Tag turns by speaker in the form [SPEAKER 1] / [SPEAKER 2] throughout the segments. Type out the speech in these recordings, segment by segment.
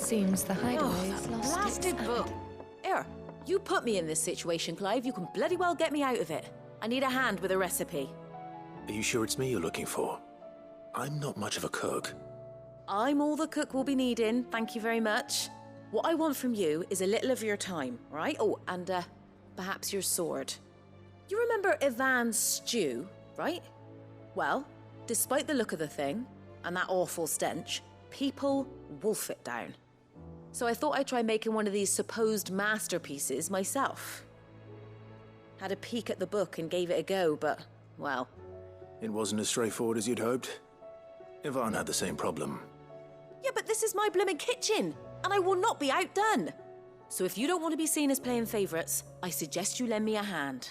[SPEAKER 1] Seems the hideaway's
[SPEAKER 2] that
[SPEAKER 1] lost
[SPEAKER 2] blasted
[SPEAKER 1] its
[SPEAKER 2] book. Here, you put me in this situation, Clive. You can bloody well get me out of it. I need a hand with a recipe.
[SPEAKER 3] Are you sure it's me you're looking for? I'm not much of a cook.
[SPEAKER 2] I'm all the cook will be needing, thank you very much. What I want from you is a little of your time, right? Oh, and perhaps your sword. You remember Ivan's stew, right? Well, despite the look of the thing, and that awful stench, people wolf it down. So I thought I'd try making one of these supposed masterpieces myself. Had a peek at the book and gave it a go, but, well...
[SPEAKER 3] It wasn't as straightforward as you'd hoped. Ivan had the same problem.
[SPEAKER 2] Yeah, but this is my blimmin' kitchen, and I will not be outdone. So if you don't want to be seen as playing favourites, I suggest you lend me a hand.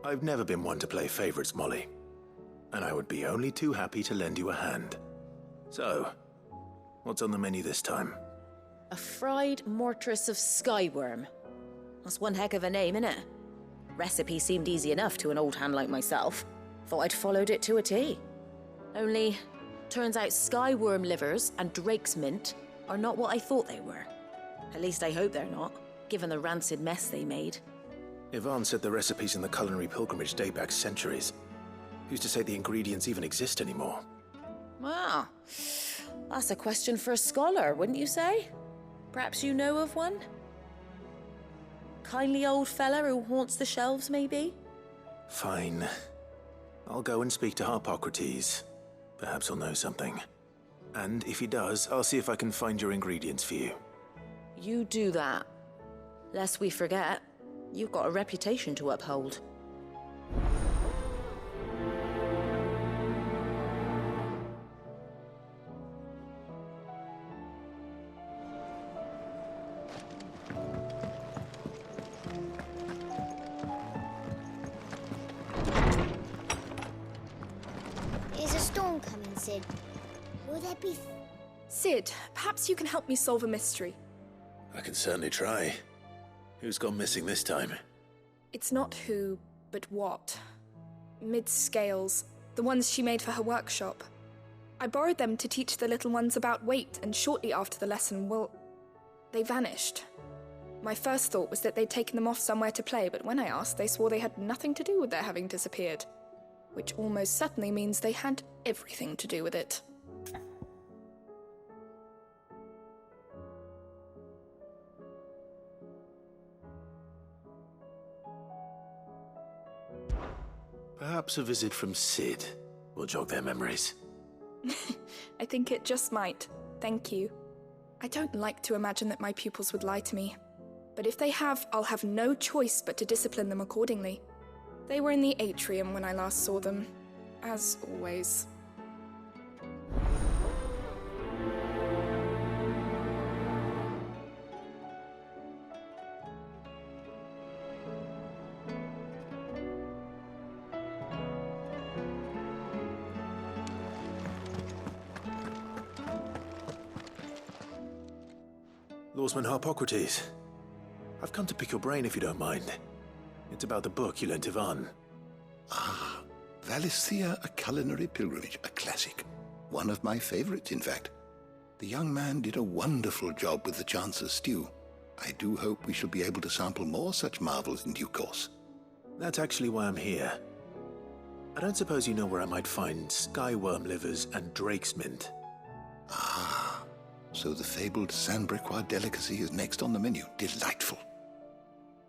[SPEAKER 3] I've never been one to play favourites, Molly. And I would be only too happy to lend you a hand. So, what's on the menu this time?
[SPEAKER 2] A fried mortress of skyworm. That's one heck of a name, innit? Recipe seemed easy enough to an old hand like myself. Thought I'd followed it to a T. Only, turns out skyworm livers and drake's mint are not what I thought they were. At least I hope they're not, given the rancid mess they made.
[SPEAKER 3] Ivan said the recipes in the culinary pilgrimage date back centuries. Who's to say the ingredients even exist anymore?
[SPEAKER 2] Well, that's a question for a scholar, wouldn't you say? Perhaps you know of one? Kindly old fella who haunts the shelves, maybe?
[SPEAKER 3] Fine. I'll go and speak to Harpocrates. Perhaps he'll know something. And if he does, I'll see if I can find your ingredients for you.
[SPEAKER 2] You do that. Lest we forget, you've got a reputation to uphold.
[SPEAKER 4] Is a storm coming, Sid? Will there be...
[SPEAKER 5] Sid, perhaps you can help me solve a mystery.
[SPEAKER 3] I can certainly try. Who's gone missing this time?
[SPEAKER 5] It's not who, but what. Mid's scales, the ones she made for her workshop. I borrowed them to teach the little ones about weight, and shortly after the lesson, well, they vanished. My first thought was that they'd taken them off somewhere to play, but when I asked, they swore they had nothing to do with their having disappeared. Which almost certainly means they had everything to do with it.
[SPEAKER 3] Perhaps a visit from Sid will jog their memories.
[SPEAKER 5] I think it just might. Thank you. I don't like to imagine that my pupils would lie to me. But if they have, I'll have no choice but to discipline them accordingly. They were in the atrium when I last saw them, as always.
[SPEAKER 3] Lawsman Harpocrates, I've come to pick your brain if you don't mind. It's about the book you lent Ivan.
[SPEAKER 6] Ah, Valisthea, a culinary pilgrimage, a classic. One of my favorites, in fact. The young man did a wonderful job with the Chance's stew. I do hope we shall be able to sample more such marvels in due course.
[SPEAKER 3] That's actually why I'm here. I don't suppose you know where I might find skyworm livers and drake's mint.
[SPEAKER 6] Ah, so the fabled Sandbrequois delicacy is next on the menu. Delightful.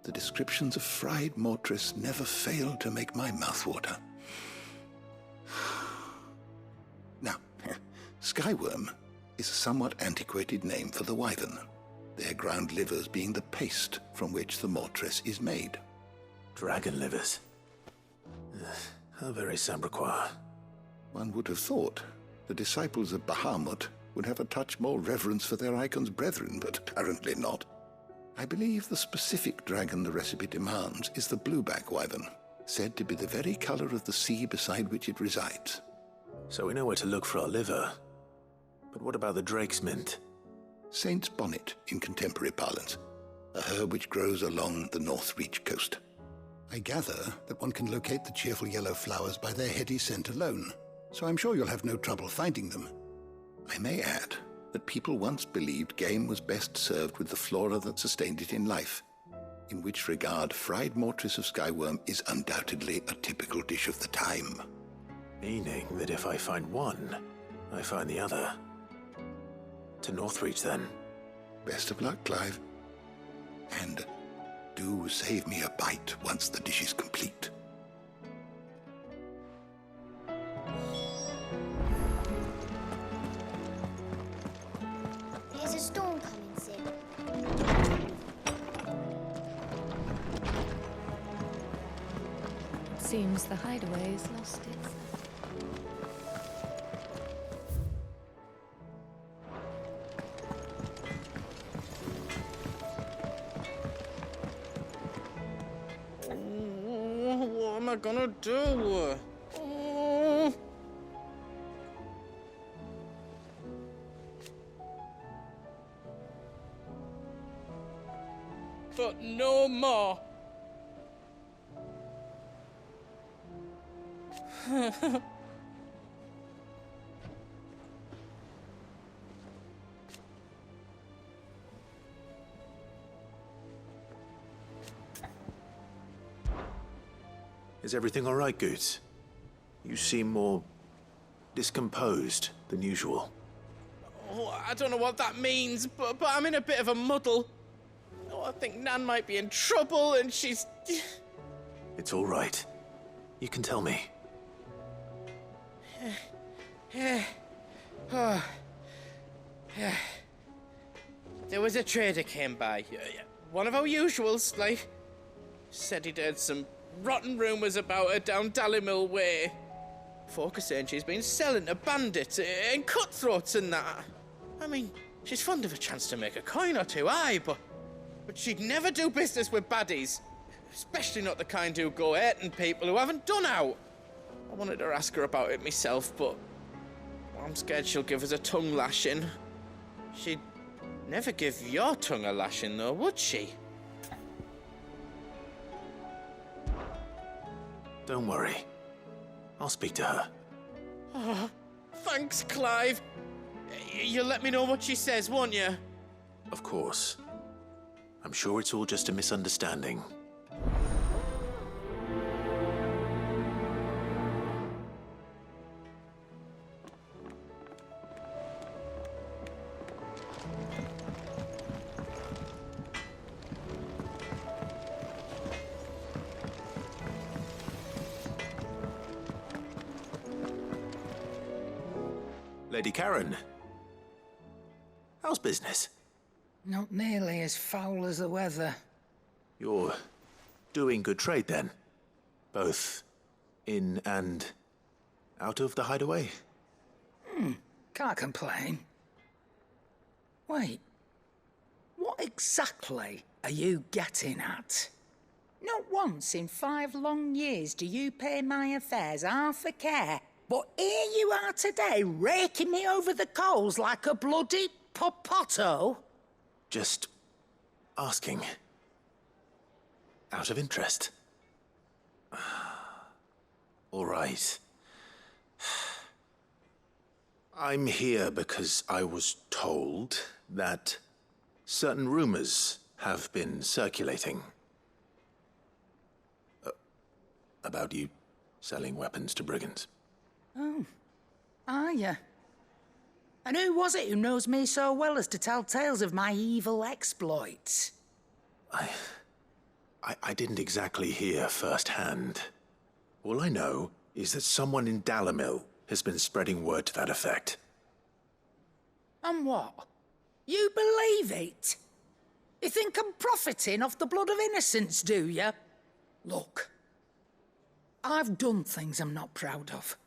[SPEAKER 6] The descriptions of fried mortress never fail to make my mouth water. Now, skyworm is a somewhat antiquated name for the wyvern, their ground livers being the paste from which the mortress is made.
[SPEAKER 3] Dragon livers. How very Sandbrequois.
[SPEAKER 6] One would have thought the disciples of Bahamut would have a touch more reverence for their Eikons brethren, but apparently not. I believe the specific dragon the recipe demands is the blueback wyvern, said to be the very color of the sea beside which it resides.
[SPEAKER 3] So we know where to look for our liver. But what about the drake's mint?
[SPEAKER 6] Saint's bonnet in contemporary parlance. a herb which grows along the North Reach coast. I gather that one can locate the cheerful yellow flowers by their heady scent alone, so I'm sure you'll have no trouble finding them. I may add that people once believed game was best served with the flora that sustained it in life, in which regard fried mortress of skyworm is undoubtedly a typical dish of the time.
[SPEAKER 3] Meaning that if I find one, I find the other. To Northreach, then.
[SPEAKER 6] Best of luck, Clive. And do save me a bite once the dish is complete.
[SPEAKER 4] There's a storm coming, Sid.
[SPEAKER 1] Seems the hideaway's lost its...
[SPEAKER 7] What am I gonna do? But no more.
[SPEAKER 3] Is everything all right, Goots? You seem more discomposed than usual.
[SPEAKER 7] Oh, I don't know what that means, but I'm in a bit of a muddle. Oh, I think Nan might be in trouble, and she's...
[SPEAKER 3] It's all right. You can tell me.
[SPEAKER 7] There was a trader came by. One of our usuals, like. Said he'd heard some rotten rumours about her down Dalimil Way. Folk are saying she's been selling to bandits and cutthroats and that. I mean, she's fond of a chance to make a coin or two, aye, but she'd never do business with baddies. Especially not the kind who go hurting people who haven't done out. I wanted to ask her about it myself, but I'm scared she'll give us a tongue lashing. She'd never give your tongue a lashing, though, would she?
[SPEAKER 3] Don't worry. I'll speak to her.
[SPEAKER 7] Oh, thanks, Clive. You'll let me know what she says, won't you?
[SPEAKER 3] Of course. I'm sure it's all just a misunderstanding. Lady Karen, how's business?
[SPEAKER 8] Not nearly as foul as the weather.
[SPEAKER 3] You're doing good trade, then? Both in and out of the hideaway?
[SPEAKER 8] Can't complain. Wait, what exactly are you getting at? Not once in 5 long years do you pay my affairs half a care. But here you are today, raking me over the coals like a bloody popoto.
[SPEAKER 3] Just asking. Out of interest. All right. I'm here because I was told that certain rumors have been circulating. About you selling weapons to brigands.
[SPEAKER 8] Oh, are you? And who was it who knows me so well as to tell tales of my evil exploits?
[SPEAKER 3] I didn't exactly hear firsthand. All I know is that someone in Dalimil has been spreading word to that effect.
[SPEAKER 8] And what? You believe it? You think I'm profiting off the blood of innocents, do you? Look, I've done things I'm not proud of.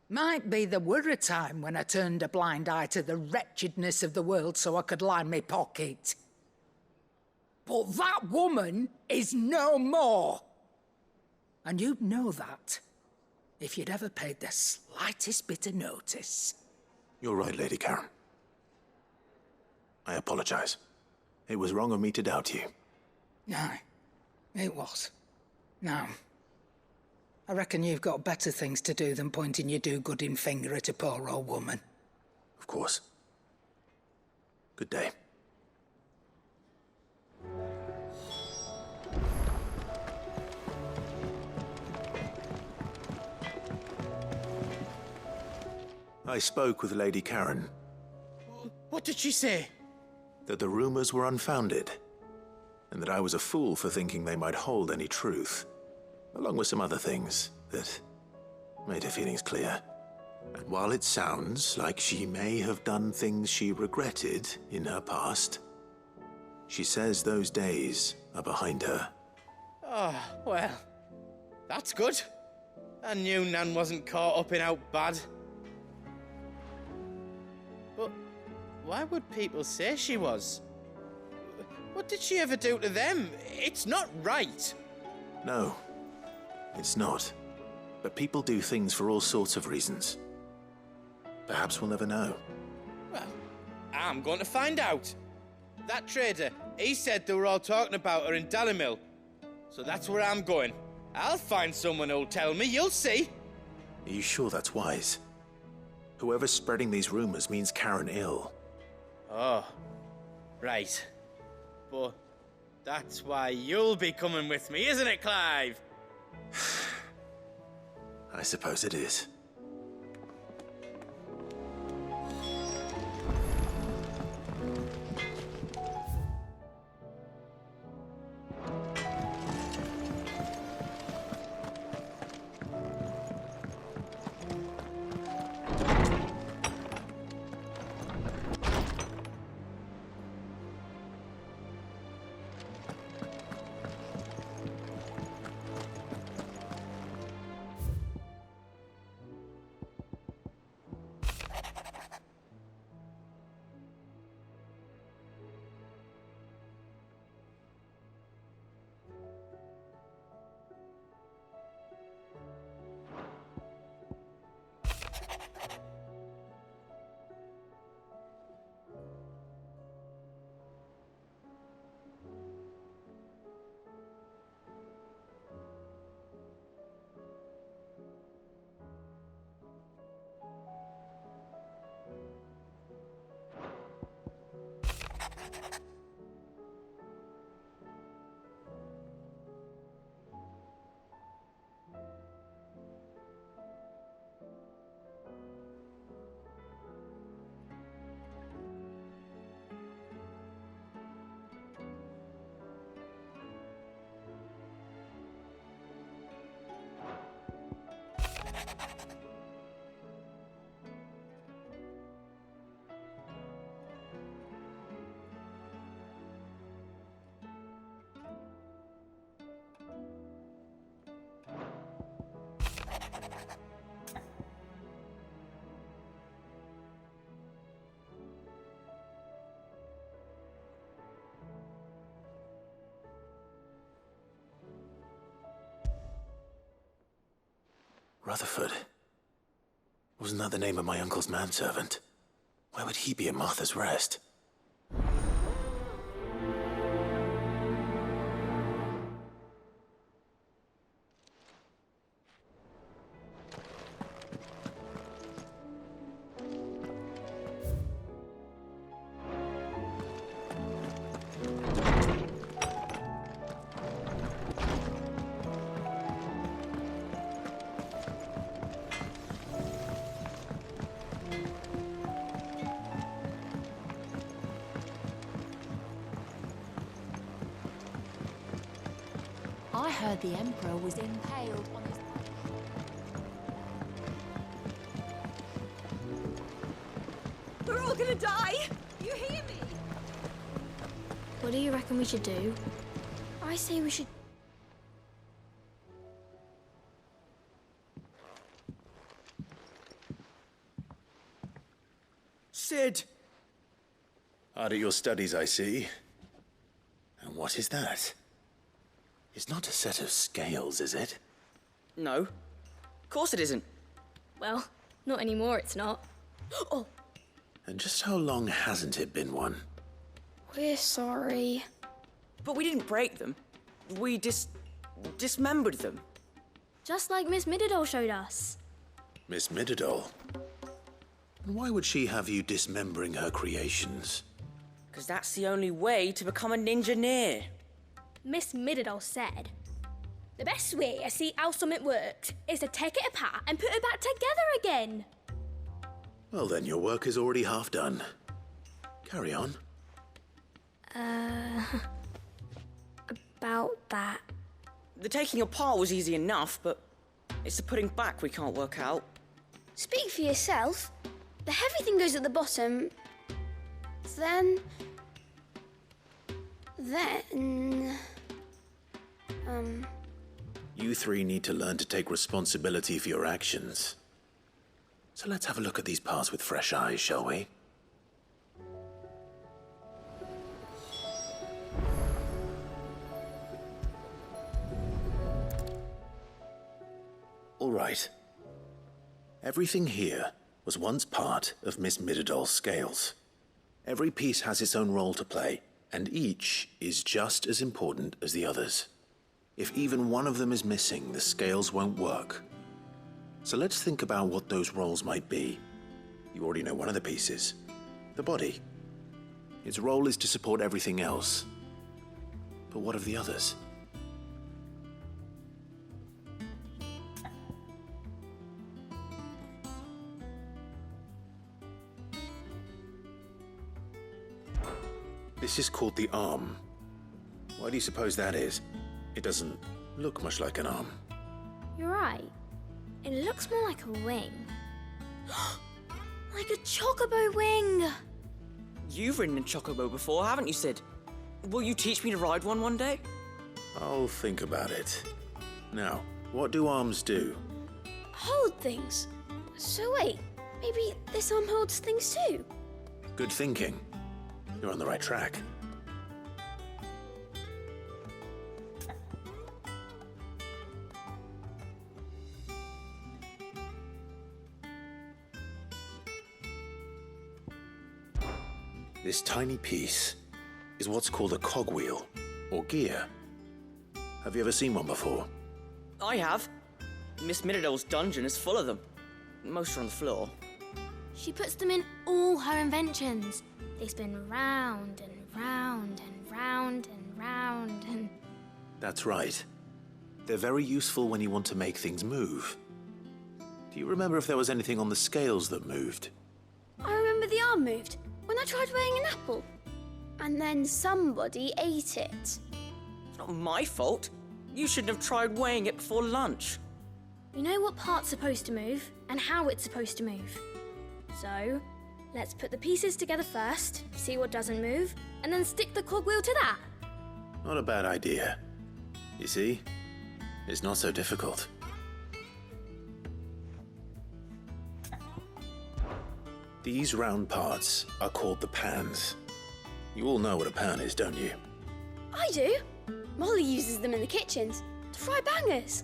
[SPEAKER 8] Might be there were a time when I turned a blind eye to the wretchedness of the world so I could line my pocket. But that woman is no more. And you'd know that if you'd ever paid the slightest bit of notice.
[SPEAKER 3] You're right, Lady Karen. I apologize. It was wrong of me to doubt you.
[SPEAKER 8] Aye, it was. Now, I reckon you've got better things to do than pointing your do-gooding finger at a poor old woman.
[SPEAKER 3] Of course. Good day. I spoke with Lady Karen.
[SPEAKER 7] What did she say?
[SPEAKER 3] That the rumors were unfounded, and that I was a fool for thinking they might hold any truth, along with some other things that made her feelings clear. And while it sounds like she may have done things she regretted in her past, she says those days are behind her.
[SPEAKER 7] Oh, well, that's good. I knew Nan wasn't caught up in out bad. But why would people say she was? What did she ever do to them? It's not right.
[SPEAKER 3] No, it's not. But people do things for all sorts of reasons. Perhaps we'll never know.
[SPEAKER 7] Well, I'm going to find out. That trader, he said they were all talking about her in Dalimil. So that's where I'm going. I'll find someone who'll tell me, you'll see.
[SPEAKER 3] Are you sure that's wise? Whoever's spreading these rumors means Karen ill.
[SPEAKER 7] Oh, right. But that's why you'll be coming with me, isn't it, Clive?
[SPEAKER 3] I suppose it is. Rutherford. Wasn't that the name of my uncle's manservant? Why would he be at Martha's Rest?
[SPEAKER 1] I heard the Emperor was impaled on his...
[SPEAKER 2] We're all gonna die! You hear me?
[SPEAKER 4] What do you reckon we should do? I say we should...
[SPEAKER 7] Sid!
[SPEAKER 3] Hard at your studies, I see. And what is that? It's not a set of scales, is it?
[SPEAKER 9] No. Of course it isn't.
[SPEAKER 4] Well, not anymore, it's not. Oh,
[SPEAKER 3] And just how long hasn't it been one?
[SPEAKER 4] we're sorry.
[SPEAKER 9] But we didn't break them. We dismembered them.
[SPEAKER 4] Just like Miss Mididol showed us.
[SPEAKER 3] Miss Mididol? Why would she have you dismembering her creations?
[SPEAKER 9] Because that's the only way to become a ninja-neer.
[SPEAKER 4] Miss Mididol said, the best way to see how something works is to take it apart and put it back together again.
[SPEAKER 3] Well then, your work is already half done. Carry on.
[SPEAKER 4] About that.
[SPEAKER 9] The taking apart was easy enough, but it's the putting back we can't work out.
[SPEAKER 4] Speak for yourself. The heavy thing goes at the bottom. Then...
[SPEAKER 3] You three need to learn to take responsibility for your actions. So let's have a look at these parts with fresh eyes, shall we? All right. Everything here was once part of Miss Mididol's scales. Every piece has its own role to play, and each is just as important as the others. If even one of them is missing, the scales won't work. So let's think about what those roles might be. You already know one of the pieces, the body. Its role is to support everything else. But what of the others? This is called the arm. Why do you suppose that is? It doesn't look much like an arm.
[SPEAKER 4] You're right. It looks more like a wing. Like a chocobo wing!
[SPEAKER 9] You've ridden a chocobo before, haven't you, Sid? Will you teach me to ride one day?
[SPEAKER 3] I'll think about it. Now, what do arms do?
[SPEAKER 4] Hold things. So wait, maybe this arm holds things too?
[SPEAKER 3] Good thinking. You're on the right track. This tiny piece is what's called a cogwheel, or gear. Have you ever seen one before?
[SPEAKER 9] I have. Miss Mididol's dungeon is full of them. Most are on the floor.
[SPEAKER 4] She puts them in all her inventions. They spin round and round and round and round and...
[SPEAKER 3] That's right. They're very useful when you want to make things move. Do you remember if there was anything on the scales that moved?
[SPEAKER 4] I remember the arm moved when I tried weighing an apple. And then somebody ate it.
[SPEAKER 9] It's not my fault. You shouldn't have tried weighing it before lunch.
[SPEAKER 4] You know what part's supposed to move and how it's supposed to move. So, let's put the pieces together first, see what doesn't move, and then stick the cogwheel to that.
[SPEAKER 3] Not a bad idea. You see? It's not so difficult. These round parts are called the pans. You all know what a pan is, don't you?
[SPEAKER 4] I do. Molly uses them in the kitchens to fry bangers.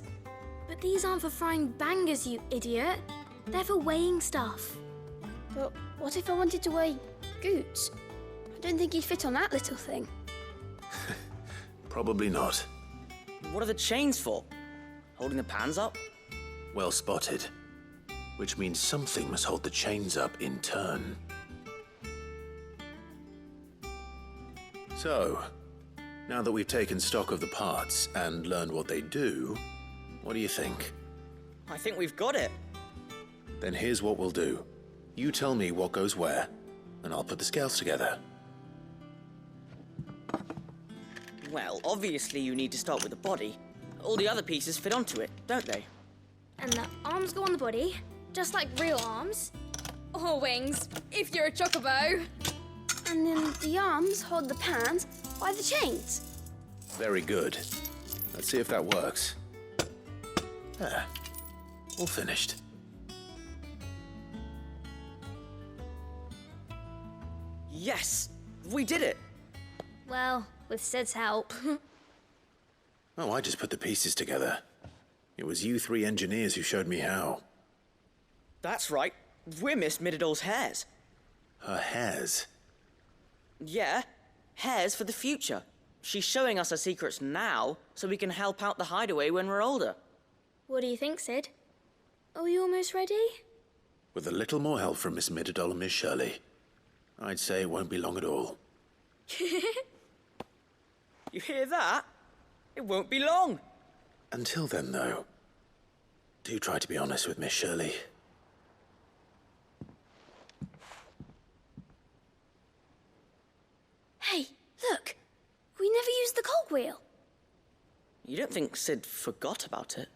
[SPEAKER 4] But these aren't for frying bangers, you idiot. They're for weighing stuff. But what if I wanted to weigh Goots? I don't think he'd fit on that little thing.
[SPEAKER 3] Probably not.
[SPEAKER 9] What are the chains for? Holding the pans up?
[SPEAKER 3] Well spotted. Which means something must hold the chains up in turn. So, now that we've taken stock of the parts and learned what they do, what do you think?
[SPEAKER 9] I think we've got it.
[SPEAKER 3] Then here's what we'll do. You tell me what goes where, and I'll put the scales together.
[SPEAKER 9] Well, obviously you need to start with the body. All the other pieces fit onto it, don't they?
[SPEAKER 4] And the arms go on the body, just like real arms. Or wings, if you're a chocobo. And then the arms hold the pans by the chains.
[SPEAKER 3] Very good. Let's see if that works. There. All finished.
[SPEAKER 9] Yes! We did it!
[SPEAKER 4] Well, with Sid's help.
[SPEAKER 3] Oh, I just put the pieces together. It was you three engineers who showed me how.
[SPEAKER 9] That's right. We're Miss Mididol's hairs.
[SPEAKER 3] Her hairs?
[SPEAKER 9] Yeah, hairs for the future. She's showing us her secrets now so we can help out the hideaway when we're older.
[SPEAKER 4] What do you think, Sid? Are you almost ready?
[SPEAKER 3] With a little more help from Miss Middledol and Miss Shirley, I'd say it won't be long at all.
[SPEAKER 9] You hear that? It won't be long.
[SPEAKER 3] Until then, though, do try to be honest with Miss Shirley.
[SPEAKER 4] Hey, look! We never used the cogwheel.
[SPEAKER 9] You don't think Sid forgot about it,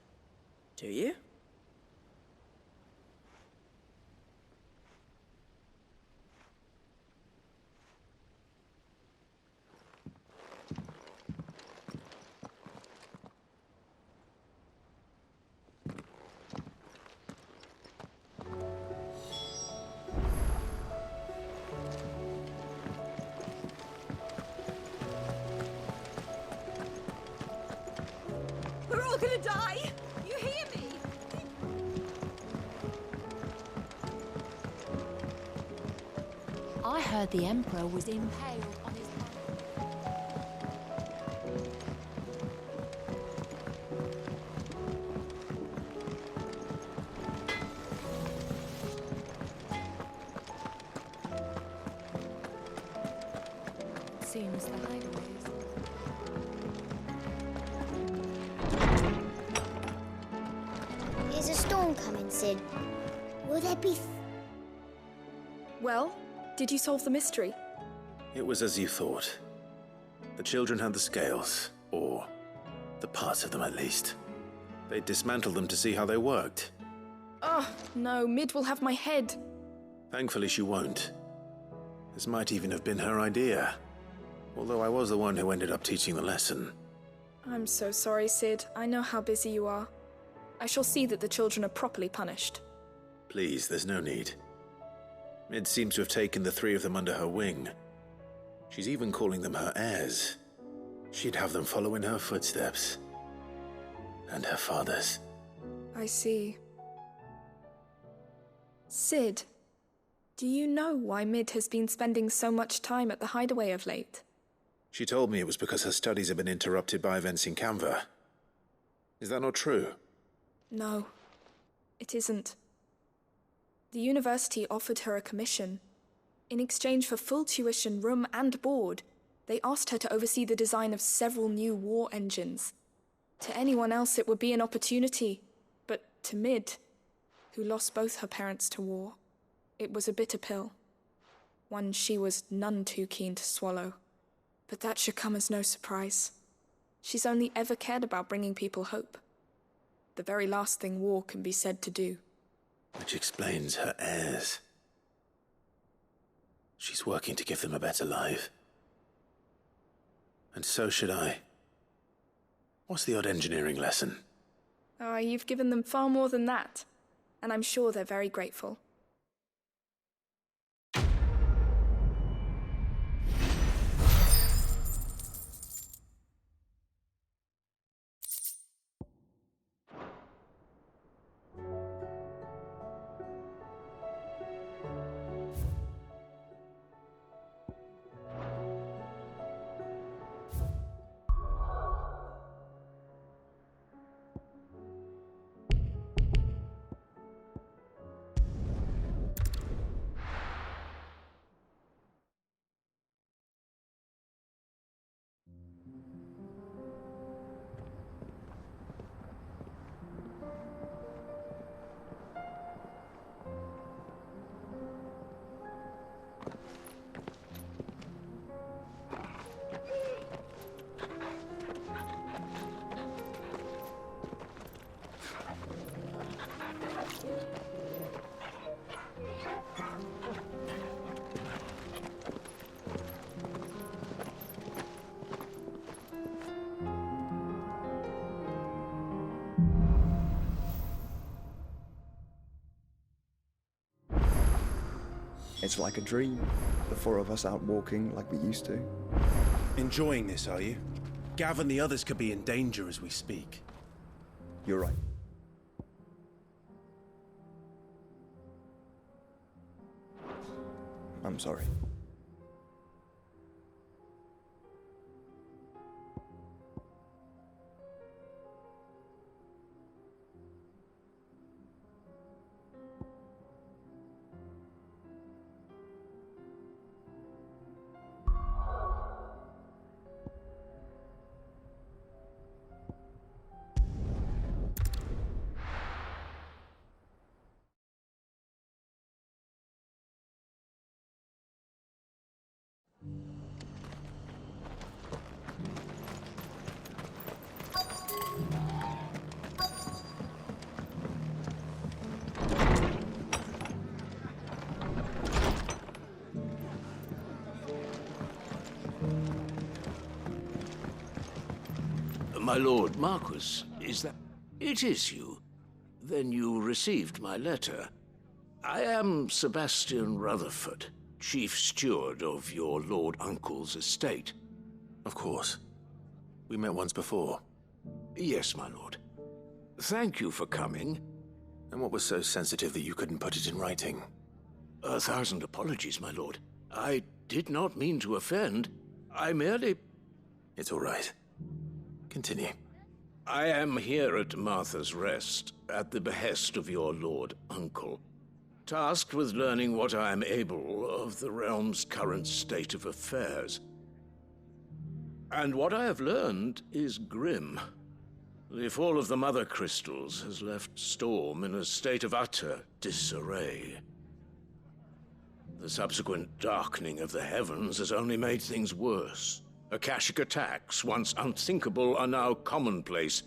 [SPEAKER 9] do you?
[SPEAKER 2] We're all gonna die! You hear me?
[SPEAKER 1] I heard the Emperor was impaled on his... Seems the hideaway is...
[SPEAKER 10] Is a storm coming, Sid? Will there be...
[SPEAKER 5] Well, did you solve the mystery?
[SPEAKER 3] It was as you thought. The children had the scales, or the parts of them at least. They dismantled them to see how they worked.
[SPEAKER 5] Oh, no, Mid will have my head.
[SPEAKER 3] Thankfully she won't. This might even have been her idea. Although I was the one who ended up teaching the lesson.
[SPEAKER 5] I'm so sorry, Sid. I know how busy you are. I shall see that the children are properly punished.
[SPEAKER 3] Please, there's no need. Mid seems to have taken the three of them under her wing. She's even calling them her heirs. She'd have them follow in her footsteps. And her father's.
[SPEAKER 5] I see. Sid, do you know why Mid has been spending so much time at the hideaway of late?
[SPEAKER 3] She told me it was because her studies have been interrupted by events in Canva. Is that not true?
[SPEAKER 5] No, it isn't. The university offered her a commission. In exchange for full tuition, room and board, they asked her to oversee the design of several new war engines. To anyone else it would be an opportunity, but to Mid, who lost both her parents to war, it was a bitter pill. One she was none too keen to swallow. But that should come as no surprise. She's only ever cared about bringing people hope. The very last thing war can be said to do.
[SPEAKER 3] Which explains her heirs. She's working to give them a better life. And so should I. What's the odd engineering lesson?
[SPEAKER 5] Ah, you've given them far more than that. And I'm sure they're very grateful.
[SPEAKER 11] It's like a dream. The four of us out walking like we used to.
[SPEAKER 12] Enjoying this, are you? Gav and the others could be in danger as we speak.
[SPEAKER 11] You're right. I'm sorry.
[SPEAKER 13] My lord Marquis, is that... It is you. Then you received my letter. I am Sebastian Rutherford, Chief Steward of your Lord Uncle's estate.
[SPEAKER 3] Of course. We met once before.
[SPEAKER 13] Yes, my lord. Thank you for coming.
[SPEAKER 3] And what was so sensitive that you couldn't put it in writing?
[SPEAKER 13] 1,000 apologies, my lord. I did not mean to offend. I merely...
[SPEAKER 3] It's all right. Continue.
[SPEAKER 13] I am here at Martha's Rest, at the behest of your Lord Uncle, tasked with learning what I am able of the realm's current state of affairs. And what I have learned is grim. The fall of the Mothercrystals has left Storm in a state of utter disarray. The subsequent darkening of the heavens has only made things worse. Akashic attacks, once unthinkable, are now commonplace.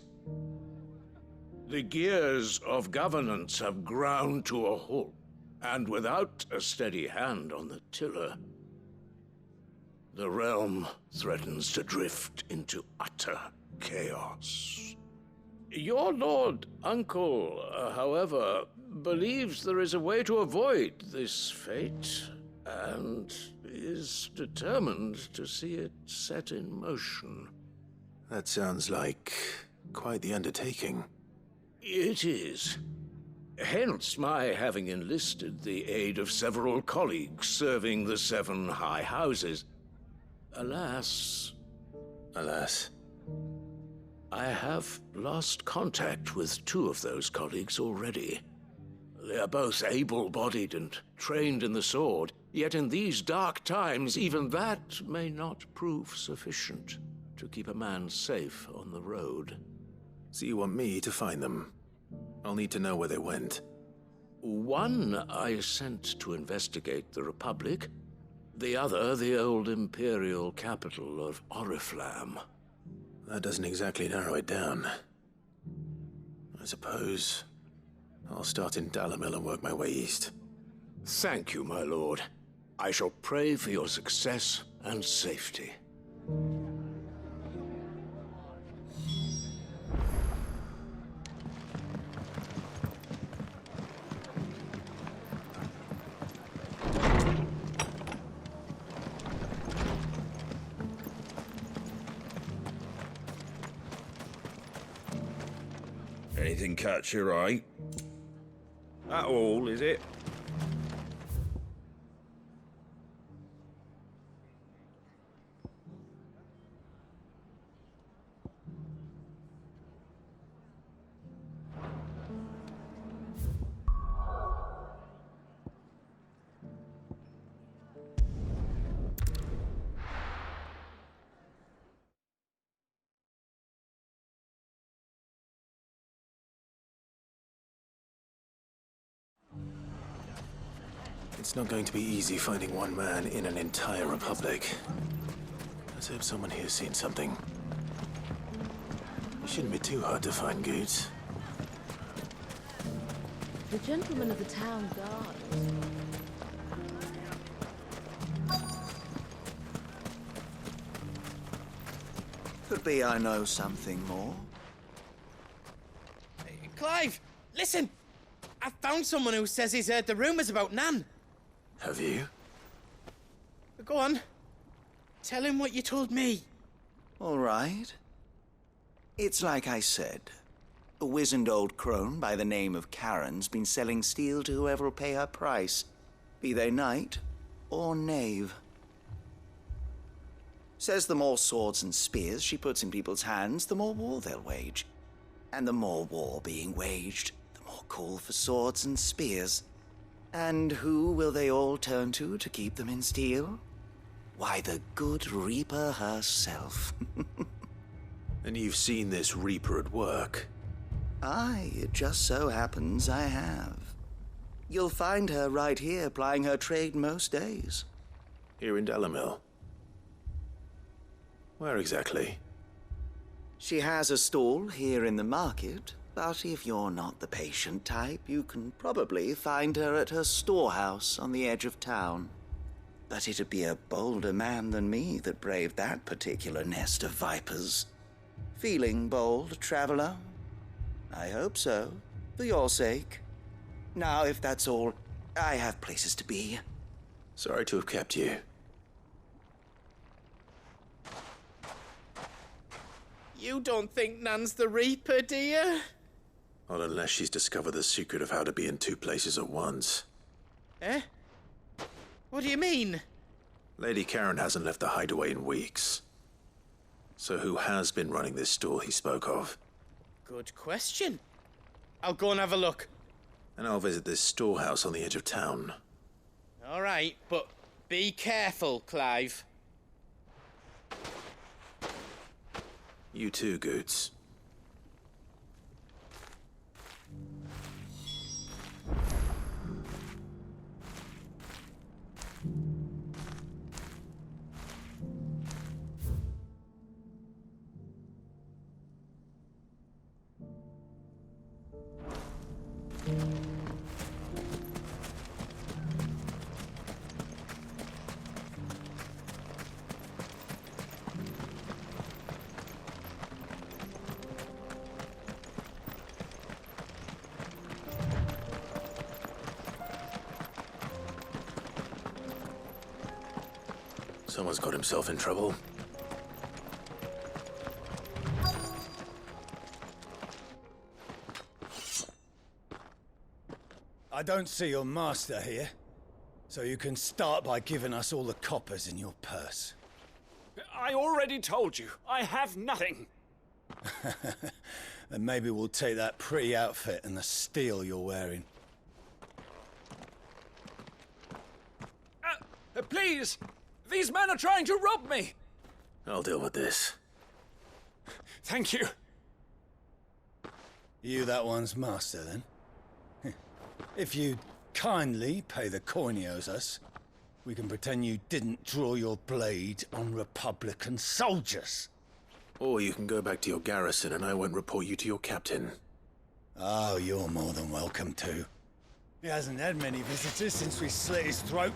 [SPEAKER 13] The gears of governance have ground to a halt, and without a steady hand on the tiller, the realm threatens to drift into utter chaos. Your Lord Uncle, however, believes there is a way to avoid this fate, and is determined to see it set in motion.
[SPEAKER 3] That sounds like quite the undertaking.
[SPEAKER 13] It is. Hence my having enlisted the aid of several colleagues serving the 7 high houses. Alas, I have lost contact with 2 of those colleagues already. They are both able-bodied and trained in the sword, yet in these dark times, even that may not prove sufficient to keep a man safe on the road.
[SPEAKER 3] So you want me to find them? I'll need to know where they went.
[SPEAKER 13] One I sent to investigate the Republic, the other the old Imperial capital of Oriflamme.
[SPEAKER 3] That doesn't exactly narrow it down. I suppose I'll start in Dalimil and work my way east.
[SPEAKER 13] Thank you, my lord. I shall pray for your success and safety.
[SPEAKER 14] Anything catch your eye? That all, is it?
[SPEAKER 3] It's not going to be easy finding one man in an entire republic. Let's hope someone here's seen something. It shouldn't be too hard to find goods.
[SPEAKER 2] The gentleman of the town guard.
[SPEAKER 15] Could be I know something more.
[SPEAKER 7] Hey, Clive, listen! I found someone who says he's heard the rumors about Nan.
[SPEAKER 3] Have you?
[SPEAKER 7] Go on. Tell him what you told me.
[SPEAKER 15] All right. It's like I said. A wizened old crone by the name of Karen's been selling steel to whoever will pay her price, be they knight or knave. Says the more swords and spears she puts in people's hands, the more war they'll wage. And the more war being waged, the more call for swords and spears. And who will they all turn to keep them in steel? Why, the good Reaper herself.
[SPEAKER 3] And you've seen this Reaper at work?
[SPEAKER 15] Aye, it just so happens I have. You'll find her right here plying her trade most days.
[SPEAKER 3] Here in Dalimil? Where exactly?
[SPEAKER 15] She has a stall here in the market, but if you're not the patient type, you can probably find her at her storehouse on the edge of town. But it'd be a bolder man than me that braved that particular nest of vipers. Feeling bold, traveler? I hope so, for your sake. Now, if that's all, I have places to be.
[SPEAKER 3] Sorry to have kept you.
[SPEAKER 7] You don't think Nan's the Reaper, do you?
[SPEAKER 3] Not unless she's discovered the secret of how to be in two places at once.
[SPEAKER 7] Eh? What do you mean?
[SPEAKER 3] Lady Karen hasn't left the hideaway in weeks. So who has been running this stall he spoke of?
[SPEAKER 7] Good question. I'll go and have a look.
[SPEAKER 3] And I'll visit this storehouse on the edge of town.
[SPEAKER 7] All right, but be careful, Clive.
[SPEAKER 3] You too, Goots. Someone's got himself in trouble.
[SPEAKER 16] I don't see your master here, so you can start by giving us all the coppers in your purse.
[SPEAKER 17] I already told you, I have nothing.
[SPEAKER 16] Then maybe we'll take that pretty outfit and the steel you're wearing.
[SPEAKER 17] Please! These men are trying to rob me!
[SPEAKER 3] I'll deal with this.
[SPEAKER 17] Thank you.
[SPEAKER 16] You that one's master, then? If you kindly pay the coin he owes us, we can pretend you didn't draw your blade on Republican soldiers.
[SPEAKER 3] Or you can go back to your garrison and I won't report you to your captain.
[SPEAKER 16] Oh, you're more than welcome to. He hasn't had many visitors since we slit his throat.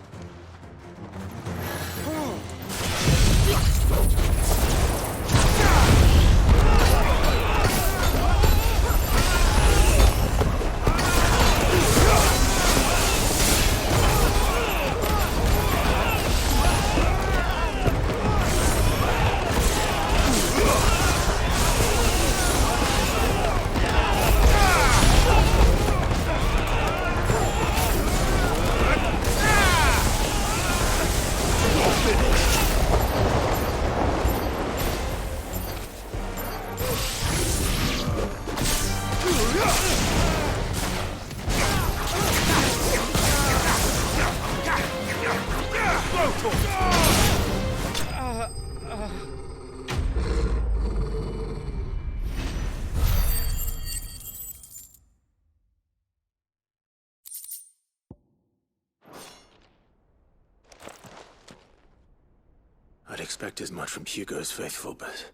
[SPEAKER 3] I'd expect as much from Hugo's faithful, but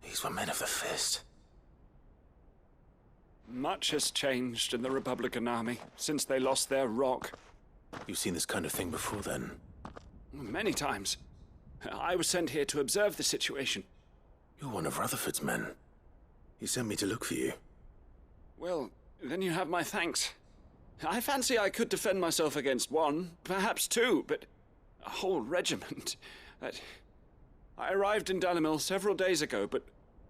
[SPEAKER 3] these were men of the fist.
[SPEAKER 17] Much has changed in the Republican army since they lost their rock.
[SPEAKER 3] You've seen this kind of thing before, then?
[SPEAKER 17] Many times. I was sent here to observe the situation.
[SPEAKER 3] You're one of Rutherford's men. He sent me to look for you.
[SPEAKER 17] Well, then you have my thanks. I fancy I could defend myself against one, perhaps two, but a whole regiment. I arrived in Dalimil several days ago, but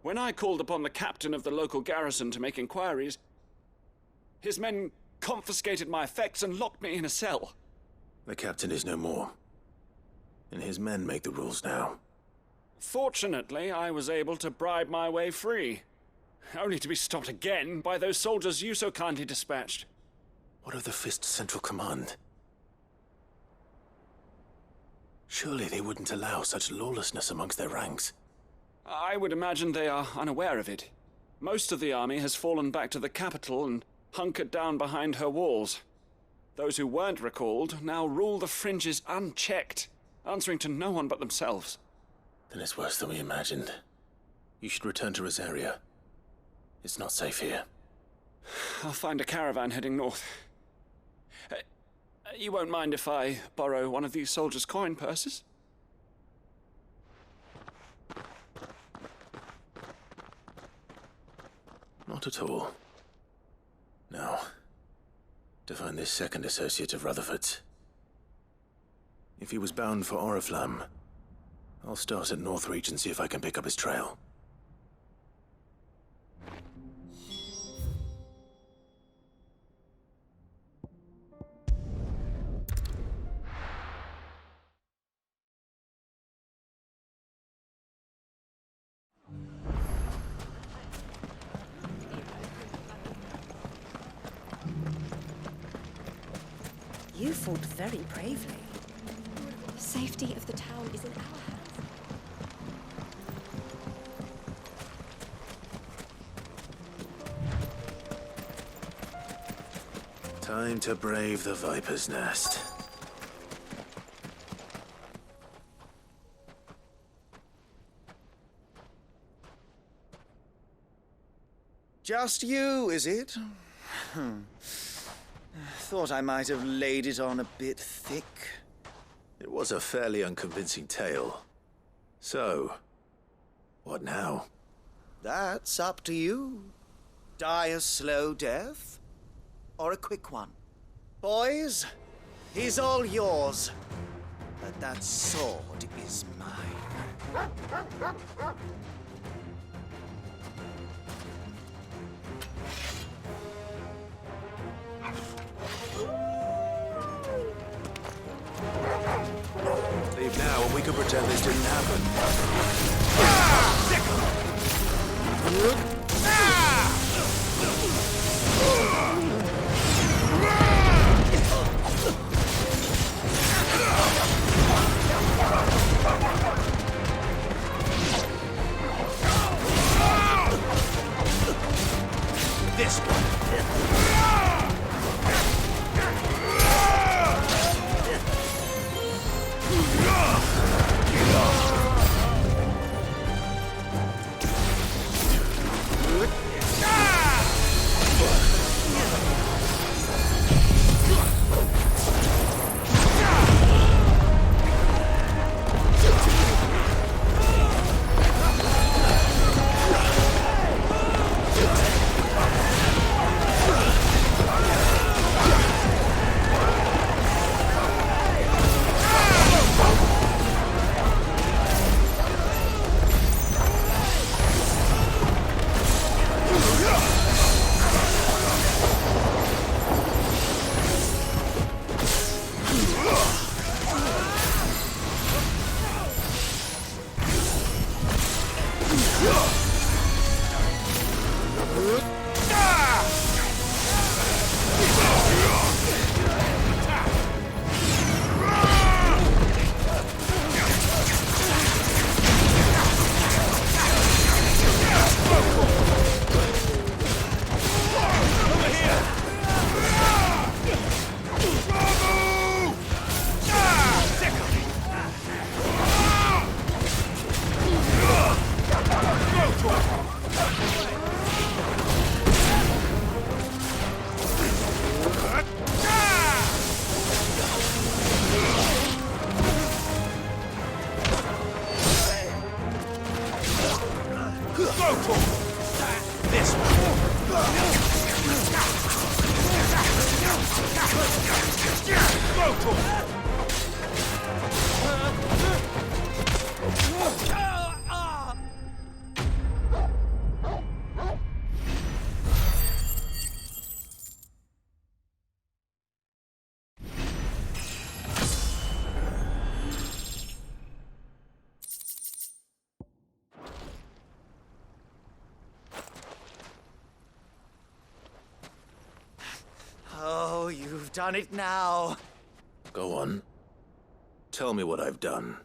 [SPEAKER 17] when I called upon the captain of the local garrison to make inquiries, his men confiscated my effects and locked me in a cell.
[SPEAKER 3] The captain is no more, and his men make the rules now.
[SPEAKER 17] Fortunately, I was able to bribe my way free, only to be stopped again by those soldiers you so kindly dispatched.
[SPEAKER 3] What of the Fist's central command? Surely they wouldn't allow such lawlessness amongst their ranks.
[SPEAKER 17] I would imagine they are unaware of it. Most of the army has fallen back to the capital and hunkered down behind her walls. Those who weren't recalled now rule the fringes unchecked, answering to no one but themselves.
[SPEAKER 3] Then it's worse than we imagined. You should return to Rosaria. It's not safe here.
[SPEAKER 17] I'll find a caravan heading north. You won't mind if I borrow one of these soldiers' coin purses?
[SPEAKER 3] Not at all. Now, to find this second associate of Rutherford's. If he was bound for Oriflamme, I'll start at Northreach and see if I can pick up his trail.
[SPEAKER 2] You fought very bravely.
[SPEAKER 18] The safety of the town is in our hands.
[SPEAKER 3] Time to brave the Viper's Nest.
[SPEAKER 15] Just you, is it? Thought I might have laid it on a bit thick.
[SPEAKER 3] It was a fairly unconvincing tale. So, what now?
[SPEAKER 15] That's up to you. Die a slow death, or a quick one. Boys, he's all yours. But that sword is mine.
[SPEAKER 3] Leave now and we can pretend this didn't happen.
[SPEAKER 15] This one. Oh, you've done it now.
[SPEAKER 3] Go on. Tell me what I've done.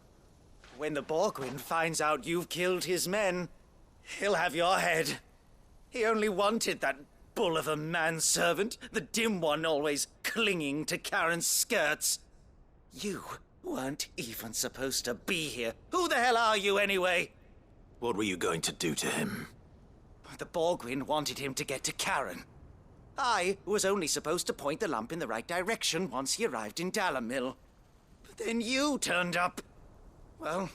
[SPEAKER 15] When the Borgwyn finds out you've killed his men, he'll have your head. He only wanted that bull of a manservant, the dim one always clinging to Karen's skirts. You weren't even supposed to be here. Who the hell are you, anyway?
[SPEAKER 3] What were you going to do to him?
[SPEAKER 15] The Borgwyn wanted him to get to Karen. I was only supposed to point the lamp in the right direction once he arrived in Dalamil. But then you turned up. Well,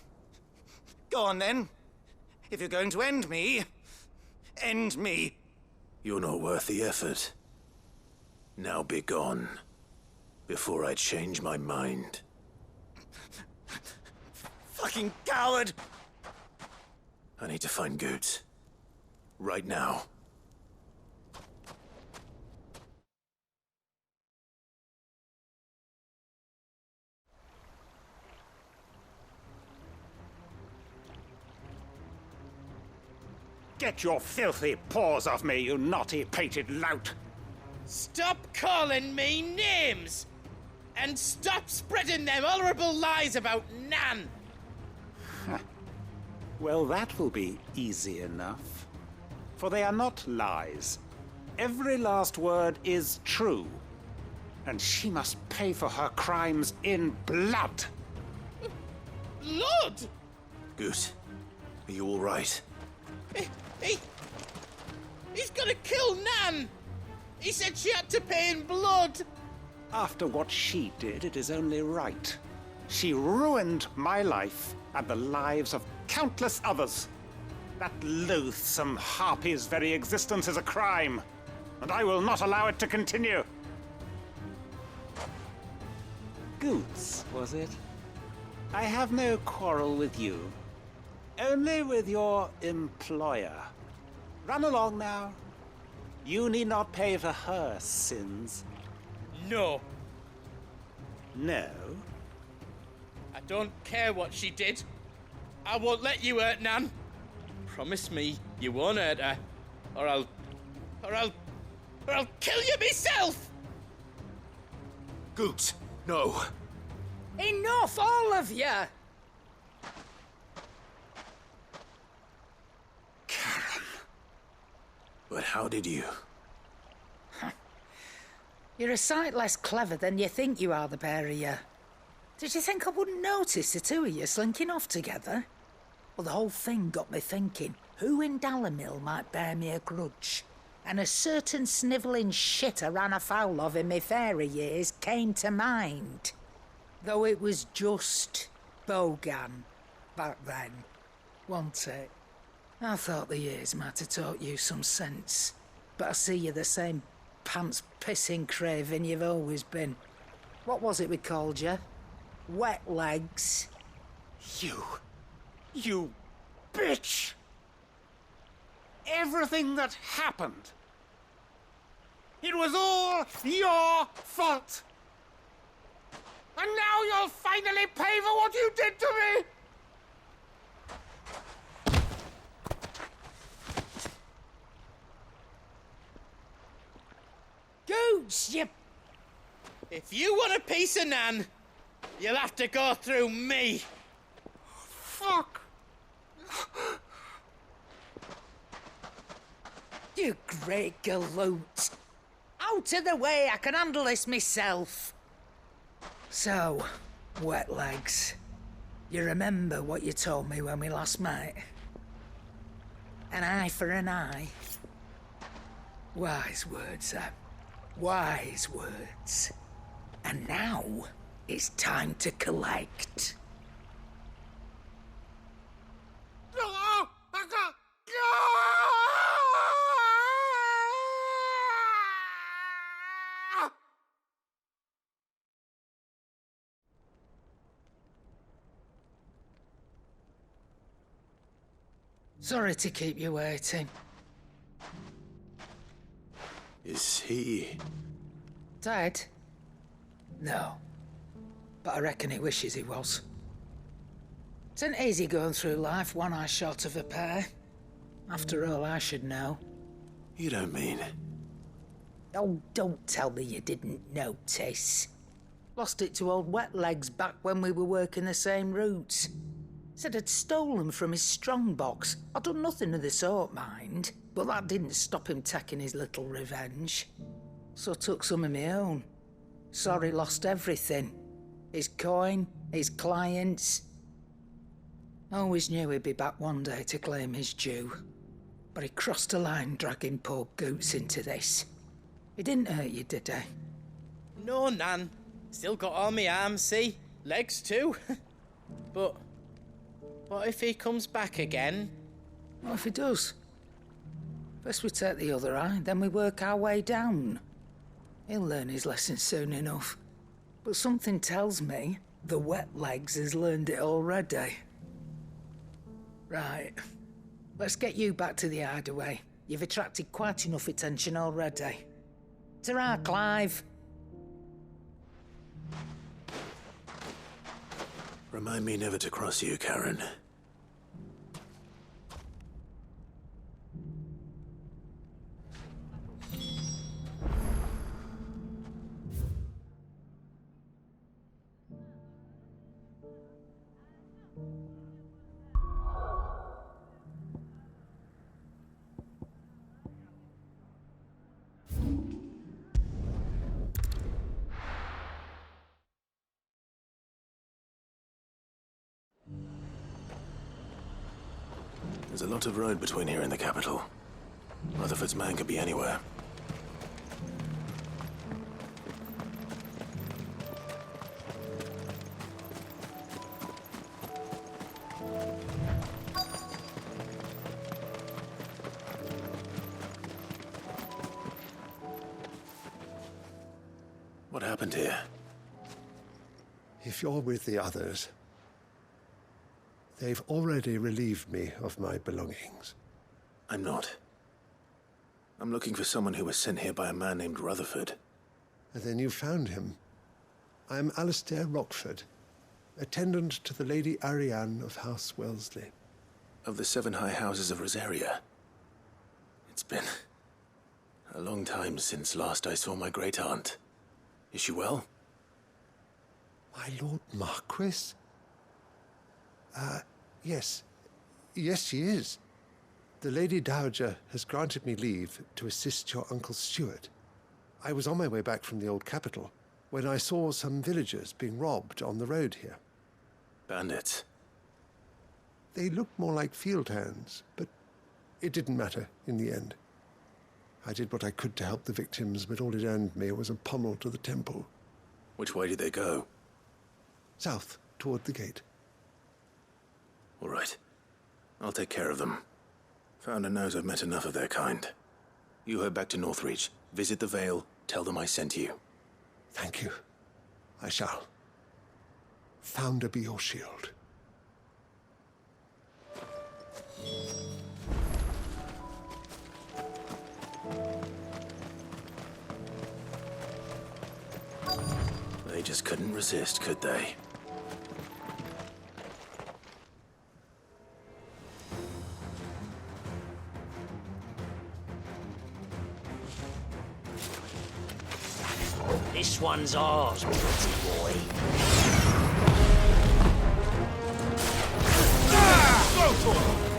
[SPEAKER 15] go on then. If you're going to end me, end me.
[SPEAKER 3] You're not worth the effort. Now be gone, before I change my mind.
[SPEAKER 15] Fucking coward!
[SPEAKER 3] I need to find Goots. Right now.
[SPEAKER 19] Get your filthy paws off me, you naughty-pated lout!
[SPEAKER 7] Stop calling me names! And stop spreading them horrible lies about Nan!
[SPEAKER 19] Well, that will be easy enough. For they are not lies. Every last word is true. And she must pay for her crimes in blood.
[SPEAKER 7] Blood?
[SPEAKER 3] Goot, are you all right?
[SPEAKER 7] He's gonna kill Nan! He said she had to pay in blood!
[SPEAKER 19] After what she did, it is only right. She ruined my life and the lives of countless others. That loathsome harpy's very existence is a crime, and I will not allow it to continue. Goots, was it? I have no quarrel with you. Only with your employer. Run along now. You need not pay for her sins.
[SPEAKER 7] No.
[SPEAKER 19] No?
[SPEAKER 7] I don't care what she did. I won't let you hurt Nan. Promise me you won't hurt her, or I'll kill you myself!
[SPEAKER 3] Goots, no.
[SPEAKER 8] Enough, all of you!
[SPEAKER 3] But how did you?
[SPEAKER 8] You're a sight less clever than you think you are, the pair of you. Did you think I wouldn't notice the two of you slinking off together? Well, the whole thing got me thinking, who in Dalimil might bear me a grudge? And a certain snivelling shit I ran afoul of in my fairy years came to mind. Though it was just Bogan back then, wasn't it? I thought the years might have taught you some sense, but I see you're the same pants-pissing craven you've always been. What was it we called you? Wet legs?
[SPEAKER 19] You bitch! Everything that happened, it was all your fault! And now you'll finally pay for what you did to me!
[SPEAKER 8] Goots, you...
[SPEAKER 7] If you want a piece of Nan, you'll have to go through me.
[SPEAKER 19] Fuck!
[SPEAKER 8] You great galoot. Out of the way, I can handle this myself. So, wet legs, you remember what you told me when we last met? An eye for an eye. Wise words, wise words. And now, it's time to collect. Sorry to keep you waiting.
[SPEAKER 3] Is he...
[SPEAKER 8] dead? No. But I reckon he wishes he was. It ain't easy going through life one eye short of a pair. After all, I should know.
[SPEAKER 3] You don't mean...
[SPEAKER 8] Oh, don't tell me you didn't notice. Lost it to old Wet Legs back when we were working the same routes. Said I'd stolen from his strongbox. I'd done nothing of the sort, mind. But that didn't stop him taking his little revenge. So I took some of my own. Sorry, lost everything. His coin, his clients. Always knew he'd be back one day to claim his due. But he crossed a line dragging poor Goots into this. He didn't hurt you, did he?
[SPEAKER 7] No, Nan. Still got all my arms, see? Legs too. But what if he comes back again?
[SPEAKER 8] What if he does? First we take the other eye, then we work our way down. He'll learn his lesson soon enough. But something tells me the wet legs has learned it already. Right. Let's get you back to the hideaway. You've attracted quite enough attention already. Ta-ra, Clive.
[SPEAKER 3] Remind me never to cross you, Karen. There's a lot of road between here and the capital. Rutherford's man could be anywhere. What happened here?
[SPEAKER 20] If you're with the others, they've already relieved me of my belongings.
[SPEAKER 3] I'm not. I'm looking for someone who was sent here by a man named Rutherford.
[SPEAKER 20] And then you found him. I am Alistair Rockford, attendant to the Lady Ariane of House Wellesley.
[SPEAKER 3] Of the 7 high houses of Rosaria. It's been a long time since last I saw my great-aunt. Is she well?
[SPEAKER 20] My Lord Marquis? Yes. Yes, she is. The Lady Dowager has granted me leave to assist your Uncle Stuart. I was on my way back from the old capital when I saw some villagers being robbed on the road here.
[SPEAKER 3] Bandits?
[SPEAKER 20] They looked more like field hands, but it didn't matter in the end. I did what I could to help the victims, but all it earned me was a pommel to the temple.
[SPEAKER 3] Which way did they go?
[SPEAKER 20] South, toward the gate.
[SPEAKER 3] All right. I'll take care of them. Founder knows I've met enough of their kind. You head back to Northreach, visit the Vale, tell them I sent you.
[SPEAKER 20] Thank you. I shall. Founder be your shield.
[SPEAKER 3] They just couldn't resist, could they?
[SPEAKER 21] This one's ours, pretty boy. Go for it!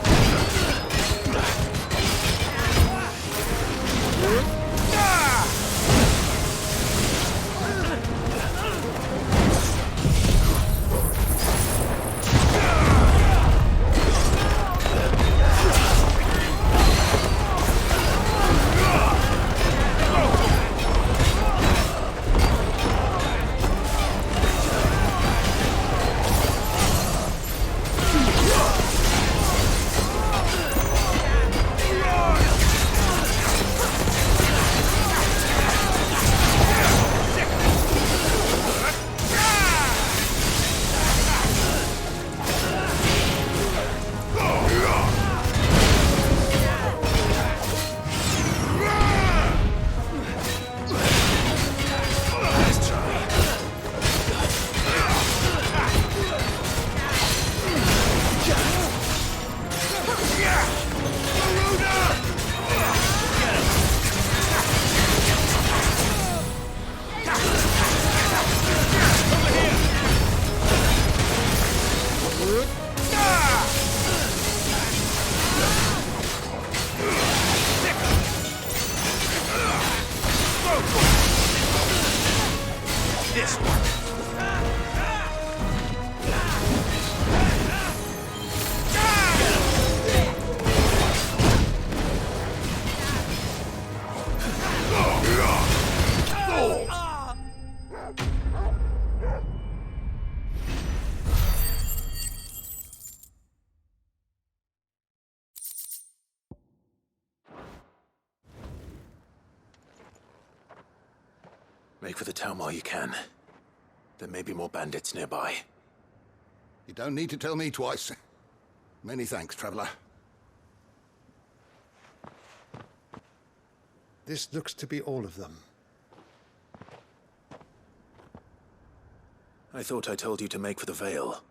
[SPEAKER 3] Make for the town while you can. There may be more bandits nearby.
[SPEAKER 6] You don't need to tell me twice. Many thanks, traveler.
[SPEAKER 20] This looks to be all of them.
[SPEAKER 3] I thought I told you to make for the Vale.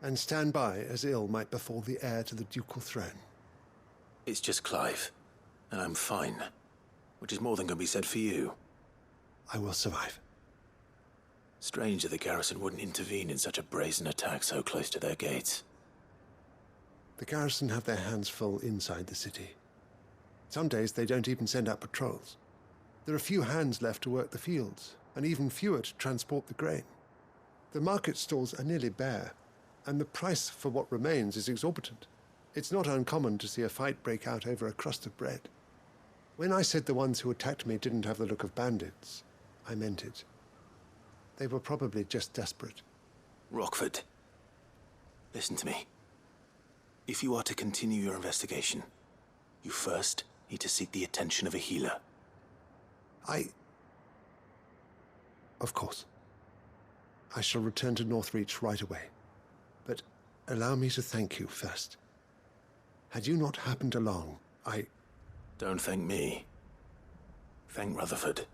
[SPEAKER 20] And stand by as ill might befall the heir to the ducal throne.
[SPEAKER 3] It's just Clive, and I'm fine. Which is more than can be said for you.
[SPEAKER 20] I will survive.
[SPEAKER 3] Strange that the garrison wouldn't intervene in such a brazen attack so close to their gates.
[SPEAKER 20] The garrison have their hands full inside the city. Some days they don't even send out patrols. There are few hands left to work the fields, and even fewer to transport the grain. The market stalls are nearly bare, and the price for what remains is exorbitant. It's not uncommon to see a fight break out over a crust of bread. When I said the ones who attacked me didn't have the look of bandits, I meant it. They were probably just desperate.
[SPEAKER 3] Rockford, listen to me. If you are to continue your investigation, you first need to seek the attention of a healer.
[SPEAKER 20] Of course. I shall return to Northreach right away. But allow me to thank you first. Had you not happened along,
[SPEAKER 3] Don't thank me. Thank Rutherford.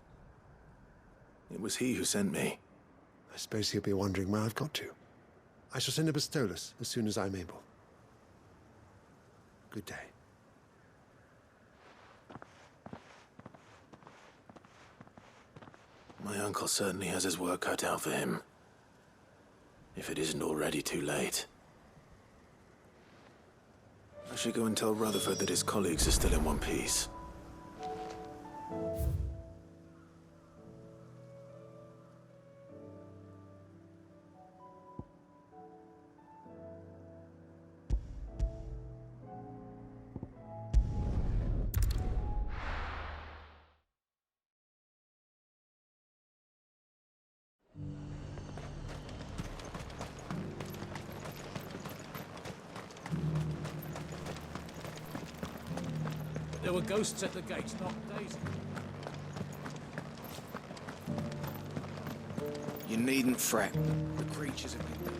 [SPEAKER 3] It was he who sent me.
[SPEAKER 20] I suppose he'll be wondering where I've got to. I shall send a Bastolus as soon as I'm able. Good day.
[SPEAKER 3] My uncle certainly has his work cut out for him. If it isn't already too late. I should go and tell Rutherford that his colleagues are still in one piece.
[SPEAKER 21] There were ghosts at the gates not days ago.
[SPEAKER 15] You needn't fret. The creatures have been...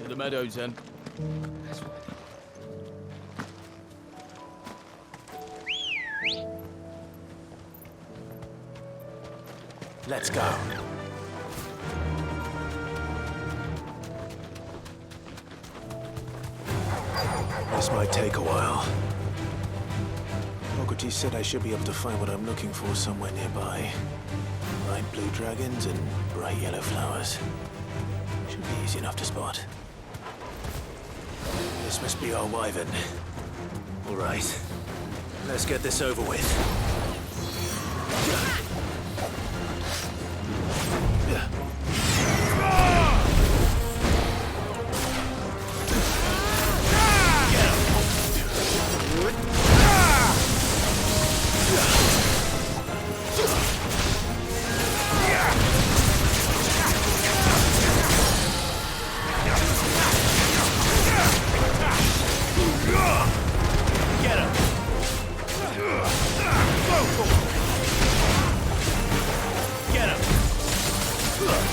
[SPEAKER 7] To the meadows, then.
[SPEAKER 3] Let's go. This might take a while. Socrates said I should be able to find what I'm looking for somewhere nearby. Bright blue dragons and bright yellow flowers. Should be easy enough to spot. This must be our wyvern. All right. Let's get this over with. Get him!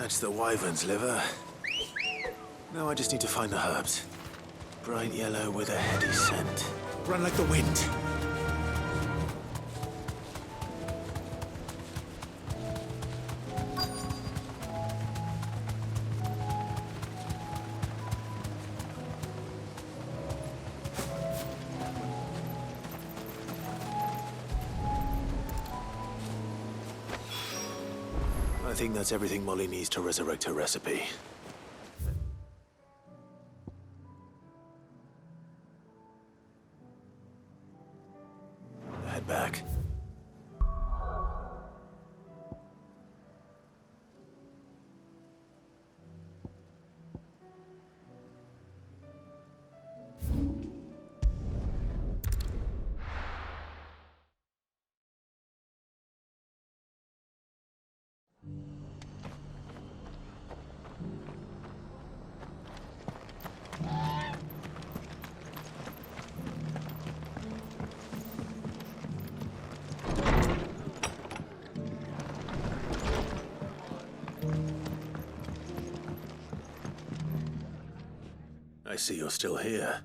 [SPEAKER 3] That's the wyvern's liver. Now I just need to find the herbs. Bright yellow with a heady scent.
[SPEAKER 12] Run like the wind.
[SPEAKER 3] I think that's everything Molly needs to resurrect her recipe. Head back. I see you're still here.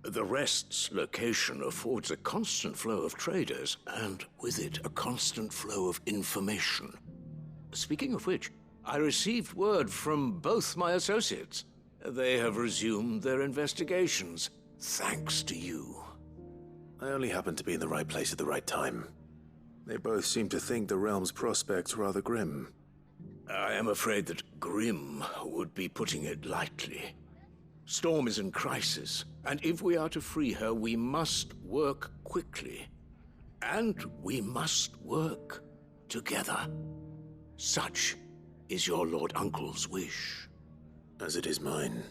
[SPEAKER 13] The Rest's location affords a constant flow of traders, and with it, a constant flow of information. Speaking of which, I received word from both my associates. They have resumed their investigations, thanks to you.
[SPEAKER 3] I only happened to be in the right place at the right time. They both seem to think the realm's prospects rather grim.
[SPEAKER 13] I am afraid that grim would be putting it lightly. Storm is in crisis, and if we are to free her, we must work quickly. And we must work together. Such is your Lord Uncle's wish.
[SPEAKER 3] As it is mine.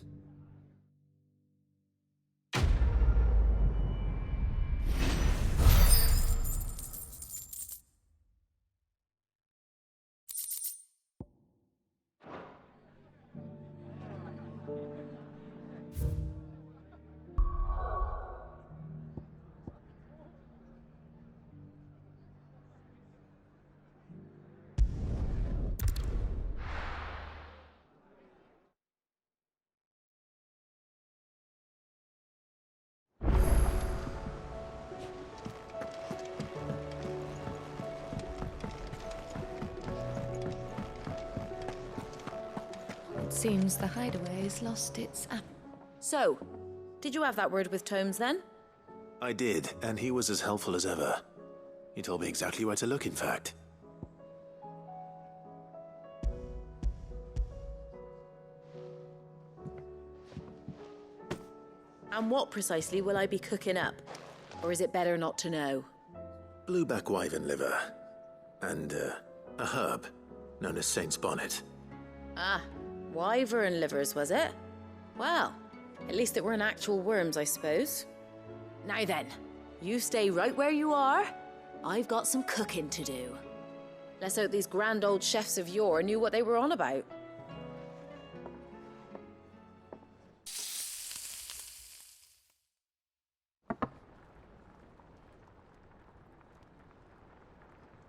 [SPEAKER 1] Seems the hideaway's lost its app.
[SPEAKER 2] So, did you have that word with Tomes then?
[SPEAKER 3] I did, and he was as helpful as ever. He told me exactly where to look, in fact.
[SPEAKER 2] And what precisely will I be cooking up? Or is it better not to know?
[SPEAKER 3] Blueback wyvern liver. And, a herb known as Saint's Bonnet.
[SPEAKER 2] Ah, wyvern livers, was it? Well, at least it weren't actual worms, I suppose. Now then, you stay right where you are. I've got some cooking to do. Let's hope these grand old chefs of yore knew what they were on about.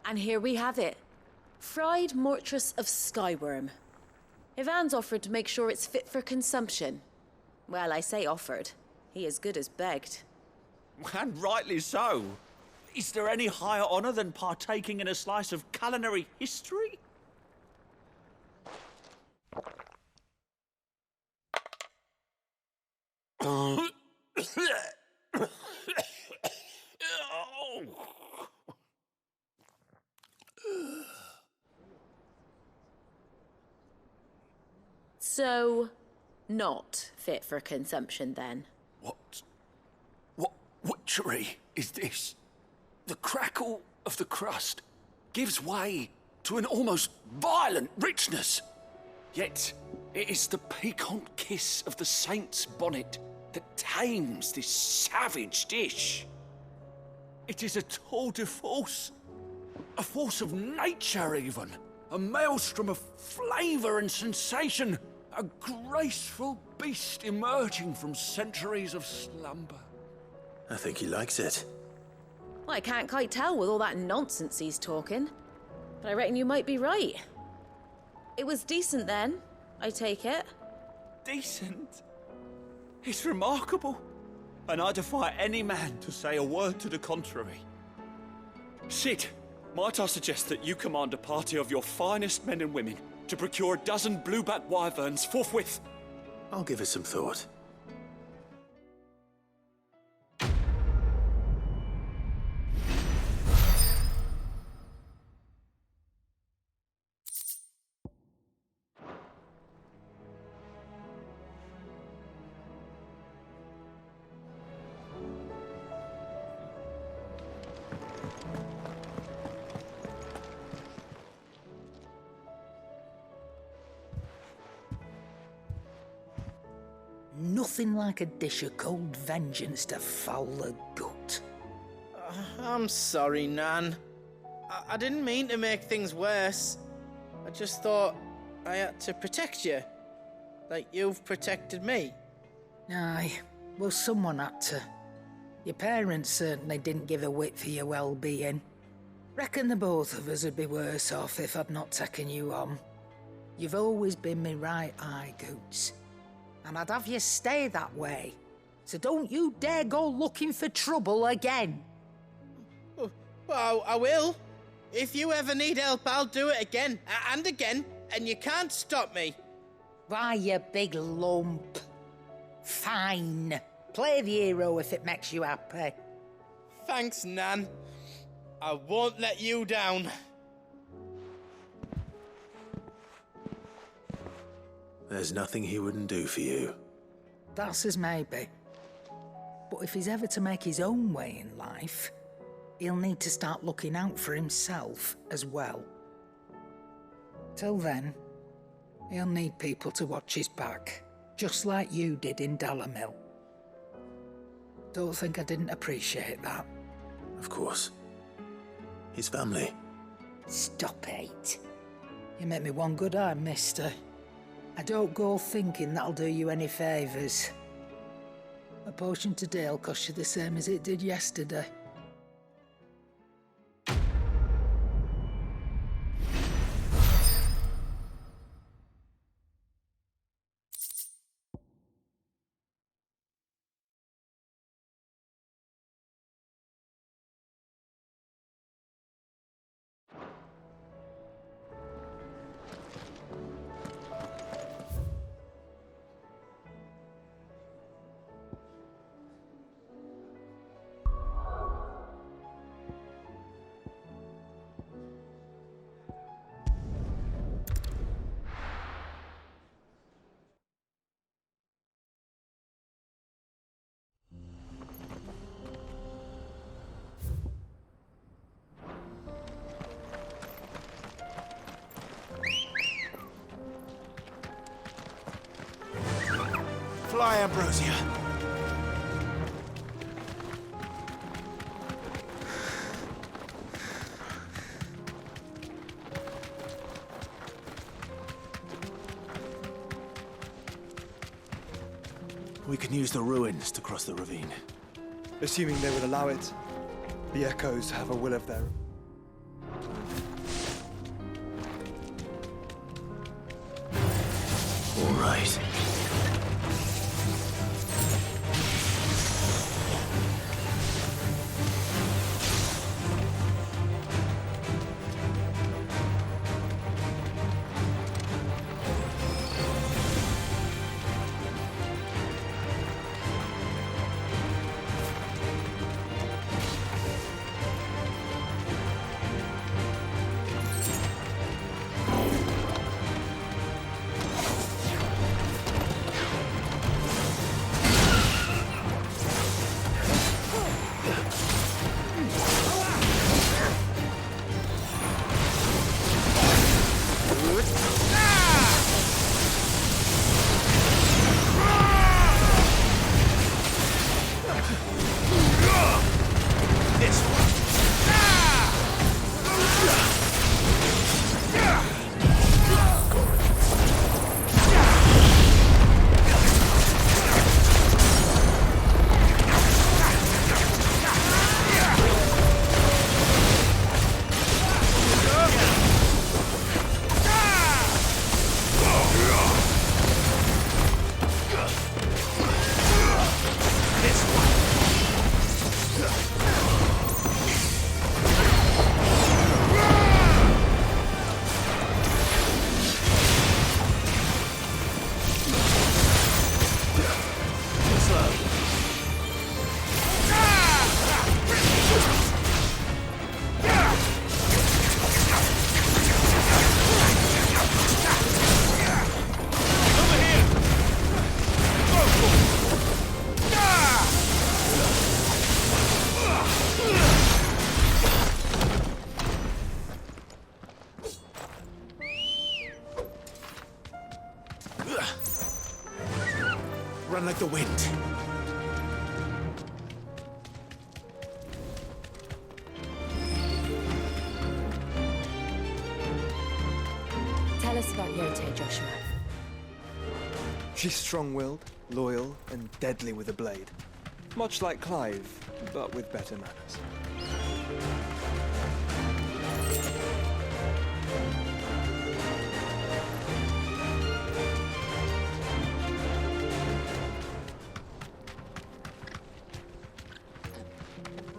[SPEAKER 2] And here we have it. Fried mortress of skyworm. Ivan's offered to make sure it's fit for consumption. Well, I say offered. He as good as begged.
[SPEAKER 4] And rightly so. Is there any higher honor than partaking in a slice of culinary history?
[SPEAKER 2] So, not fit for consumption then?
[SPEAKER 17] What witchery is this? The crackle of the crust gives way to an almost violent richness. Yet, it is the piquant kiss of the saint's bonnet that tames this savage dish. It is a tour de force, a force of nature even, a maelstrom of flavour and sensation, a graceful beast emerging from centuries of slumber.
[SPEAKER 3] I think he likes it.
[SPEAKER 2] Well, I can't quite tell with all that nonsense he's talking. But I reckon you might be right. It was decent then, I take it.
[SPEAKER 4] Decent? It's remarkable. And I defy any man to say a word to the contrary. Sid, might I suggest that you command a party of your finest men and women to procure a dozen blueback wyverns forthwith?
[SPEAKER 3] I'll give it some thought.
[SPEAKER 8] Nothing like a dish of cold vengeance to foul the gut.
[SPEAKER 7] I'm sorry, Nan. I didn't mean to make things worse. I just thought I had to protect you. Like you've protected me.
[SPEAKER 8] Aye, well, someone had to. Your parents certainly didn't give a whit for your well-being. Reckon the both of us would be worse off if I'd not taken you on. You've always been me right eye, Goots. And I'd have you stay that way. So don't you dare go looking for trouble again.
[SPEAKER 7] Well, I will. If you ever need help, I'll do it again and again, and you can't stop me.
[SPEAKER 8] Why, you big lump. Fine. Play the hero if it makes you happy.
[SPEAKER 7] Thanks, Nan. I won't let you down.
[SPEAKER 3] There's nothing he wouldn't do for you.
[SPEAKER 8] That's as maybe. But if he's ever to make his own way in life, he'll need to start looking out for himself as well. Till then, he'll need people to watch his back, just like you did in Dalamil. Don't think I didn't appreciate that.
[SPEAKER 3] Of course. His family.
[SPEAKER 8] Stop it. You make me one good eye, mister. I don't go thinking that'll do you any favours. A potion today'll cost you the same as it did yesterday.
[SPEAKER 3] Fly, Ambrosia. We can use the ruins to cross the ravine.
[SPEAKER 11] Assuming they would allow it. The Echoes have a will of their own.
[SPEAKER 3] All right. like the wind.
[SPEAKER 1] Tell us about Yote, Joshua.
[SPEAKER 11] She's strong-willed, loyal, and deadly with a blade. Much like Clive, but with better manners.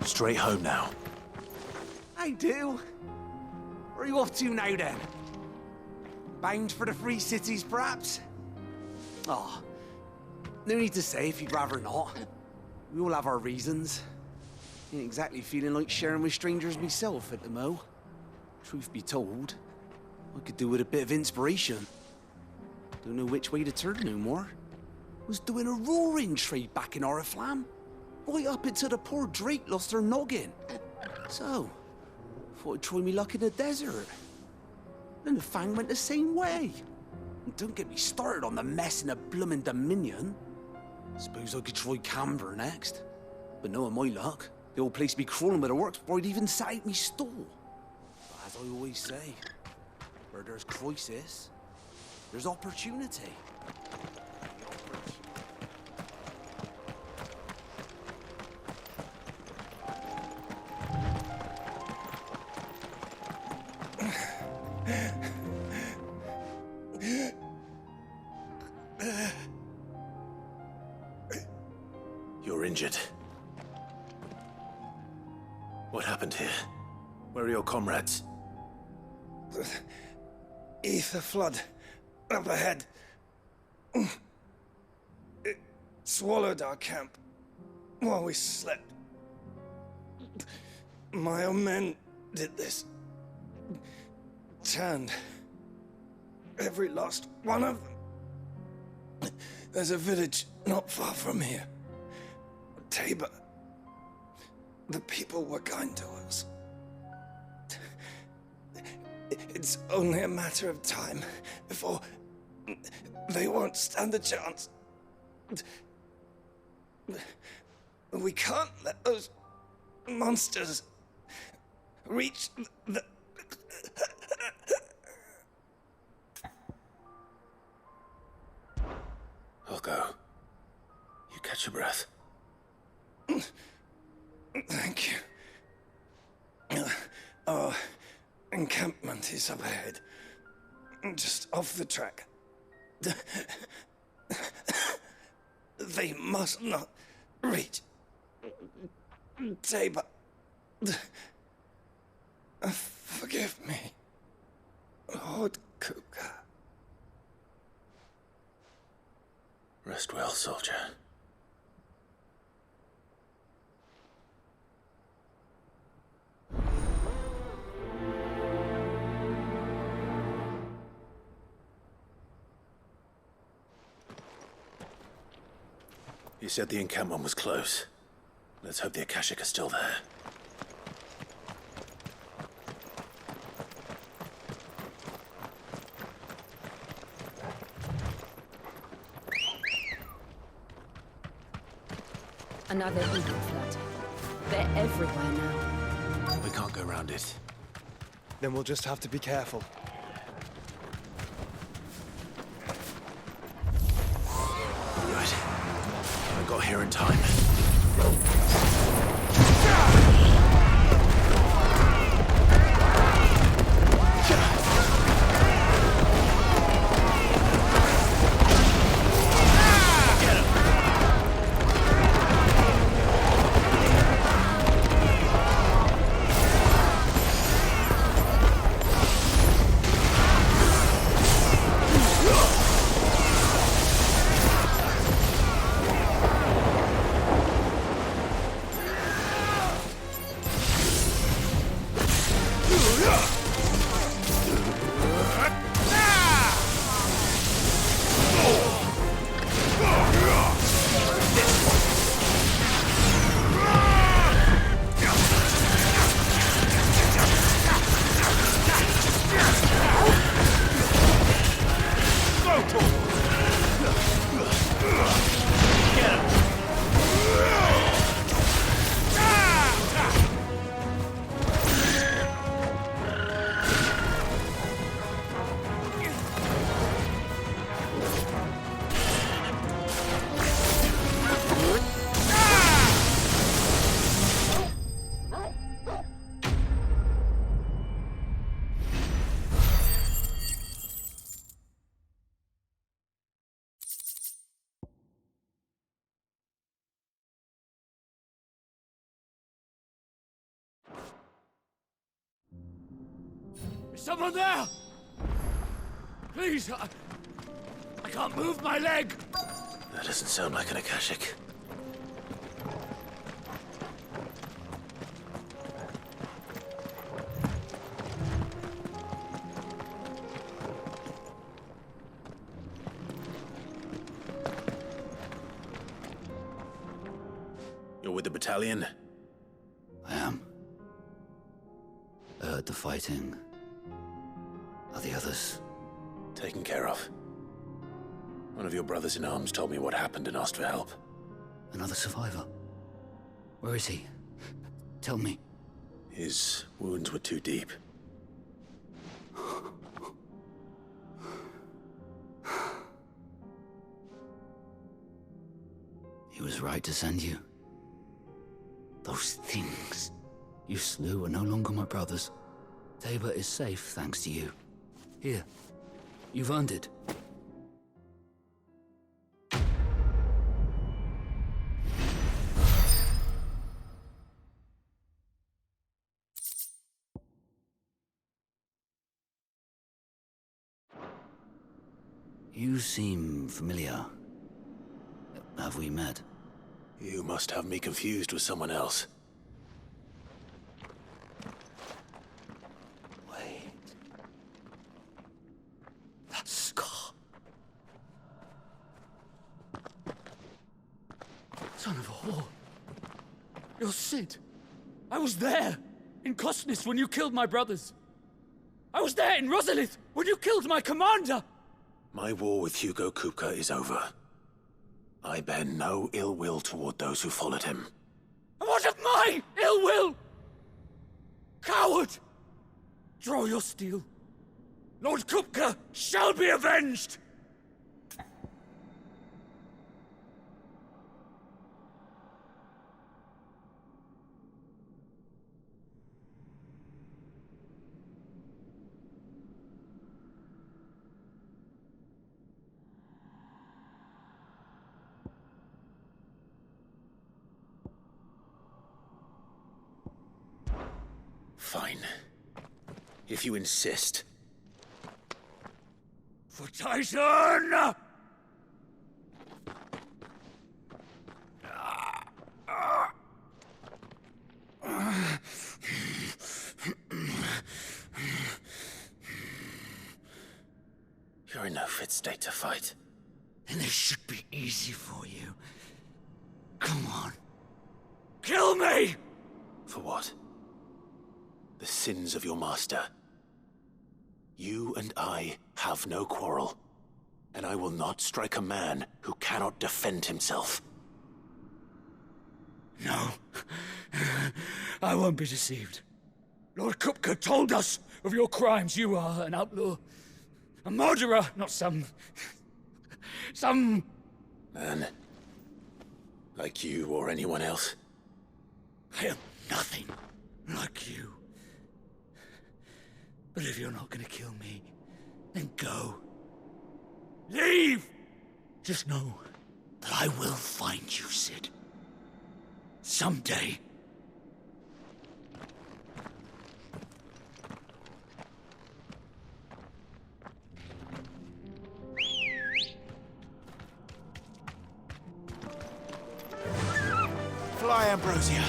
[SPEAKER 3] Straight home now.
[SPEAKER 9] I do. Where are you off to now, then? Bound for the Free Cities, perhaps? Oh, no need to say if you'd rather not. We all have our reasons. Ain't exactly feeling like sharing with strangers myself at the mo. Truth be told, I could do with a bit of inspiration. Don't know which way to turn no more. Was doing a roaring trade back in Oriflamme. Right up until the poor Drake lost her noggin. So, thought I'd try me luck in the desert. Then the Fang went the same way. And don't get me started on the mess in the bloomin' Dominion. Suppose I could try Camber next. But knowing my luck, the old place would be crawling with the works before I'd even set out me stall. But as I always say, where there's crisis, there's opportunity.
[SPEAKER 3] You're injured. What happened here? Where are your comrades?
[SPEAKER 16] Aether flood. Up ahead. It swallowed our camp while we slept. My own men did this. Turned every last one of them. There's a village not far from here. Tabor. The people were kind to us. It's only a matter of time before they won't stand a chance. We can't let those monsters reach the...
[SPEAKER 3] I'll go. You catch your breath.
[SPEAKER 16] Thank you. Our encampment is up ahead. Just off the track. They must not reach Tabor. Forgive me, Lord Kuka.
[SPEAKER 3] Rest well, soldier. You said the encampment was close. Let's hope the Akashic are still there.
[SPEAKER 1] Another Eikon flood. They're everywhere now.
[SPEAKER 3] We can't go around it.
[SPEAKER 11] Then we'll just have to be careful.
[SPEAKER 3] Right. I got here in time.
[SPEAKER 21] Is someone there? Please, I can't move my leg.
[SPEAKER 3] That doesn't sound like an Akashic. You're with the battalion?
[SPEAKER 10] I am. I heard the fighting. Are the others?
[SPEAKER 3] Taken care of. One of your brothers in arms told me what happened and asked for help.
[SPEAKER 10] Another survivor? Where is he? Tell me.
[SPEAKER 3] His wounds were too deep.
[SPEAKER 10] He was right to send you. Those things you slew are no longer my brothers. Tabor is safe thanks to you. Here, you've earned it. You seem familiar. Have we met?
[SPEAKER 3] You must have me confused with someone else.
[SPEAKER 10] Wait. That scar.
[SPEAKER 21] Son of a whore. You're Sid. I was there, in Cosnis, when you killed my brothers. I was there in Rosalith, when you killed my commander.
[SPEAKER 3] My war with Hugo Kupka is over. I bear no ill will toward those who followed him.
[SPEAKER 21] And what of my ill will? Coward! Draw your steel. Lord Kupka shall be avenged!
[SPEAKER 3] Fine. If you insist.
[SPEAKER 21] For Titan!
[SPEAKER 3] You're in no fit state to fight.
[SPEAKER 10] And this should be easy for you. Come on.
[SPEAKER 21] Kill me!
[SPEAKER 3] For what? The sins of your master. You and I have no quarrel, and I will not strike a man who cannot defend himself.
[SPEAKER 21] No. I won't be deceived. Lord Kupka told us of your crimes. You are an outlaw. A murderer, not some
[SPEAKER 3] man. Like you or anyone else.
[SPEAKER 21] I am nothing like you. But if you're not gonna kill me, then go. Leave! Just know that I will find you, Sid. Someday.
[SPEAKER 3] Fly, Ambrosia.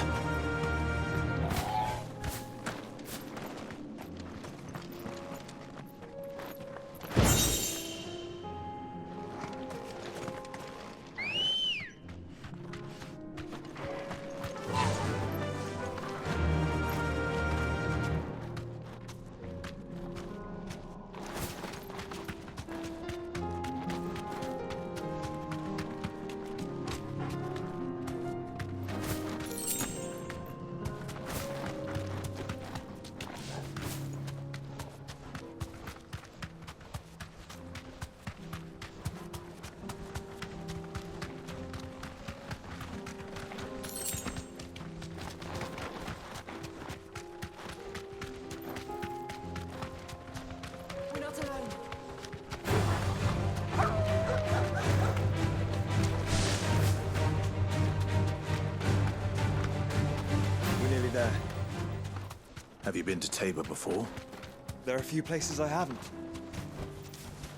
[SPEAKER 3] Have you been to Tabor before?
[SPEAKER 11] There are a few places I haven't.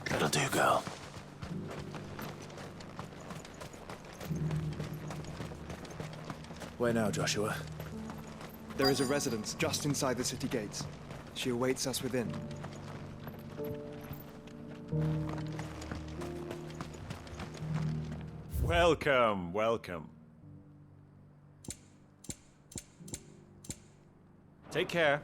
[SPEAKER 3] That'll do, girl. Where now, Joshua?
[SPEAKER 11] There is a residence just inside the city gates. She awaits us within.
[SPEAKER 5] Welcome, welcome. Take care.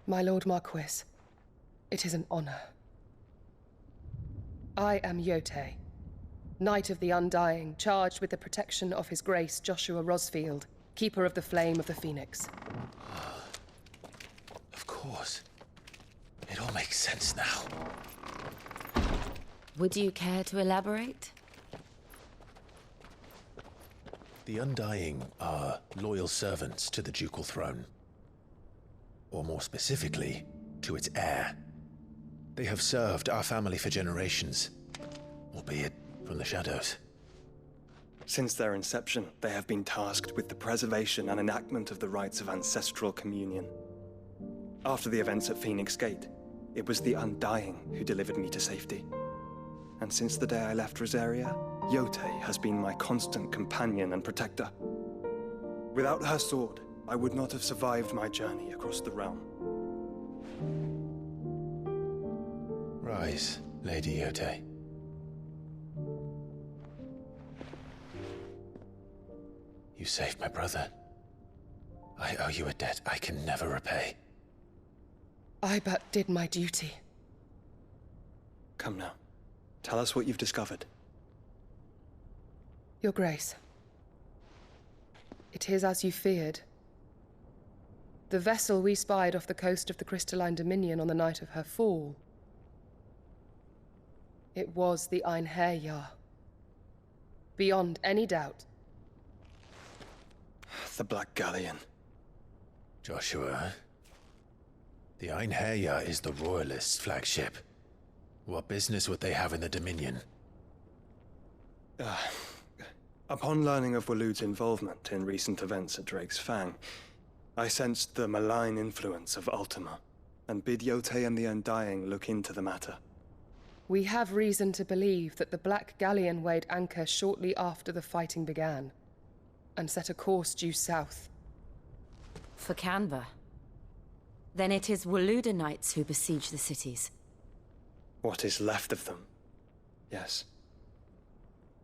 [SPEAKER 22] My Lord Marquis, it is an honor. I am Yote, Knight of the Undying, charged with the protection of His Grace Joshua Rosfield, Keeper of the Flame of the Phoenix.
[SPEAKER 3] Of course. It all makes sense now.
[SPEAKER 1] Would you care to elaborate?
[SPEAKER 3] The Undying are loyal servants to the ducal throne. Or more specifically, to its heir. They have served our family for generations, albeit from the shadows.
[SPEAKER 11] Since their inception, they have been tasked with the preservation and enactment of the rites of ancestral communion. After the events at Phoenix Gate, it was the Undying who delivered me to safety. And since the day I left Rosaria, Yote has been my constant companion and protector. Without her sword, I would not have survived my journey across the realm.
[SPEAKER 3] Rise, Lady Yote. You saved my brother. I owe you a debt I can never repay.
[SPEAKER 22] I but did my duty.
[SPEAKER 11] Come now. Tell us what you've discovered.
[SPEAKER 22] Your Grace. It is as you feared. The vessel we spied off the coast of the Crystalline Dominion on the night of her fall. It was the Einherjar. Beyond any doubt.
[SPEAKER 11] The Black Galleon.
[SPEAKER 3] Joshua, the Einherjar is the Royalists' flagship. What business would they have in the Dominion?
[SPEAKER 11] Upon learning of Waloed's involvement in recent events at Drake's Fang, I sensed the malign influence of Ultima, and bid Yote and the Undying look into the matter.
[SPEAKER 22] We have reason to believe that the Black Galleon weighed anchor shortly after the fighting began, and set a course due south.
[SPEAKER 1] For Canva. Then it is Waloed knights who besiege the cities.
[SPEAKER 11] What is left of them, yes.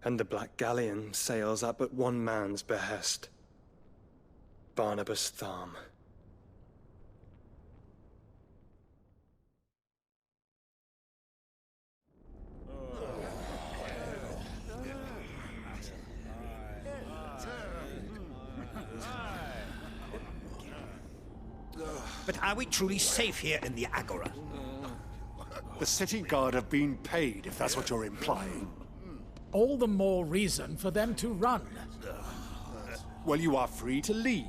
[SPEAKER 11] And the Black Galleon sails at but one man's behest. Barnabas Tharm.
[SPEAKER 23] But are we truly safe here in the Agora?
[SPEAKER 24] The city guard have been paid, if that's what you're implying.
[SPEAKER 25] All the more reason for them to run.
[SPEAKER 24] Well, you are free to leave,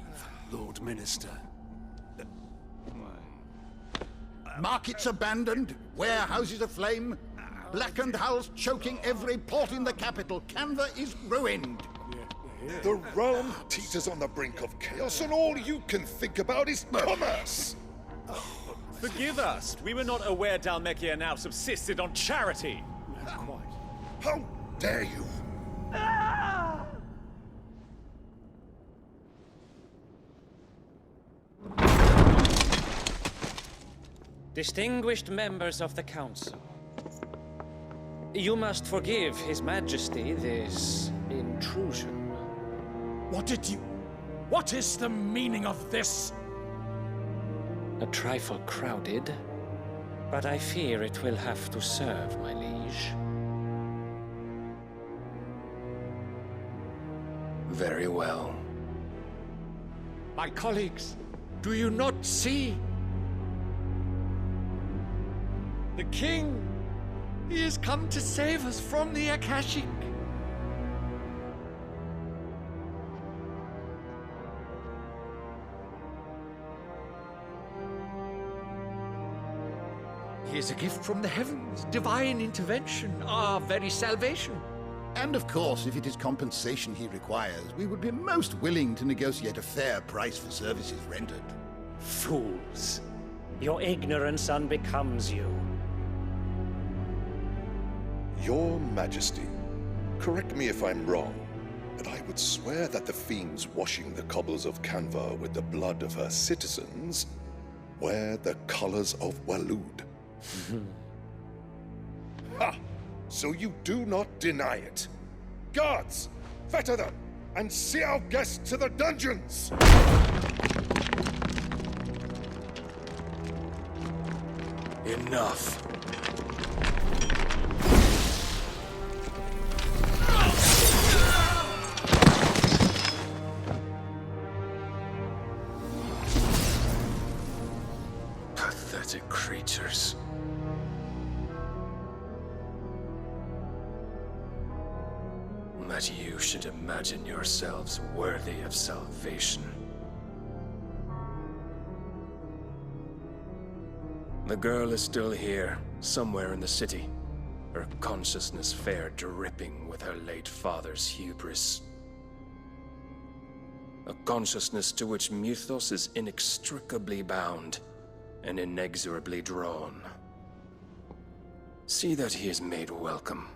[SPEAKER 24] Lord Minister.
[SPEAKER 6] Markets abandoned, warehouses aflame, blackened hulls choking every port in the capital. Canva is ruined.
[SPEAKER 26] The realm teeters on the brink of chaos, and all you can think about is commerce!
[SPEAKER 5] Forgive us. We were not aware Dhalmekia now subsisted on charity.
[SPEAKER 26] How dare you?
[SPEAKER 27] Distinguished members of the Council, you must forgive His Majesty this
[SPEAKER 23] intrusion.
[SPEAKER 25] What is the meaning of this?
[SPEAKER 12] A trifle crowded, but I fear it will have to serve, my liege.
[SPEAKER 14] Very well.
[SPEAKER 23] My colleagues, do you not see? The king! He has come to save us from the Akashic! He is a gift from the heavens, divine intervention, our very salvation.
[SPEAKER 6] And of course, if it is compensation he requires, we would be most willing to negotiate a fair price for services rendered.
[SPEAKER 12] Fools! Your ignorance unbecomes you.
[SPEAKER 26] Your Majesty, correct me if I'm wrong, but I would swear that the fiends washing the cobbles of Canva with the blood of her citizens wear the colors of Waloed. Ha! So you do not deny it. Guards, fetter them, and see our guests to the dungeons!
[SPEAKER 14] Enough. Pathetic creatures. That you should imagine yourselves worthy of salvation. The girl is still here, somewhere in the city, her consciousness fair dripping with her late father's hubris. A consciousness to which Mythos is inextricably bound and inexorably drawn. See that he is made welcome.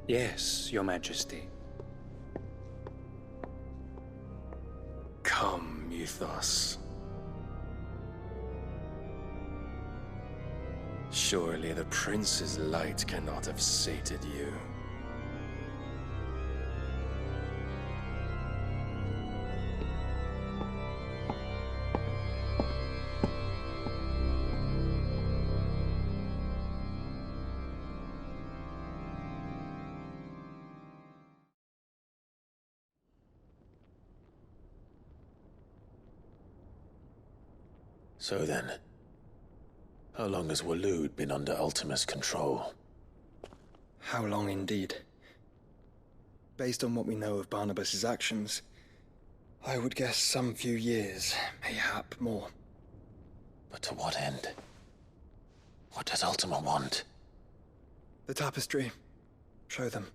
[SPEAKER 12] Yes, Your Majesty.
[SPEAKER 14] Come, Mythos. Surely the prince's light cannot have sated you.
[SPEAKER 3] So then, how long has Waloed been under Ultima's control?
[SPEAKER 11] How long indeed? Based on what we know of Barnabas's actions, I would guess some few years, mayhap more.
[SPEAKER 3] But to what end? What does Ultima want?
[SPEAKER 11] The tapestry. Show them.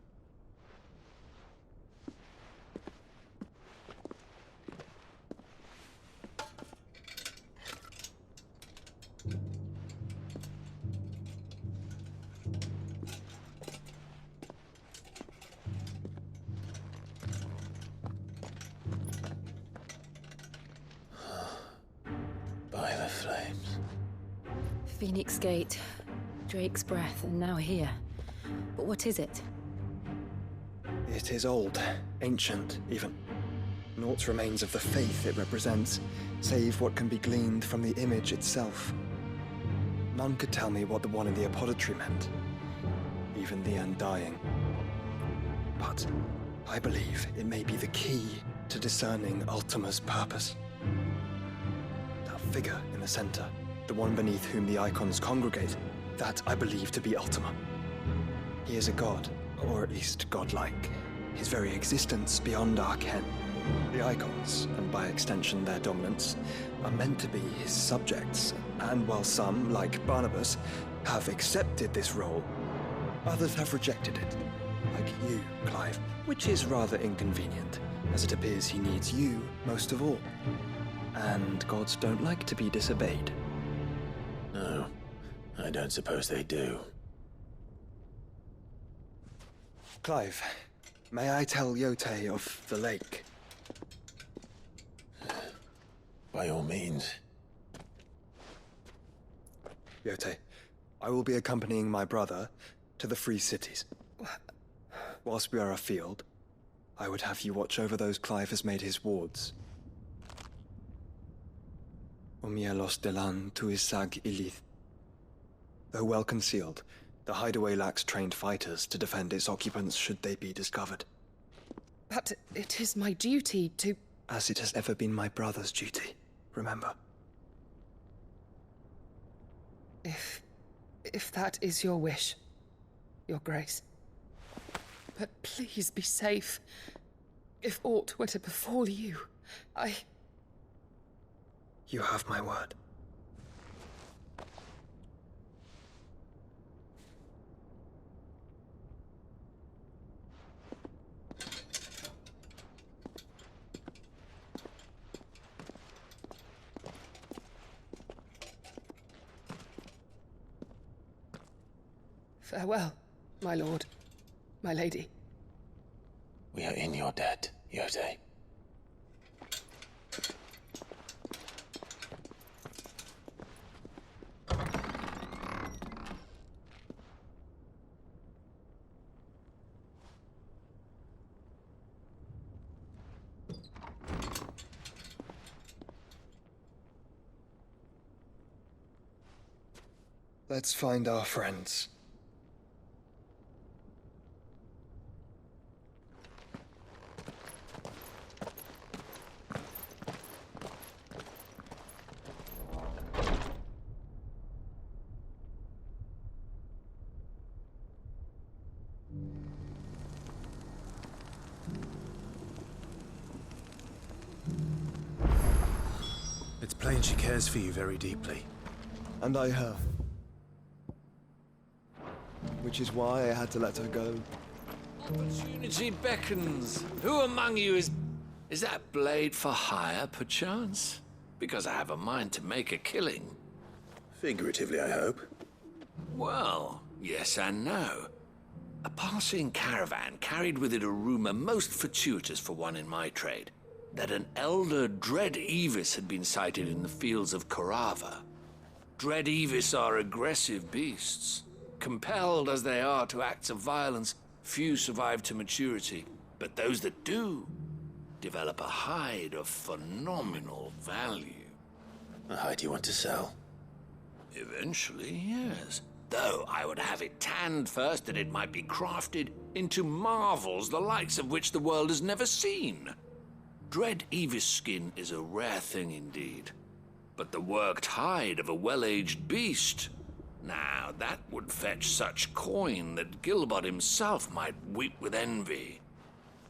[SPEAKER 3] By the flames.
[SPEAKER 1] Phoenix Gate, Drake's Breath, and now here. But what is it?
[SPEAKER 11] It is old, ancient, even. Naught remains of the faith it represents, save what can be gleaned from the image itself. None could tell me what the one in the apothecary meant, even the Undying. But I believe it may be the key to discerning Ultima's purpose. That figure in the center, the one beneath whom the Eikons congregate, that I believe to be Ultima. He is a god, or at least godlike, his very existence beyond our ken. The Eikons, and by extension their dominants, are meant to be his subjects, and while some, like Barnabas, have accepted this role, others have rejected it. Like you, Clive, which is rather inconvenient, as it appears he needs you most of all. And gods don't like to be disobeyed.
[SPEAKER 3] No, I don't suppose they do.
[SPEAKER 11] Clive, may I tell Yote of the lake?
[SPEAKER 3] By all means.
[SPEAKER 11] Yote, I will be accompanying my brother to the Free Cities. Whilst we are afield, I would have you watch over those Clive has made his wards. Omielos delan tuisag ilith. Though well concealed, the hideaway lacks trained fighters to defend its occupants should they be discovered.
[SPEAKER 22] But it is my duty to...
[SPEAKER 11] As it has ever been my brother's duty, remember.
[SPEAKER 22] If that is your wish, Your Grace. But please be safe. If aught were to befall you,
[SPEAKER 11] You have my word.
[SPEAKER 22] Farewell, my lord, my lady.
[SPEAKER 3] We are in your debt, Yode.
[SPEAKER 11] Let's find our friends.
[SPEAKER 13] It's plain she cares for you very deeply.
[SPEAKER 11] And I her. Which is why I had to let her go.
[SPEAKER 15] Opportunity beckons. Who among you is that blade for hire, perchance? Because I have a mind to make a killing.
[SPEAKER 3] Figuratively, I hope.
[SPEAKER 15] Well, yes and no. A passing caravan carried with it a rumor most fortuitous for one in my trade, that an elder Dread Evis had been sighted in the fields of Korava. Dread Evis are aggressive beasts. Compelled as they are to acts of violence, few survive to maturity, but those that do develop a hide of phenomenal value.
[SPEAKER 3] A hide you want to sell?
[SPEAKER 15] Eventually, yes. Though I would have it tanned first that it might be crafted into marvels the likes of which the world has never seen. Dread Evis skin is a rare thing indeed. But the worked hide of a well-aged beast... Now, that would fetch such coin that Gilbert himself might weep with envy.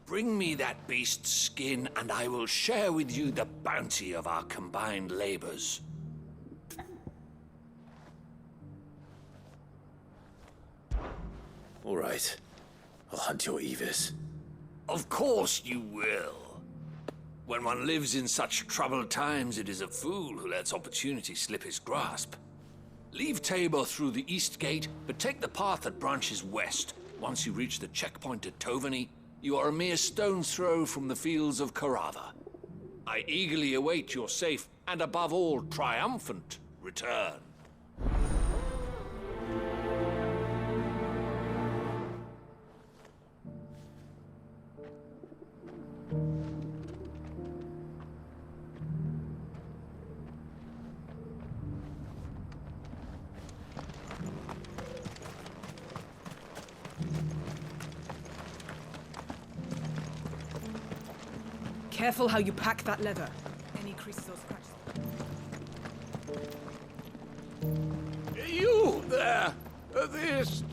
[SPEAKER 15] Bring me that beast's skin, and I will share with you the bounty of our combined labors.
[SPEAKER 3] All right. I'll hunt your Evis.
[SPEAKER 15] Of course you will. When one lives in such troubled times, it is a fool who lets opportunity slip his grasp. Leave Tabor through the east gate, but take the path that branches west. Once you reach the checkpoint at Tovany, you are a mere stone's throw from the fields of Korava. I eagerly await your safe, and above all, triumphant return.
[SPEAKER 17] Careful how you pack that leather. Any creases or scratches.
[SPEAKER 15] You there! This...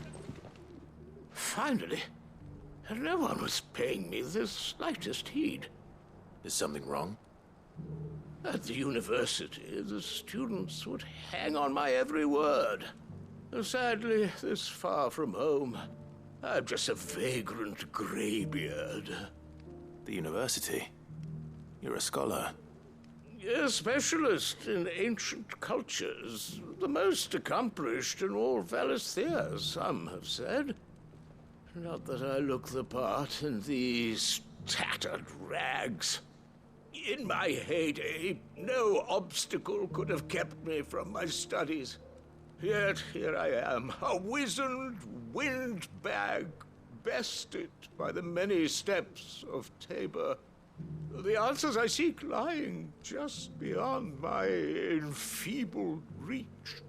[SPEAKER 15] Finally, no one was paying me the slightest heed.
[SPEAKER 3] Is something wrong?
[SPEAKER 15] At the university, the students would hang on my every word. Sadly, this far from home, I'm just a vagrant greybeard.
[SPEAKER 3] The university? You're a scholar.
[SPEAKER 15] A specialist in ancient cultures. The most accomplished in all Valisthea, some have said. Not that I look the part in these tattered rags. In my heyday, no obstacle could have kept me from my studies. Yet here I am, a wizened, windbag
[SPEAKER 2] bested by the many steps of Tabor. The answers I seek lying just beyond my enfeebled reach.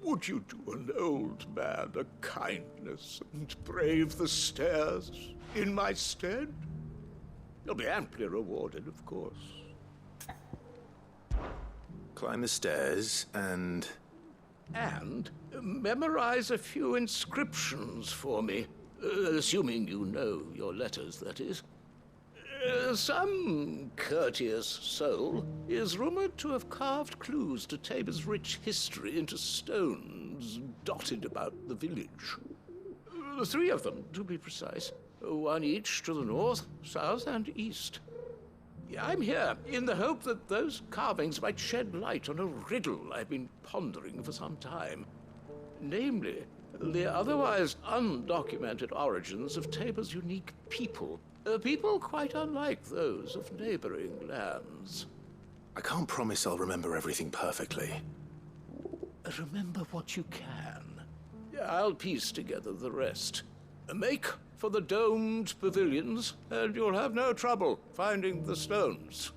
[SPEAKER 2] Would you do an old man a kindness and brave the stairs in my stead? You'll be amply rewarded, of course.
[SPEAKER 3] Climb the stairs and...
[SPEAKER 2] And memorize a few inscriptions for me, assuming you know your letters, that is. Some courteous soul is rumored to have carved clues to Tabor's rich history into stones dotted about the village. 3 of them, to be precise. 1 each to the north, south, and east. I'm here in the hope that those carvings might shed light on a riddle I've been pondering for some time. Namely, the otherwise undocumented origins of Tabor's unique people. People quite unlike those of neighboring lands.
[SPEAKER 3] I can't promise I'll remember everything perfectly.
[SPEAKER 2] Remember what you can. I'll piece together the rest. Make for the domed pavilions, and you'll have no trouble finding the stones.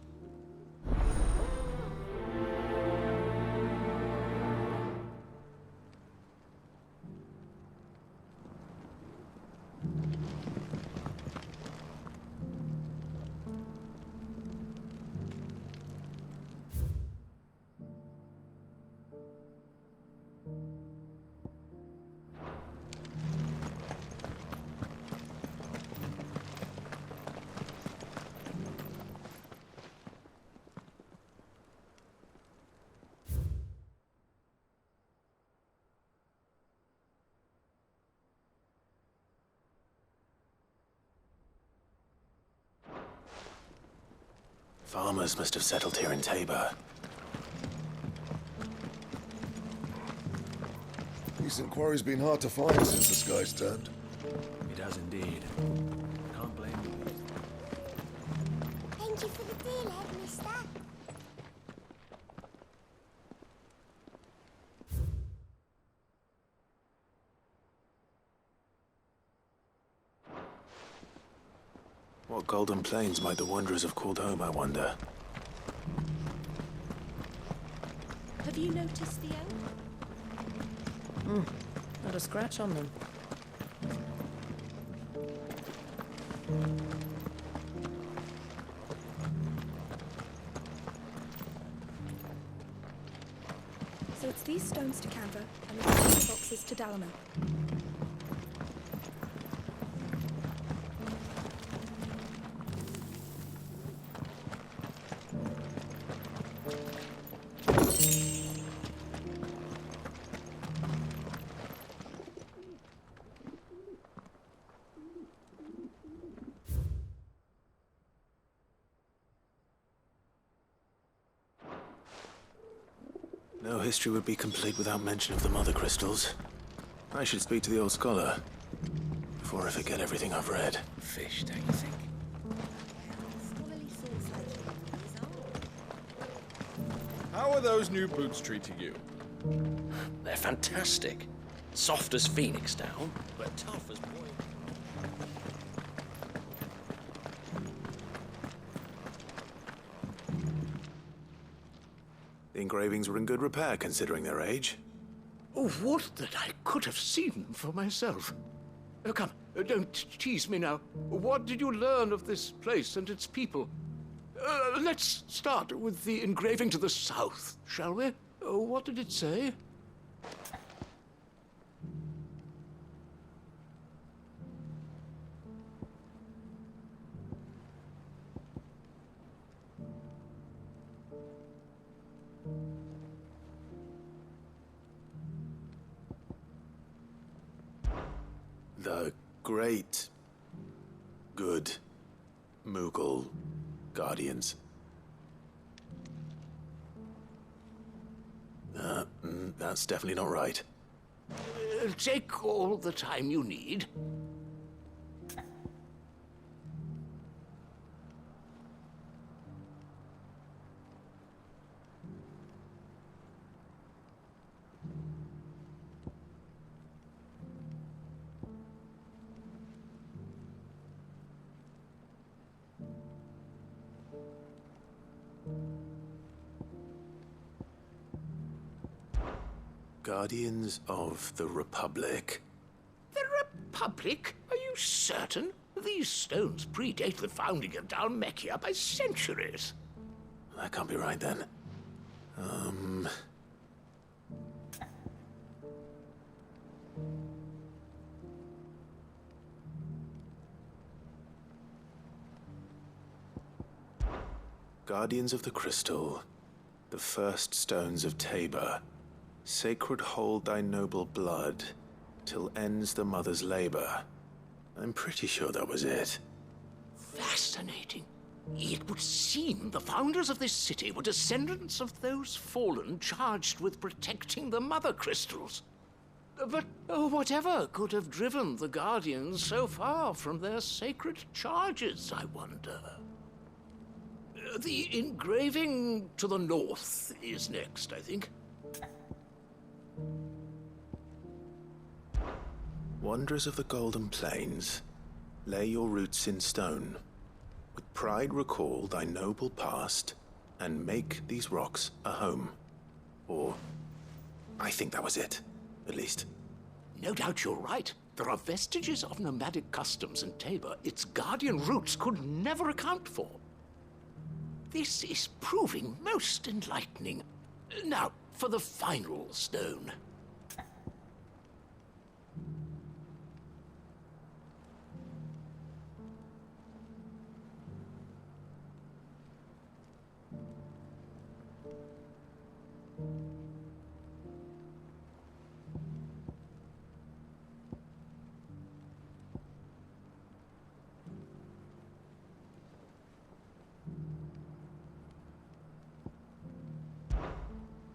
[SPEAKER 3] Farmers must have settled here in Tabor.
[SPEAKER 26] Decent quarry's been hard to find since the sky's turned.
[SPEAKER 13] It has indeed. Can't blame you.
[SPEAKER 4] Thank you for the deal, Mister.
[SPEAKER 3] What golden plains might the wanderers have called home, I wonder?
[SPEAKER 4] Have you noticed the oak?
[SPEAKER 1] Not a scratch on them.
[SPEAKER 4] So it's these stones to Canva and the boxes to Dalman.
[SPEAKER 3] No history would be complete without mention of the Mothercrystals. I should speak to the old scholar before I forget everything I've read.
[SPEAKER 12] Fish, don't you think?
[SPEAKER 5] How are those new boots treating you?
[SPEAKER 12] They're fantastic. Soft as phoenix down, but tough as boy.
[SPEAKER 3] The engravings were in good repair, considering their age.
[SPEAKER 2] Oh, would that I could have seen them for myself. Come, don't tease me now. What did you learn of this place and its people? Let's start with the engraving to the south, shall we? What did it say?
[SPEAKER 3] The great, good Mughal guardians. That's definitely not right.
[SPEAKER 2] Take all the time you need.
[SPEAKER 3] Guardians of the Republic.
[SPEAKER 2] The Republic? Are you certain? These stones predate the founding of Dhalmekia by centuries.
[SPEAKER 3] That can't be right, then. Guardians of the Crystal. The first stones of Tabor. Sacred hold thy noble blood, till ends the mother's labor. I'm pretty sure that was it.
[SPEAKER 2] Fascinating. It would seem the founders of this city were descendants of those fallen charged with protecting the Mothercrystals. But whatever could have driven the Guardians so far from their sacred charges, I wonder? The engraving to the north is next, I think.
[SPEAKER 3] Wanderers of the Golden Plains, lay your roots in stone. With pride recall thy noble past, and make these rocks a home. Or, I think that was it, at least.
[SPEAKER 2] No doubt you're right. There are vestiges of nomadic customs in Tabor its guardian roots could never account for. This is proving most enlightening. Now, for the final stone.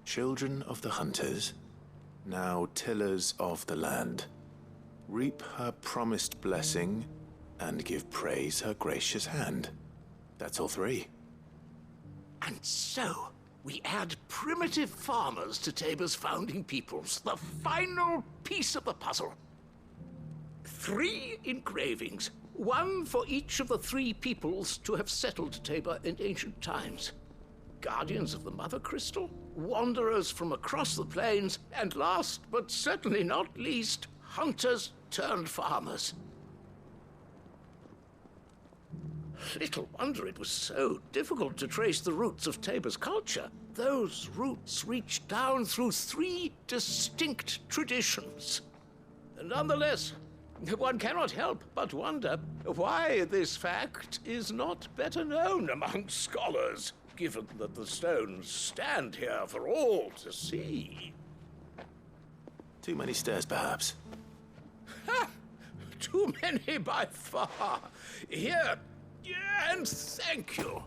[SPEAKER 3] Children of the hunters, now tillers of the land, reap her promised blessing and give praise her gracious hand. That's all three.
[SPEAKER 2] And so, we add primitive farmers to Tabor's founding peoples, the final piece of the puzzle. 3 engravings, one for each of the 3 peoples to have settled Tabor in ancient times. Guardians of the Mothercrystal, wanderers from across the plains, and last but certainly not least, hunters turned farmers. Little wonder it was so difficult to trace the roots of Tabor's culture. Those roots reach down through 3 distinct traditions. Nonetheless, one cannot help but wonder why this fact is not better known among scholars, given that the stones stand here for all to see.
[SPEAKER 3] Too many stairs, perhaps.
[SPEAKER 2] Ha! Too many by far. Here, and thank you.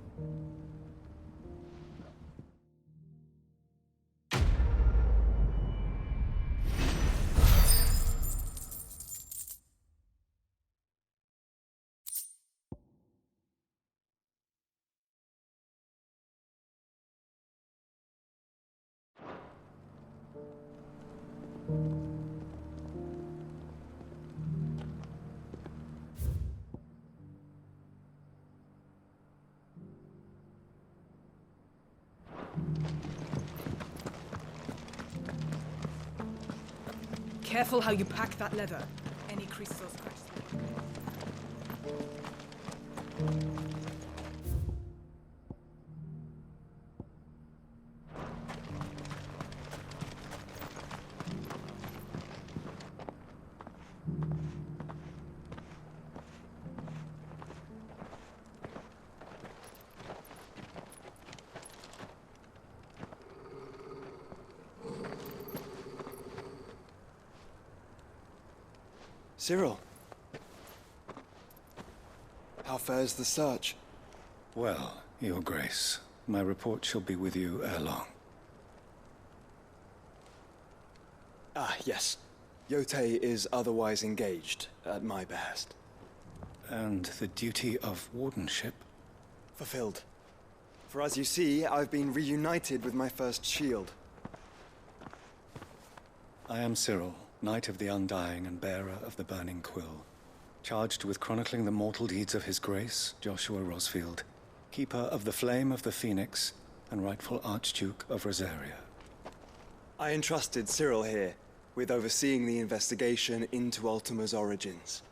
[SPEAKER 17] Careful how you pack that leather. Any crystals scratch
[SPEAKER 11] Cyril, how fares the search?
[SPEAKER 16] Well, Your Grace, my report shall be with you ere long.
[SPEAKER 11] Ah, yes. Yotei is otherwise engaged, at my behest.
[SPEAKER 16] And the duty of wardenship?
[SPEAKER 11] Fulfilled. For as you see, I've been reunited with my first shield.
[SPEAKER 16] I am Cyril, Knight of the Undying and bearer of the Burning Quill, charged with chronicling the mortal deeds of His Grace, Joshua Rosfield, keeper of the Flame of the Phoenix and rightful Archduke of Rosaria.
[SPEAKER 11] I entrusted Cyril here with overseeing the investigation into Ultima's origins.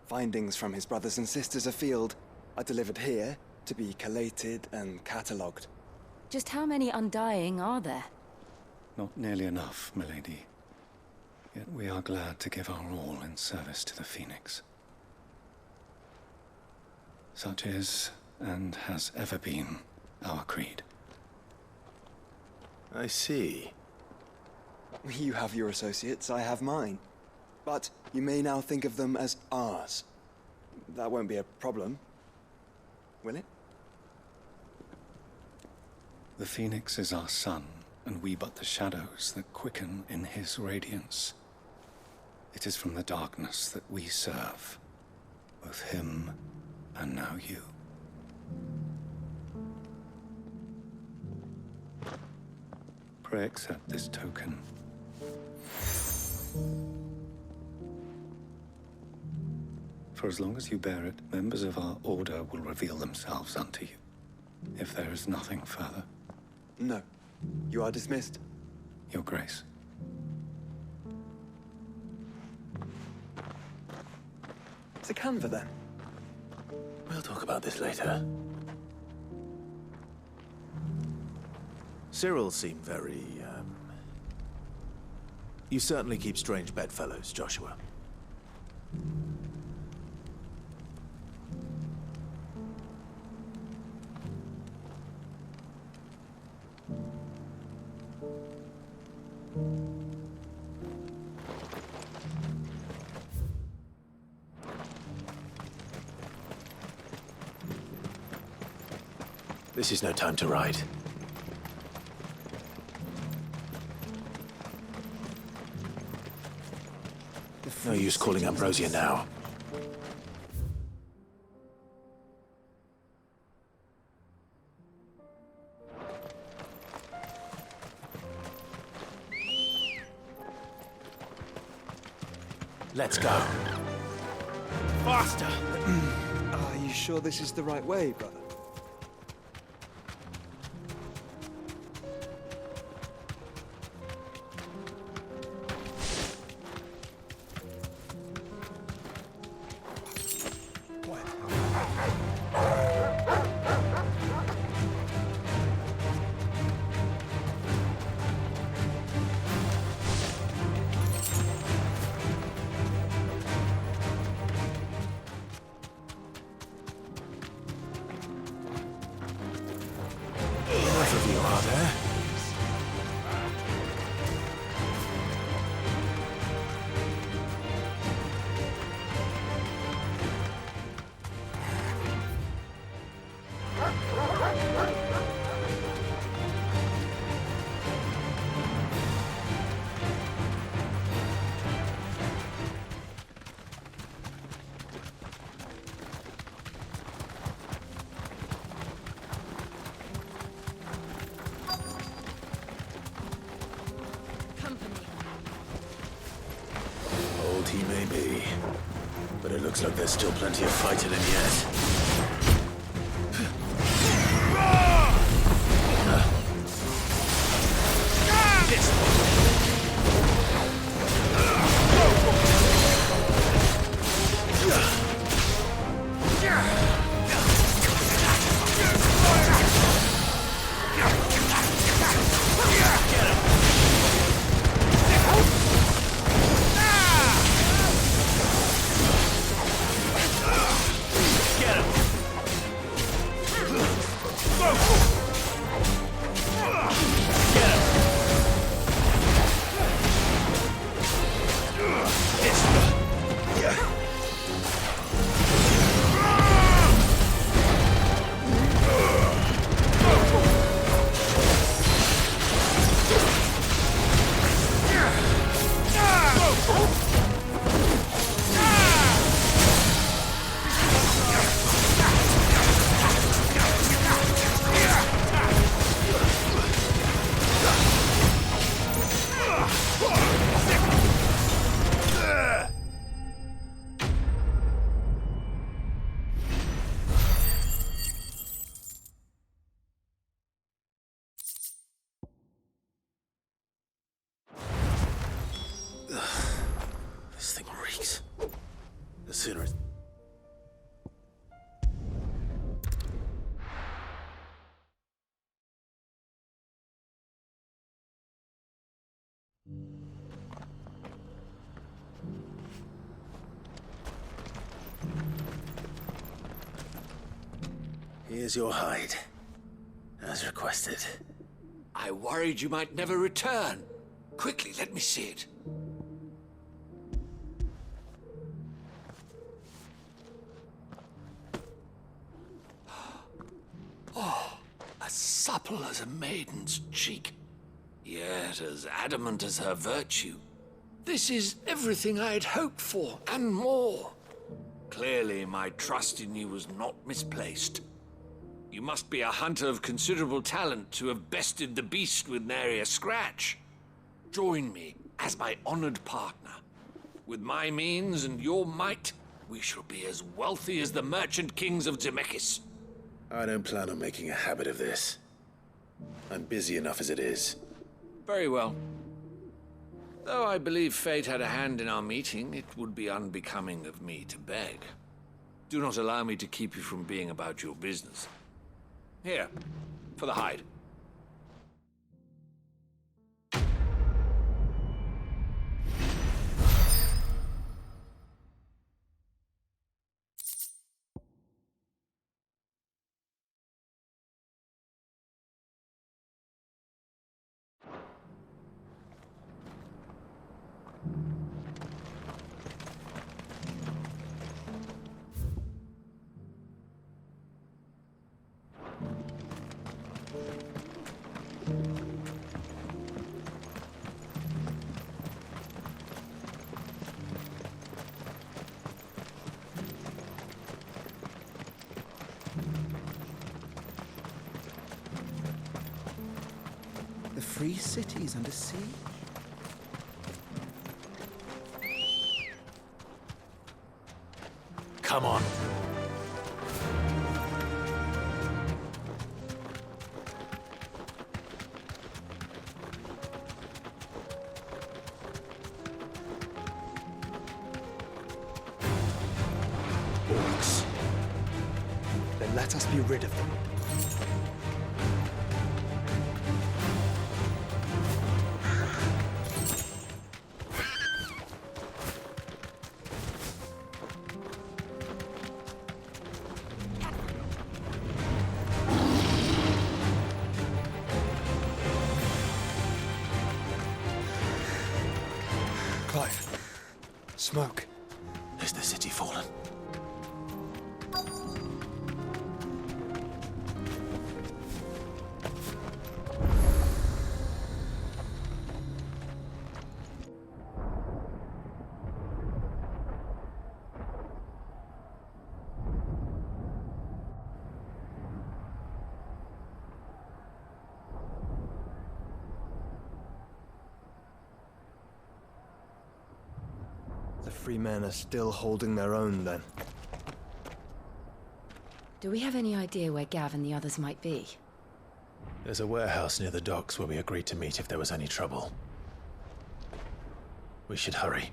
[SPEAKER 11] Findings from his brothers and sisters afield are delivered here to be collated and catalogued.
[SPEAKER 1] Just how many Undying are there?
[SPEAKER 13] Not nearly enough, milady. Yet we are glad to give our all in service to the Phoenix. Such is, and has ever been, our creed.
[SPEAKER 3] I see.
[SPEAKER 11] You have your associates, I have mine. But you may now think of them as ours. That won't be a problem, will it?
[SPEAKER 13] The Phoenix is our sun, and we but the shadows that quicken in his radiance. It is from the darkness that we serve, both him and now you. Pray accept this token. For as long as you bear it, members of our order will reveal themselves unto you. If there is nothing further.
[SPEAKER 11] No. You are dismissed.
[SPEAKER 13] Your Grace.
[SPEAKER 11] It's a Canva, then.
[SPEAKER 3] We'll talk about this later. Cyril seemed very, You certainly keep strange bedfellows, Joshua. This is no time to ride. No use calling Ambrosia now. Let's go. Faster!
[SPEAKER 11] Are you sure this is the right way, brother? He may be, but it looks like there's still plenty of fight in him yet.
[SPEAKER 2] Get him!
[SPEAKER 3] This thing reeks. The sooner it's... Here's your hide, as requested.
[SPEAKER 15] I worried you might never return. Quickly, let me see it. Oh, as supple as a maiden's cheek, yet as adamant as her virtue. This is everything I'd hoped for, and more. Clearly, my trust in you was not misplaced. You must be a hunter of considerable talent to have bested the beast with nary a scratch. Join me as my honored partner. With my means and your might, we shall be as wealthy as the merchant kings of Zemeckis.
[SPEAKER 3] I don't plan on making a habit of this. I'm busy enough as it is.
[SPEAKER 15] Very well. Though I believe fate had a hand in our meeting, it would be unbecoming of me to beg. Do not allow me to keep you from being about your business. Here, for the hide.
[SPEAKER 7] The free city's under siege.
[SPEAKER 3] Come on.
[SPEAKER 7] Orcs. Then let us be rid of them.
[SPEAKER 3] Clive. Smoke. Is the city fallen?
[SPEAKER 11] The free men are still holding their own, then.
[SPEAKER 1] Do we have any idea where Gav and the others might be?
[SPEAKER 3] There's a warehouse near the docks where we agreed to meet if there was any trouble. We should hurry.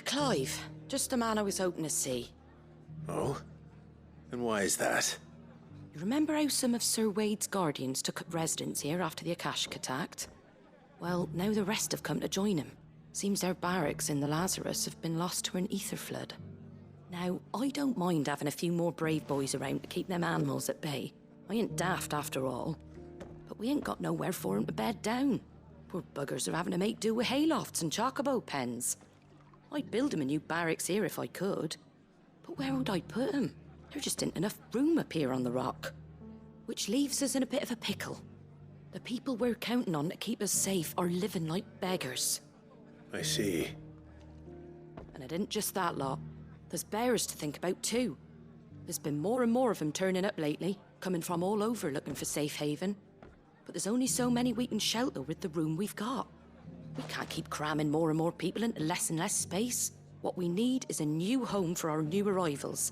[SPEAKER 1] Clive. Just the man I was hoping to see.
[SPEAKER 3] Oh? And why is that?
[SPEAKER 1] You remember how some of Sir Wade's guardians took up residence here after the Akashic attacked? Well, now the rest have come to join him. Seems their barracks in the Lazarus have been lost to an aether flood. Now, I don't mind having a few more brave boys around to keep them animals at bay. I ain't daft after all. But But we ain't got nowhere for 'em to bed down. Poor buggers are having to make do with haylofts and chocobo pens. I'd build 'em a new barracks here if I could. But where would I put 'em? There just ain't enough room up here on the rock. Which leaves us in a bit of a pickle. The people we're counting on to keep us safe are living like beggars.
[SPEAKER 3] I see.
[SPEAKER 1] And it isn't just that lot. There's bears to think about too. There's been more and more of them turning up lately, coming from all over looking for safe haven. But there's only so many we can shelter with the room we've got. We can't keep cramming more and more people into less and less space. What we need is a new home for our new arrivals.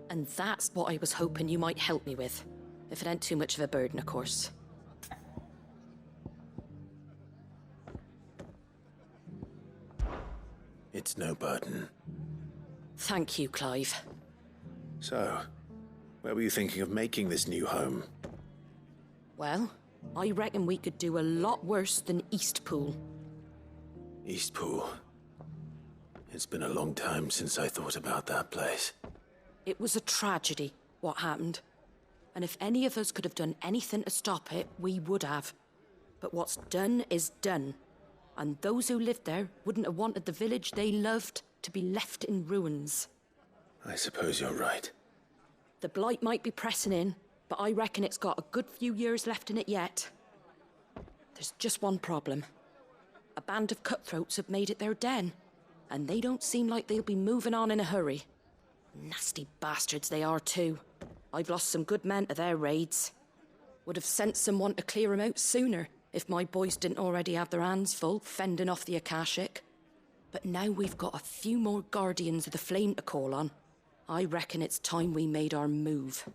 [SPEAKER 1] And that's what I was hoping you might help me with. If it ain't too much of a burden, of course.
[SPEAKER 3] It's no burden.
[SPEAKER 1] Thank you, Clive.
[SPEAKER 3] So, where were you thinking of making this new home?
[SPEAKER 1] Well, I reckon we could do a lot worse than Eastpool.
[SPEAKER 3] Eastpool. It's been a long time since I thought about that place.
[SPEAKER 1] It was a tragedy, what happened. And if any of us could have done anything to stop it, we would have. But what's done is done. And those who lived there wouldn't have wanted the village they loved to be left in ruins.
[SPEAKER 3] I suppose you're right.
[SPEAKER 1] The Blight might be pressing in, but I reckon it's got a good few years left in it yet. There's just one problem. A band of cutthroats have made it their den, and they don't seem like they'll be moving on in a hurry. Nasty bastards they are too. I've lost some good men to their raids. Would have sent someone to clear 'em out sooner, if my boys didn't already have their hands full fending off the Akashic. But now we've got a few more Guardians of the Flame to call on. I reckon it's time we made our move.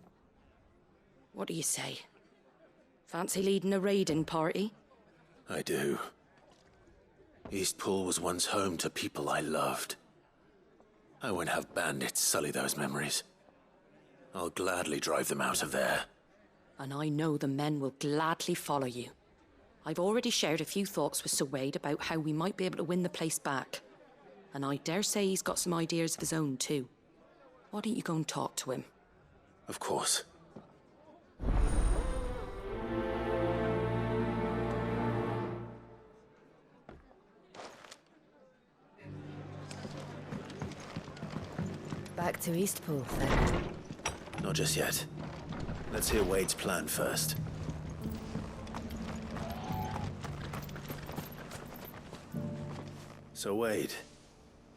[SPEAKER 1] What do you say? Fancy leading a raiding party?
[SPEAKER 3] I do. Eastpool was once home to people I loved. I won't have bandits sully those memories. I'll gladly drive them out of there.
[SPEAKER 1] And I know the men will gladly follow you. I've already shared a few thoughts with Sir Wade about how we might be able to win the place back. And I dare say he's got some ideas of his own too. Why don't you go and talk to him?
[SPEAKER 3] Of course.
[SPEAKER 8] Back to Eastpool, then.
[SPEAKER 3] Not just yet. Let's hear Wade's plan first. So, Wade,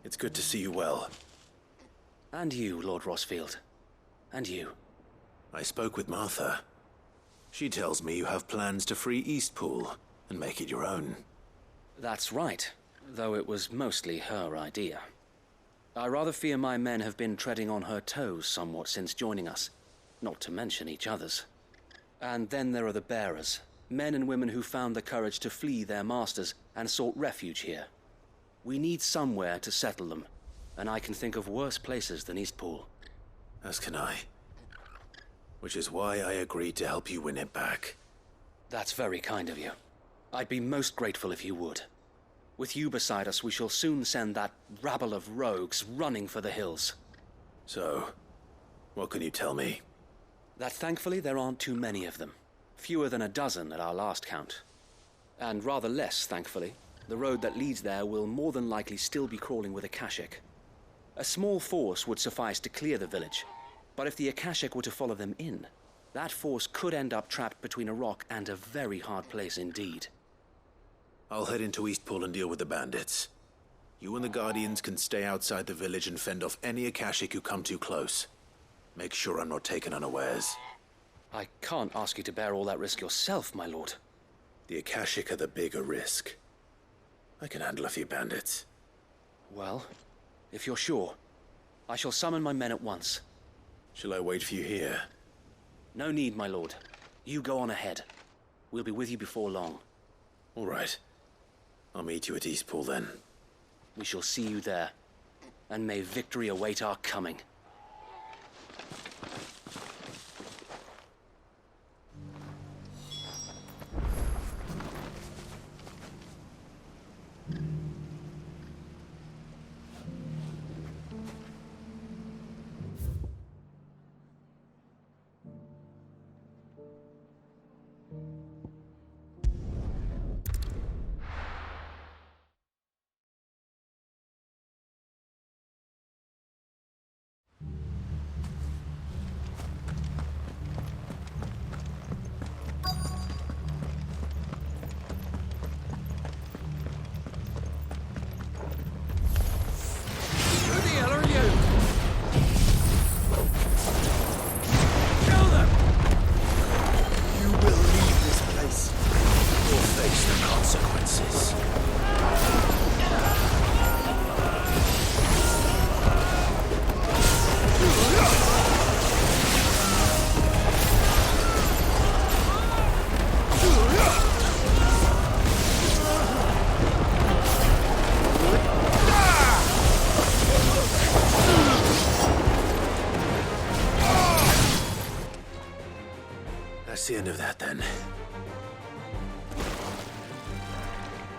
[SPEAKER 3] it's good to see you well.
[SPEAKER 12] And you, Lord Rosfield. And you.
[SPEAKER 3] I spoke with Martha. She tells me you have plans to free Eastpool and make it your own.
[SPEAKER 12] That's right, though it was mostly her idea. I rather fear my men have been treading on her toes somewhat since joining us, not to mention each other's. And then there are the bearers, men and women who found the courage to flee their masters and sought refuge here. We need somewhere to settle them, and I can think of worse places than Eastpool.
[SPEAKER 3] As can I. Which is why I agreed to help you win it back.
[SPEAKER 12] That's very kind of you. I'd be most grateful if you would. With you beside us, we shall soon send that rabble of rogues running for the hills.
[SPEAKER 3] So, what can you tell me?
[SPEAKER 12] That thankfully there aren't too many of them. Fewer than a dozen at our last count. And rather less, thankfully. The road that leads there will more than likely still be crawling with Akashic. A small force would suffice to clear the village, but if the Akashic were to follow them in, that force could end up trapped between a rock and a very hard place indeed.
[SPEAKER 3] I'll head into Eastpool and deal with the bandits. You and the Guardians can stay outside the village and fend off any Akashic who come too close. Make sure I'm not taken unawares.
[SPEAKER 12] I can't ask you to bear all that risk yourself, my lord.
[SPEAKER 3] The Akashic are the bigger risk. I can handle a few bandits.
[SPEAKER 12] Well, if you're sure, I shall summon my men at once.
[SPEAKER 3] Shall I wait for you here?
[SPEAKER 12] No need, my lord. You go on ahead. We'll be with you before long.
[SPEAKER 3] All right. I'll meet you at Eastpool then.
[SPEAKER 12] We shall see you there. And may victory await our coming.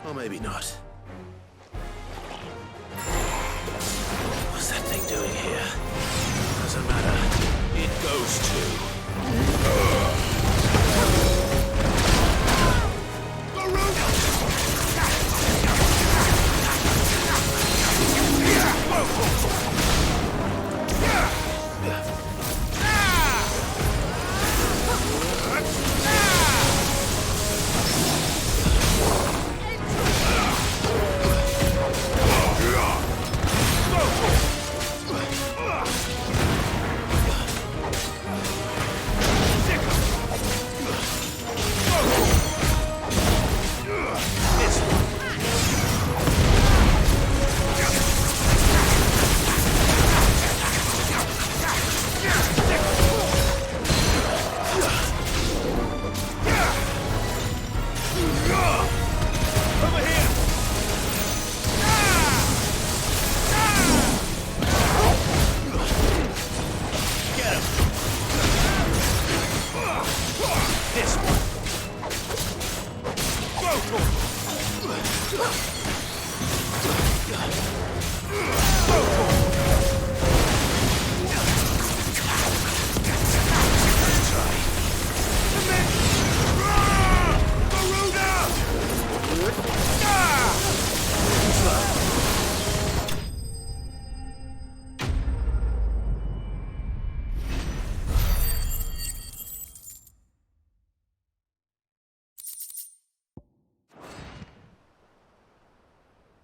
[SPEAKER 3] Or maybe not. What's that thing doing here? Doesn't matter. It goes to...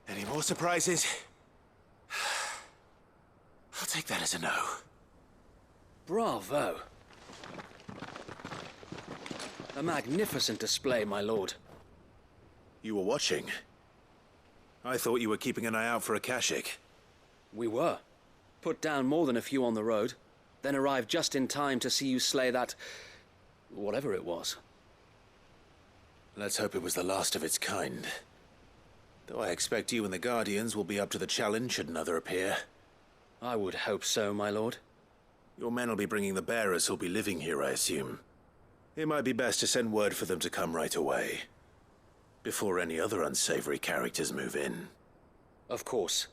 [SPEAKER 3] Any more surprises? I'll take that as a no.
[SPEAKER 12] Bravo. A magnificent display, my lord.
[SPEAKER 3] You were watching? I thought you were keeping an eye out for a Kashik.
[SPEAKER 12] We were. Put down more than a few on the road, then arrived just in time to see you slay that... whatever it was.
[SPEAKER 3] Let's hope it was the last of its kind. Though I expect you and the Guardians will be up to the challenge should another appear.
[SPEAKER 12] I would hope so, my lord.
[SPEAKER 3] Your men will be bringing the bearers who'll be living here, I assume. It might be best to send word for them to come right away, before any other unsavory characters move in.
[SPEAKER 12] Of course.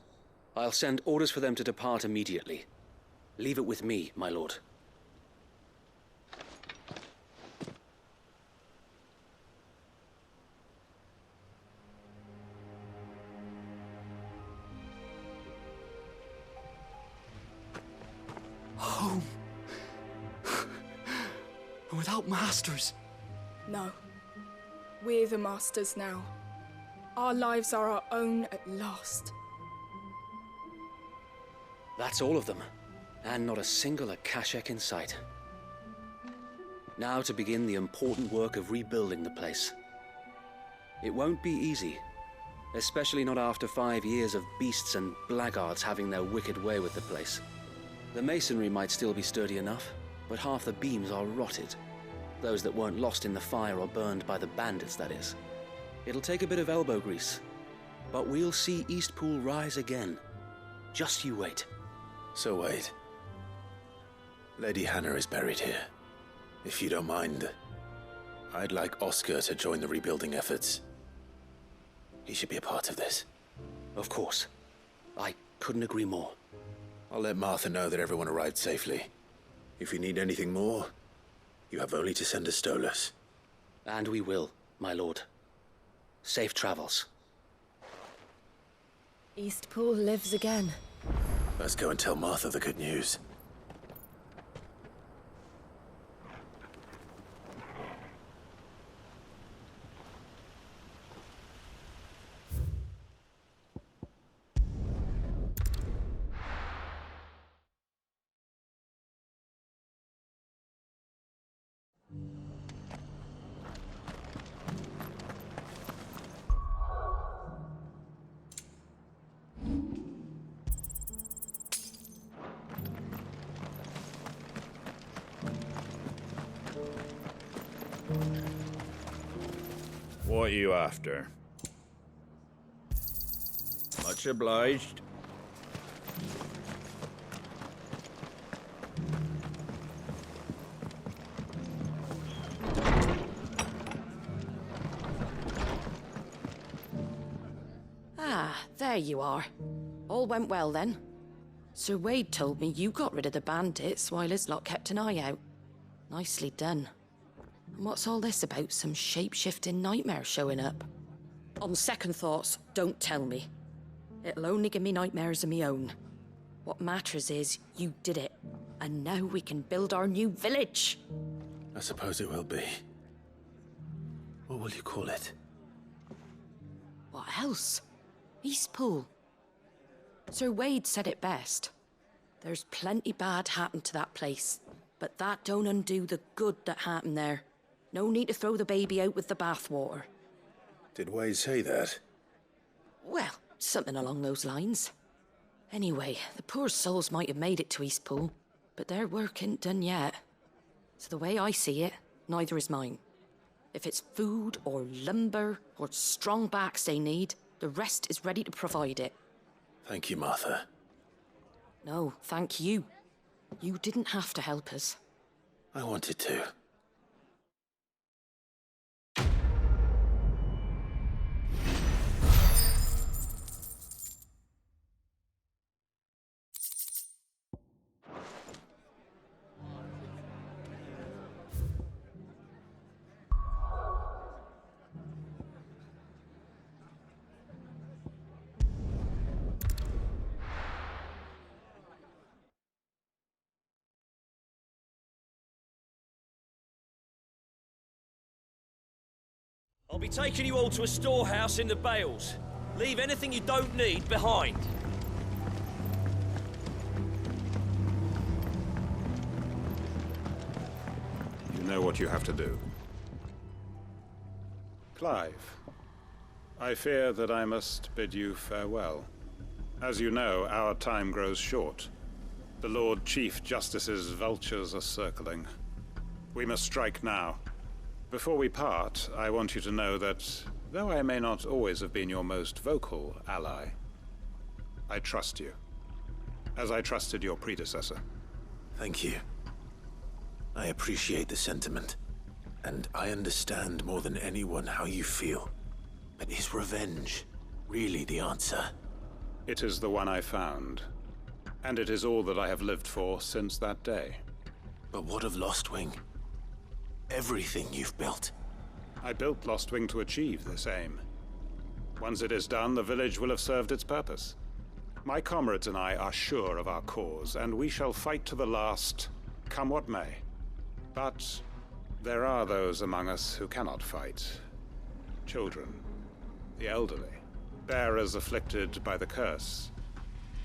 [SPEAKER 12] I'll send orders for them to depart immediately. Leave it with me, my lord.
[SPEAKER 21] Home. Without masters.
[SPEAKER 4] No. We're the masters now. Our lives are our own at last.
[SPEAKER 12] That's all of them. And not a single Akashek in sight. Now to begin the important work of rebuilding the place. It won't be easy. Especially not after 5 years of beasts and blackguards having their wicked way with the place. The masonry might still be sturdy enough, but half the beams are rotted. Those that weren't lost in the fire or burned by the bandits, that is. It'll take a bit of elbow grease, but we'll see Eastpool rise again. Just you wait.
[SPEAKER 3] So wait. Lady Hannah is buried here. If you don't mind, I'd like Oscar to join the rebuilding efforts. He should be a part of this.
[SPEAKER 12] Of course. I couldn't agree more.
[SPEAKER 3] I'll let Martha know that everyone arrived safely. If you need anything more, you have only to send a Stolas.
[SPEAKER 12] And we will, my lord. Safe travels.
[SPEAKER 1] Eastpool lives again.
[SPEAKER 3] Let's go and tell Martha the good news.
[SPEAKER 8] What are you after? Much obliged.
[SPEAKER 1] Ah, there you are. All went well then. Sir Wade told me you got rid of the bandits while his lot kept an eye out. Nicely done. And what's all this about some shape-shifting nightmare showing up? On second thoughts, don't tell me. It'll only give me nightmares of me own. What matters is you did it, and now we can build our new village.
[SPEAKER 3] I suppose it will be. What will you call it?
[SPEAKER 1] What else? Eastpool. Sir Wade said it best. There's plenty bad happened to that place, but that don't undo the good that happened there. No need to throw the baby out with the bathwater.
[SPEAKER 3] Did Wade say that?
[SPEAKER 1] Well, something along those lines. Anyway, the poor souls might have made it to Eastpool, but their work ain't done yet. So the way I see it, neither is mine. If it's food or lumber or strong backs they need, the rest is ready to provide it.
[SPEAKER 3] Thank you, Martha.
[SPEAKER 1] No, thank you. You didn't have to help us.
[SPEAKER 3] I wanted to.
[SPEAKER 9] I'll be taking you all to a storehouse in the Bales. Leave anything you don't need behind.
[SPEAKER 10] You know what you have to do. Clive, I fear that I must bid you farewell. As you know, our time grows short. The Lord Chief Justice's vultures are circling. We must strike now. Before we part, I want you to know that, though I may not always have been your most vocal ally, I trust you, as I trusted your predecessor.
[SPEAKER 3] Thank you. I appreciate the sentiment, and I understand more than anyone how you feel. But is revenge really the answer?
[SPEAKER 10] It is the one I found, and it is all that I have lived for since that day.
[SPEAKER 3] But what of Lostwing? Everything you've built.
[SPEAKER 10] I built Lostwing to achieve this aim. Once it is done, the village will have served its purpose. My comrades and I are sure of our cause, and we shall fight to the last, come what may. But there are those among us who cannot fight. Children, the elderly, bearers afflicted by the curse.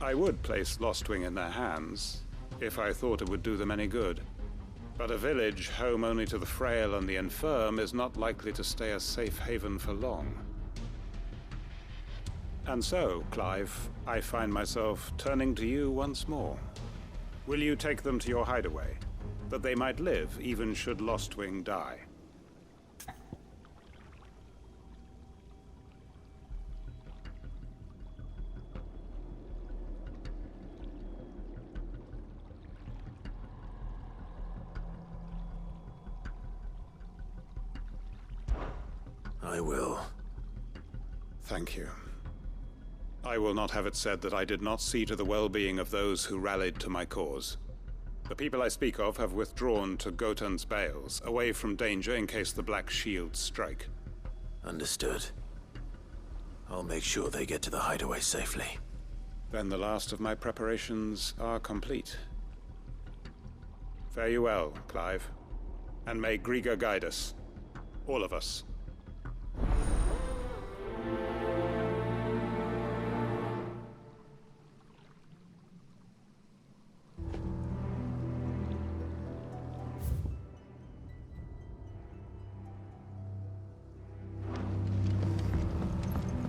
[SPEAKER 10] I would place Lostwing in their hands, if I thought it would do them any good. But a village home only to the frail and the infirm is not likely to stay a safe haven for long. And so, Clive, I find myself turning to you once more. Will you take them to your hideaway, that they might live even should Lostwing die?
[SPEAKER 3] I will.
[SPEAKER 10] Thank you. I will not have it said that I did not see to the well-being of those who rallied to my cause. The people I speak of have withdrawn to Gotan's Bales, away from danger in case the Black Shields strike.
[SPEAKER 3] Understood. I'll make sure they get to the hideaway safely.
[SPEAKER 10] Then the last of my preparations are complete. Fare you well, Clive. And may Griga guide us. All of us.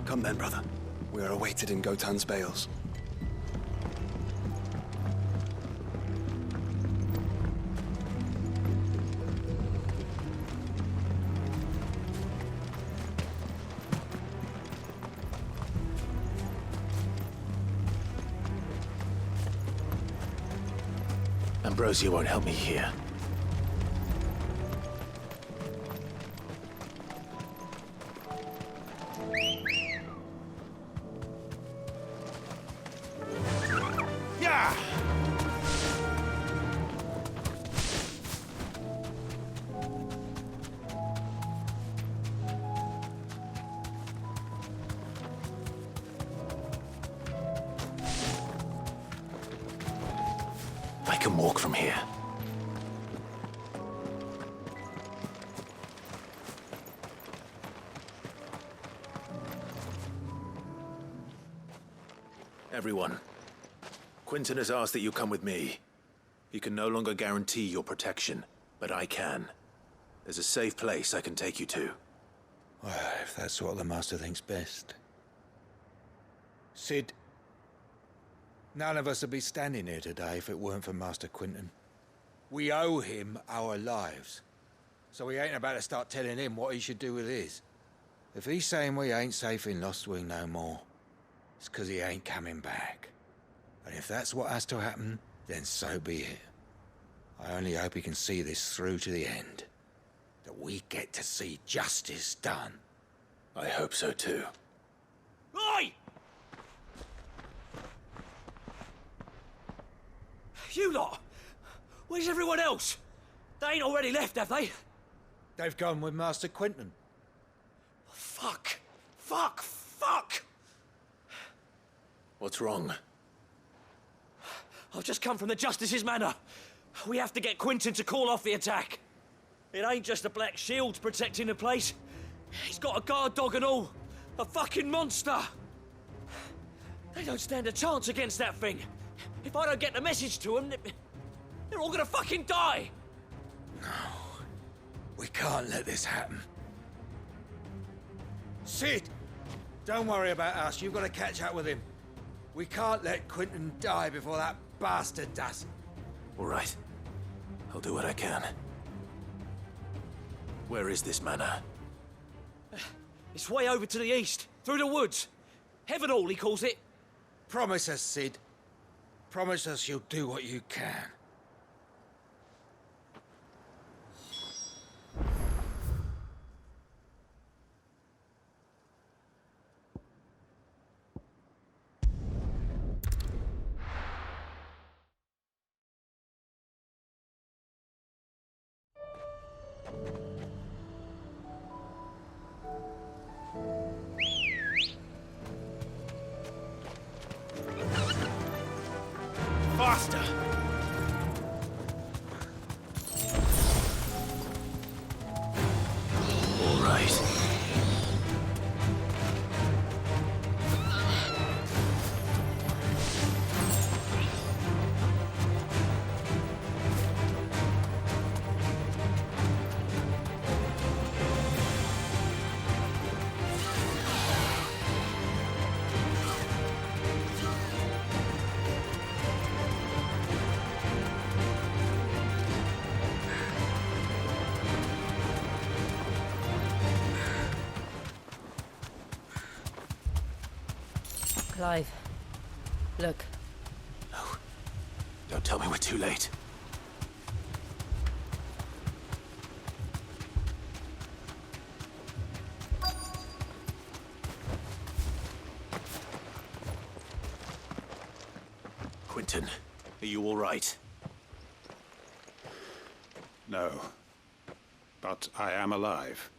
[SPEAKER 11] Come then, brother. We are awaited in Gotan's Bales.
[SPEAKER 3] Ambrosia won't help me here. I can walk from here. Everyone, Quentin has asked that you come with me. He can no longer guarantee your protection, but I can. There's a safe place I can take you to.
[SPEAKER 16] Well, if that's what the Master thinks best. Sid, none of us would be standing here today if it weren't for Master Quentin. We owe him our lives. So we ain't about to start telling him what he should do with his. If he's saying we ain't safe in Lost Wing no more, it's 'cause he ain't coming back. And if that's what has to happen, then so be it. I only hope he can see this through to the end. That we get to see justice done.
[SPEAKER 3] I hope so too.
[SPEAKER 9] Oi! You lot! Where's everyone else? They ain't already left, have they?
[SPEAKER 16] They've gone with Master Quentin.
[SPEAKER 9] Fuck! Fuck! Fuck!
[SPEAKER 3] What's wrong?
[SPEAKER 9] I've just come from the Justice's manor. We have to get Quentin to call off the attack. It ain't just a black shield protecting the place. He's got a guard dog and all. A fucking monster. They don't stand a chance against that thing. If I don't get the message to them, they're all gonna fucking die.
[SPEAKER 16] No. We can't let this happen. Sid! Don't worry about us. You've got to catch up with him. We can't let Quentin die before that bastard does.
[SPEAKER 3] All right. I'll do what I can. Where is this manor?
[SPEAKER 9] It's way over to the east, through the woods. Heaven Hall, he calls it.
[SPEAKER 16] Promise us, Sid. Promise us you'll do what you can.
[SPEAKER 9] Faster!
[SPEAKER 3] All right.
[SPEAKER 1] Clive, look.
[SPEAKER 3] No. Don't tell me we're too late. Quentin, are you all right?
[SPEAKER 10] No. But I am alive.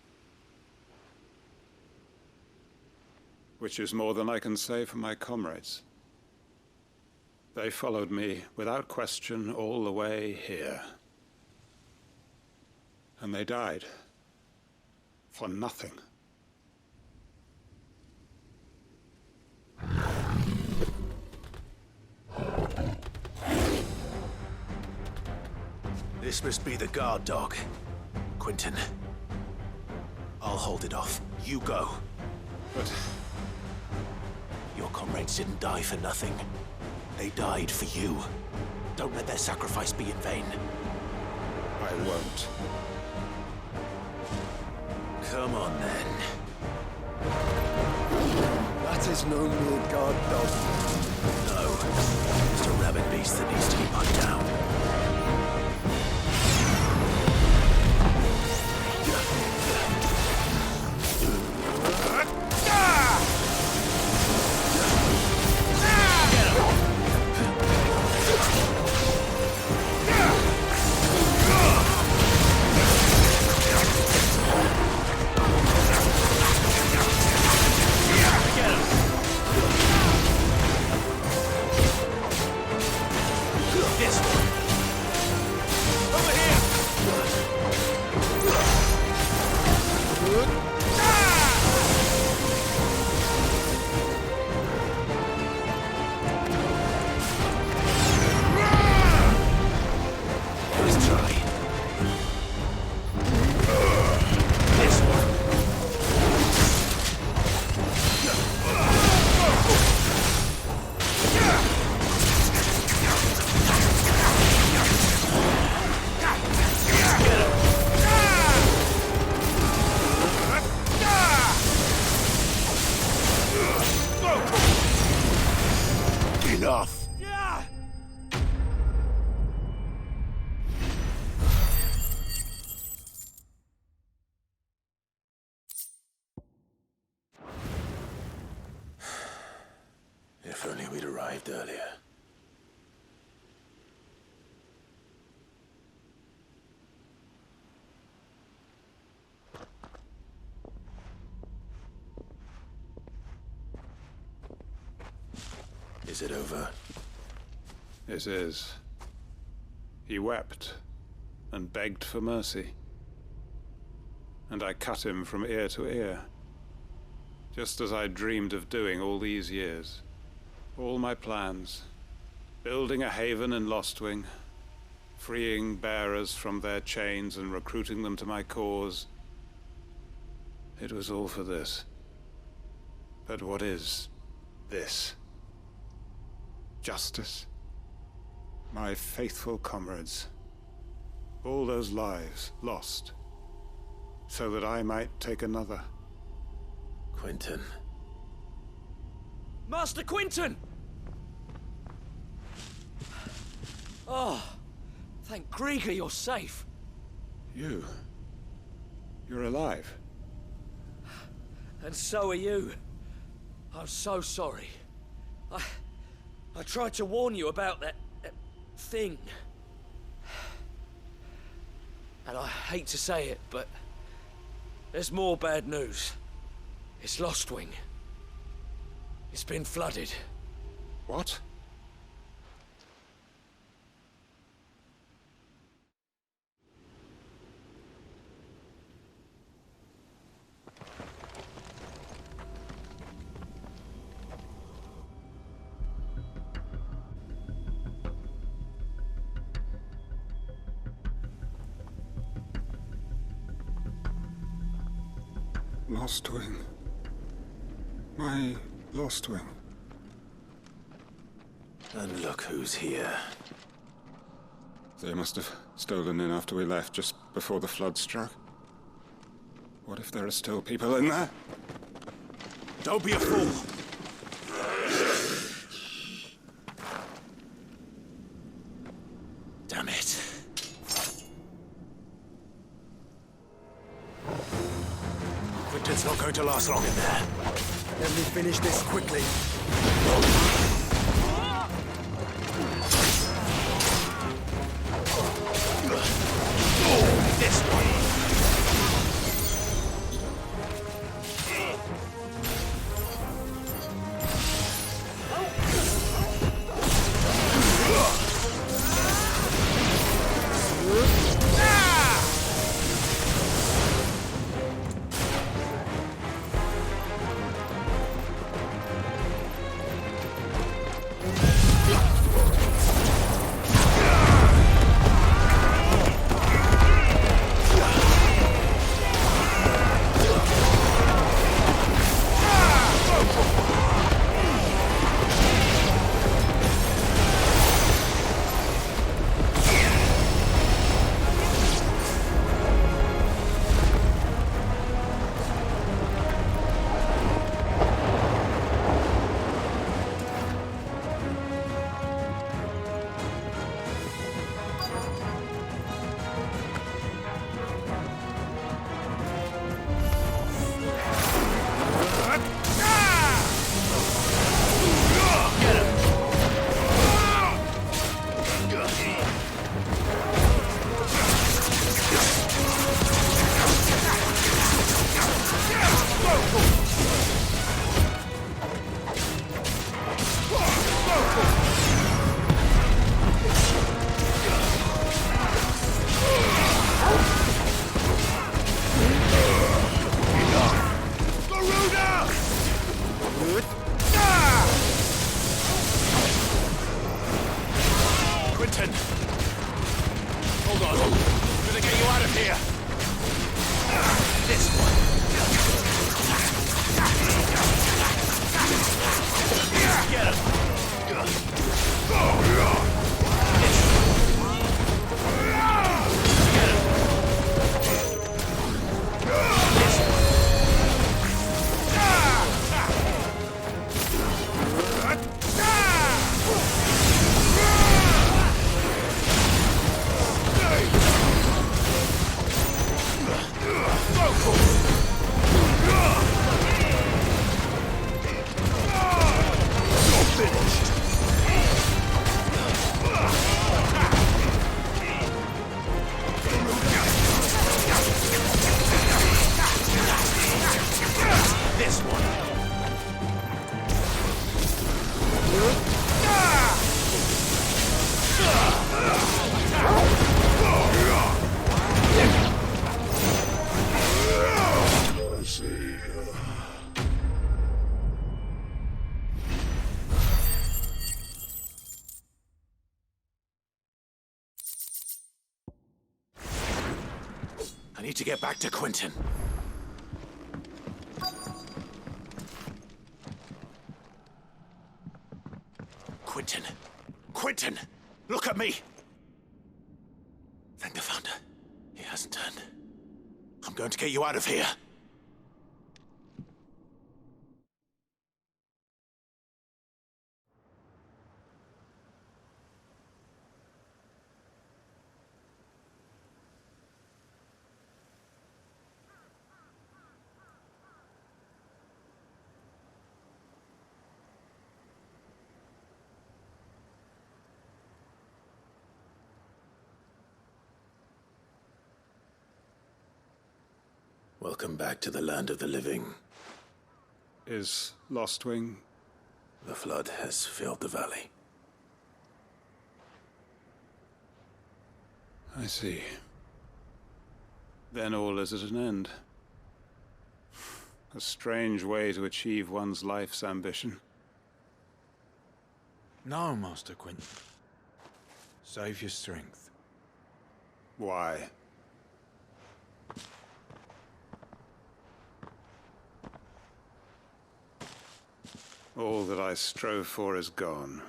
[SPEAKER 10] Which is more than I can say for my comrades. They followed me without question all the way here. And they died. For nothing.
[SPEAKER 3] This must be the guard dog. Quentin. I'll hold it off. You go.
[SPEAKER 10] But
[SPEAKER 3] your comrades didn't die for nothing. They died for you. Don't let their sacrifice be in vain.
[SPEAKER 10] I won't.
[SPEAKER 3] Come on, then.
[SPEAKER 7] That is no mere guard dog.
[SPEAKER 3] No. It's a rabid beast that needs to be put down.
[SPEAKER 9] This one.
[SPEAKER 3] If only we'd arrived earlier. Is it over?
[SPEAKER 10] It is. He wept and begged for mercy. And I cut him from ear to ear, just as I dreamed of doing all these years. All my plans, building a haven in Lostwing, freeing bearers from their chains and recruiting them to my cause. It was all for this. But what is this? Justice? My faithful comrades. All those lives lost, so that I might take another.
[SPEAKER 3] Quentin.
[SPEAKER 9] Master Quentin! Oh, thank Grieger you're safe.
[SPEAKER 10] You're alive.
[SPEAKER 9] And so are you. I'm so sorry. I tried to warn you about that thing. And I hate to say it, but there's more bad news. It's Lostwing. It's been flooded.
[SPEAKER 10] What? Lostwing. My Lostwing.
[SPEAKER 3] And look who's here.
[SPEAKER 10] They must have stolen in after we left, just before the flood struck. What if there are still people in there?
[SPEAKER 9] Don't be a fool!
[SPEAKER 3] Damn it. Quentin's not going to last long in there.
[SPEAKER 7] Let me finish this quickly.
[SPEAKER 3] This way. need to get back to Quentin. Quentin! Quentin! Look at me! Thank the Founder. He hasn't turned. I'm going to get you out of here. Welcome back to the land of the living.
[SPEAKER 10] Is Lostwing?
[SPEAKER 3] The flood has filled the valley.
[SPEAKER 10] I see. Then all is at an end. A strange way to achieve one's life's ambition.
[SPEAKER 18] No, Master Quentin. Save your strength.
[SPEAKER 10] Why? All that I strove for is gone.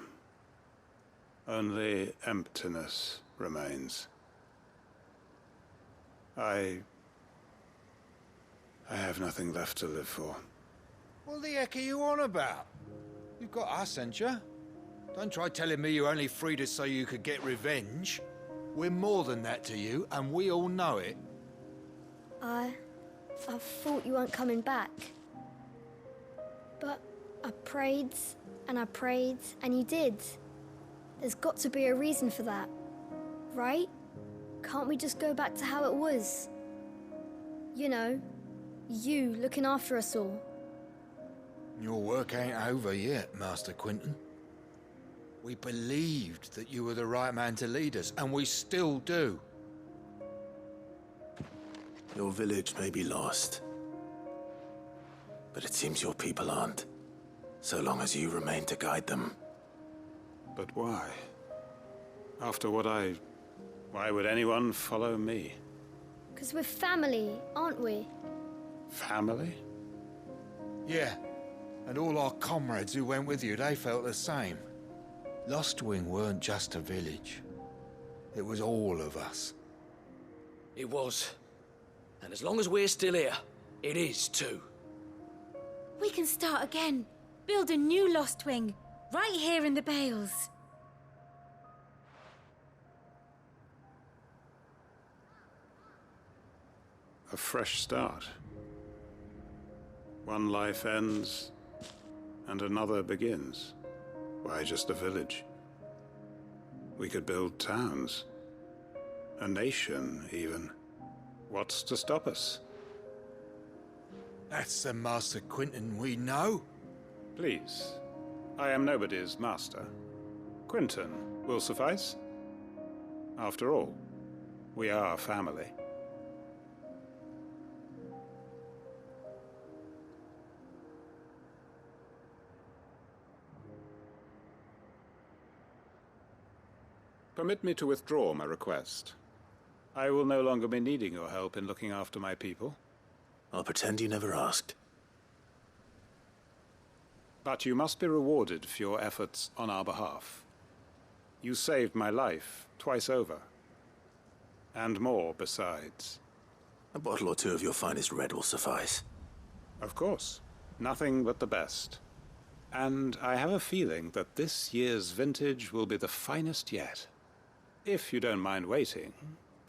[SPEAKER 10] Only emptiness remains. I have nothing left to live for.
[SPEAKER 18] What the heck are you on about? You've got us, ain't you? Don't try telling me you only freed us so you could get revenge. We're more than that to you, and we all know it.
[SPEAKER 19] I thought you weren't coming back. But I prayed, and you did. There's got to be a reason for that, right? Can't we just go back to how it was? You know, you looking after us all.
[SPEAKER 18] Your work ain't over yet, Master Quentin. We believed that you were the right man to lead us, and we still do.
[SPEAKER 3] Your village may be lost, but it seems your people aren't. So long as you remain to guide them.
[SPEAKER 10] But why? After what why would anyone follow me?
[SPEAKER 19] 'Cause we're family, aren't we?
[SPEAKER 10] Family?
[SPEAKER 18] Yeah, and all our comrades who went with you, they felt the same. Lostwing weren't just a village. It was all of us.
[SPEAKER 9] It was. And as long as we're still here, it is too.
[SPEAKER 20] We can start again. Build a new Lostwing, right here in the Bales.
[SPEAKER 10] A fresh start. One life ends, and another begins. Why just a village? We could build towns. A nation, even. What's to stop us?
[SPEAKER 18] That's the Master Quentin we know.
[SPEAKER 10] Please. I am nobody's master. Quentin will suffice. After all, we are family. Permit me to withdraw my request. I will no longer be needing your help in looking after my people.
[SPEAKER 3] I'll pretend you never asked.
[SPEAKER 10] But you must be rewarded for your efforts on our behalf. You saved my life twice over. And more besides.
[SPEAKER 3] A bottle or two of your finest red will suffice.
[SPEAKER 10] Of course. Nothing but the best. And I have a feeling that this year's vintage will be the finest yet. If you don't mind waiting,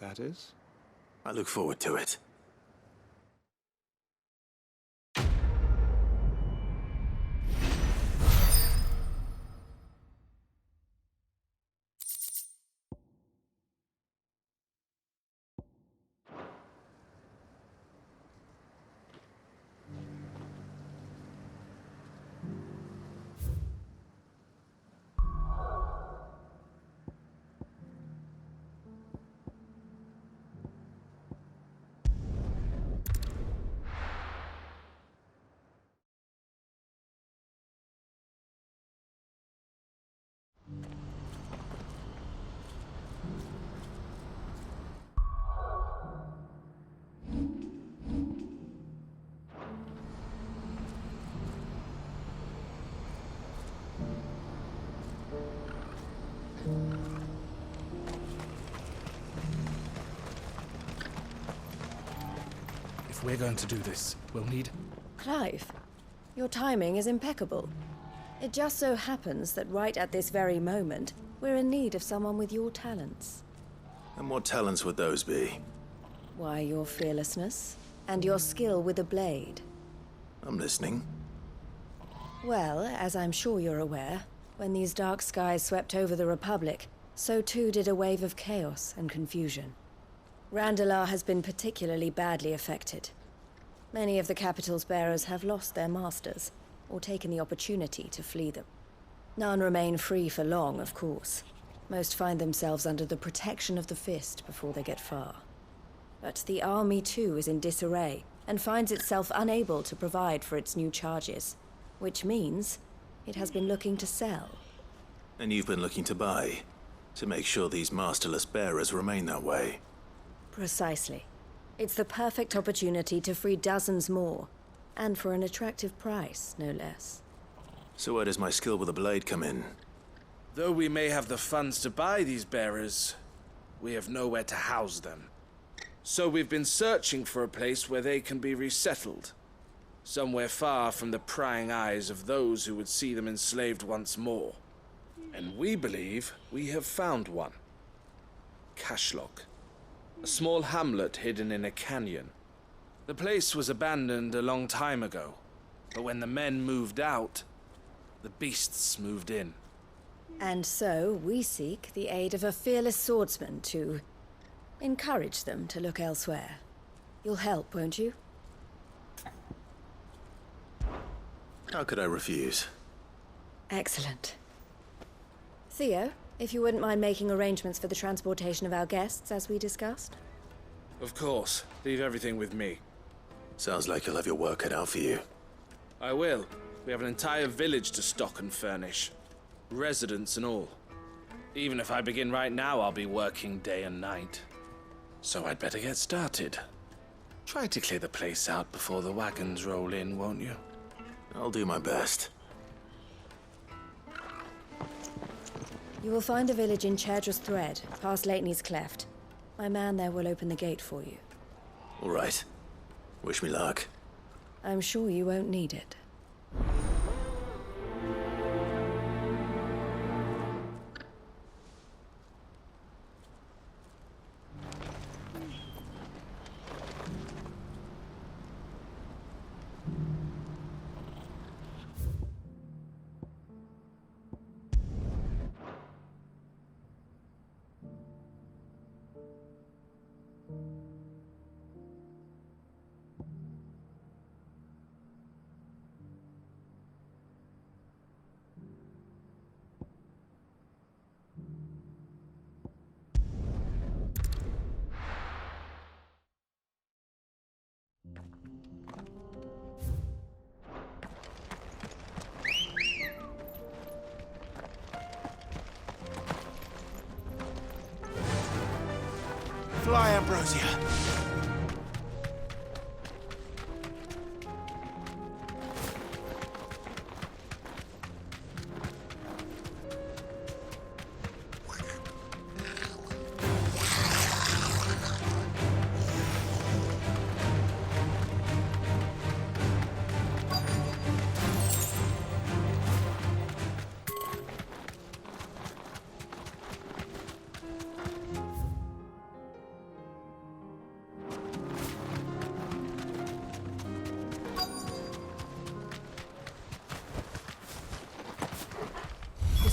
[SPEAKER 10] that is.
[SPEAKER 3] I look forward to it.
[SPEAKER 21] If we're going to do this, we'll need...
[SPEAKER 6] Clive, your timing is impeccable. It just so happens that right at this very moment, we're in need of someone with your talents.
[SPEAKER 3] And what talents would those be?
[SPEAKER 6] Why, your fearlessness, and your skill with a blade.
[SPEAKER 3] I'm listening.
[SPEAKER 6] Well, as I'm sure you're aware, when these dark skies swept over the Republic, so too did a wave of chaos and confusion. Randalar has been particularly badly affected. Many of the capital's bearers have lost their masters, or taken the opportunity to flee them. None remain free for long, of course. Most find themselves under the protection of the Fist before they get far. But the army too is in disarray, and finds itself unable to provide for its new charges. Which means it has been looking to sell.
[SPEAKER 3] And you've been looking to buy, to make sure these masterless bearers remain that way.
[SPEAKER 6] Precisely. It's the perfect opportunity to free dozens more, and for an attractive price, no less.
[SPEAKER 3] So where does my skill with a blade come in?
[SPEAKER 14] Though we may have the funds to buy these bearers, we have nowhere to house them. So we've been searching for a place where they can be resettled. Somewhere far from the prying eyes of those who would see them enslaved once more. And we believe we have found one. Cashlock. A small hamlet hidden in a canyon. The place was abandoned a long time ago, but when the men moved out, the beasts moved in.
[SPEAKER 6] And so we seek the aid of a fearless swordsman to encourage them to look elsewhere. You'll help, won't you?
[SPEAKER 3] How could I refuse?
[SPEAKER 6] Excellent. Theo, if you wouldn't mind making arrangements for the transportation of our guests, as we discussed.
[SPEAKER 14] Of course. Leave everything with me.
[SPEAKER 3] Sounds like you'll have your work cut out for you.
[SPEAKER 14] I will. We have an entire village to stock and furnish. Residents and all. Even if I begin right now, I'll be working day and night. So I'd better get started. Try to clear the place out before the wagons roll in, won't you?
[SPEAKER 3] I'll do my best.
[SPEAKER 6] You will find a village in Chairdress Thread, past Leitney's Cleft. My man there will open the gate for you.
[SPEAKER 3] All right. Wish me luck.
[SPEAKER 6] I'm sure you won't need it.
[SPEAKER 18] Fly, Ambrosia.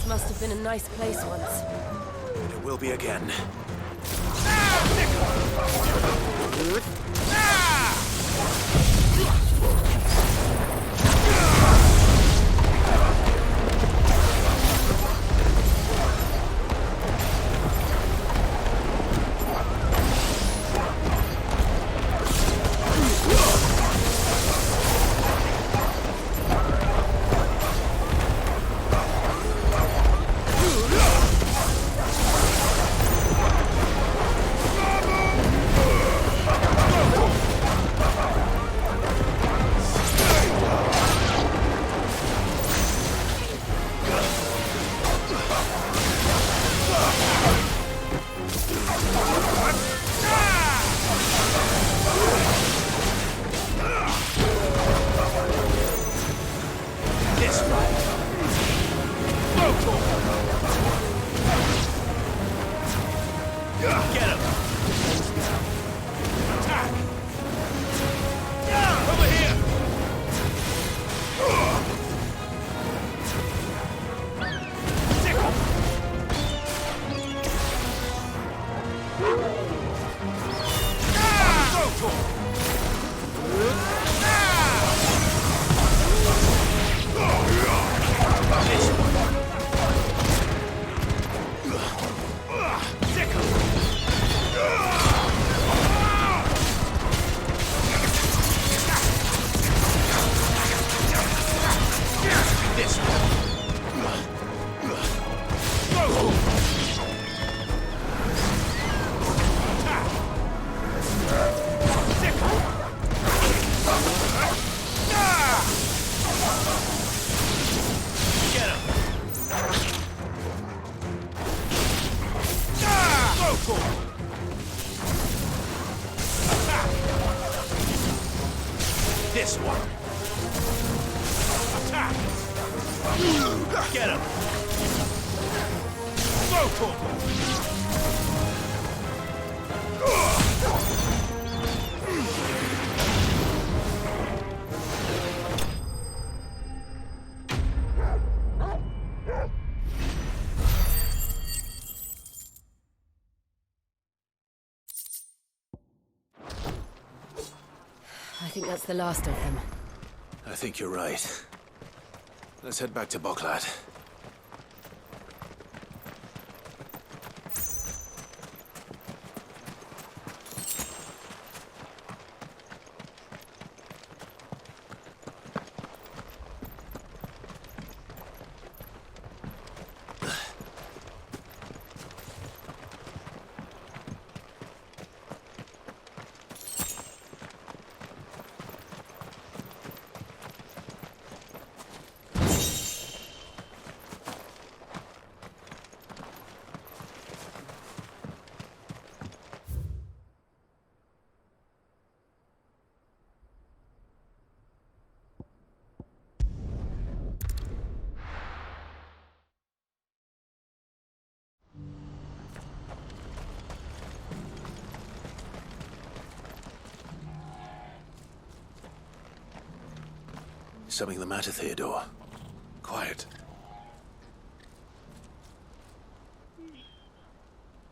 [SPEAKER 6] Must have been a nice place once.
[SPEAKER 3] It will be again.
[SPEAKER 15] this one. Attack! Get him! Go for it!
[SPEAKER 6] I think that's the last of them.
[SPEAKER 3] I think you're right. Let's head back to Boklad. Something the matter, Theodore? Quiet.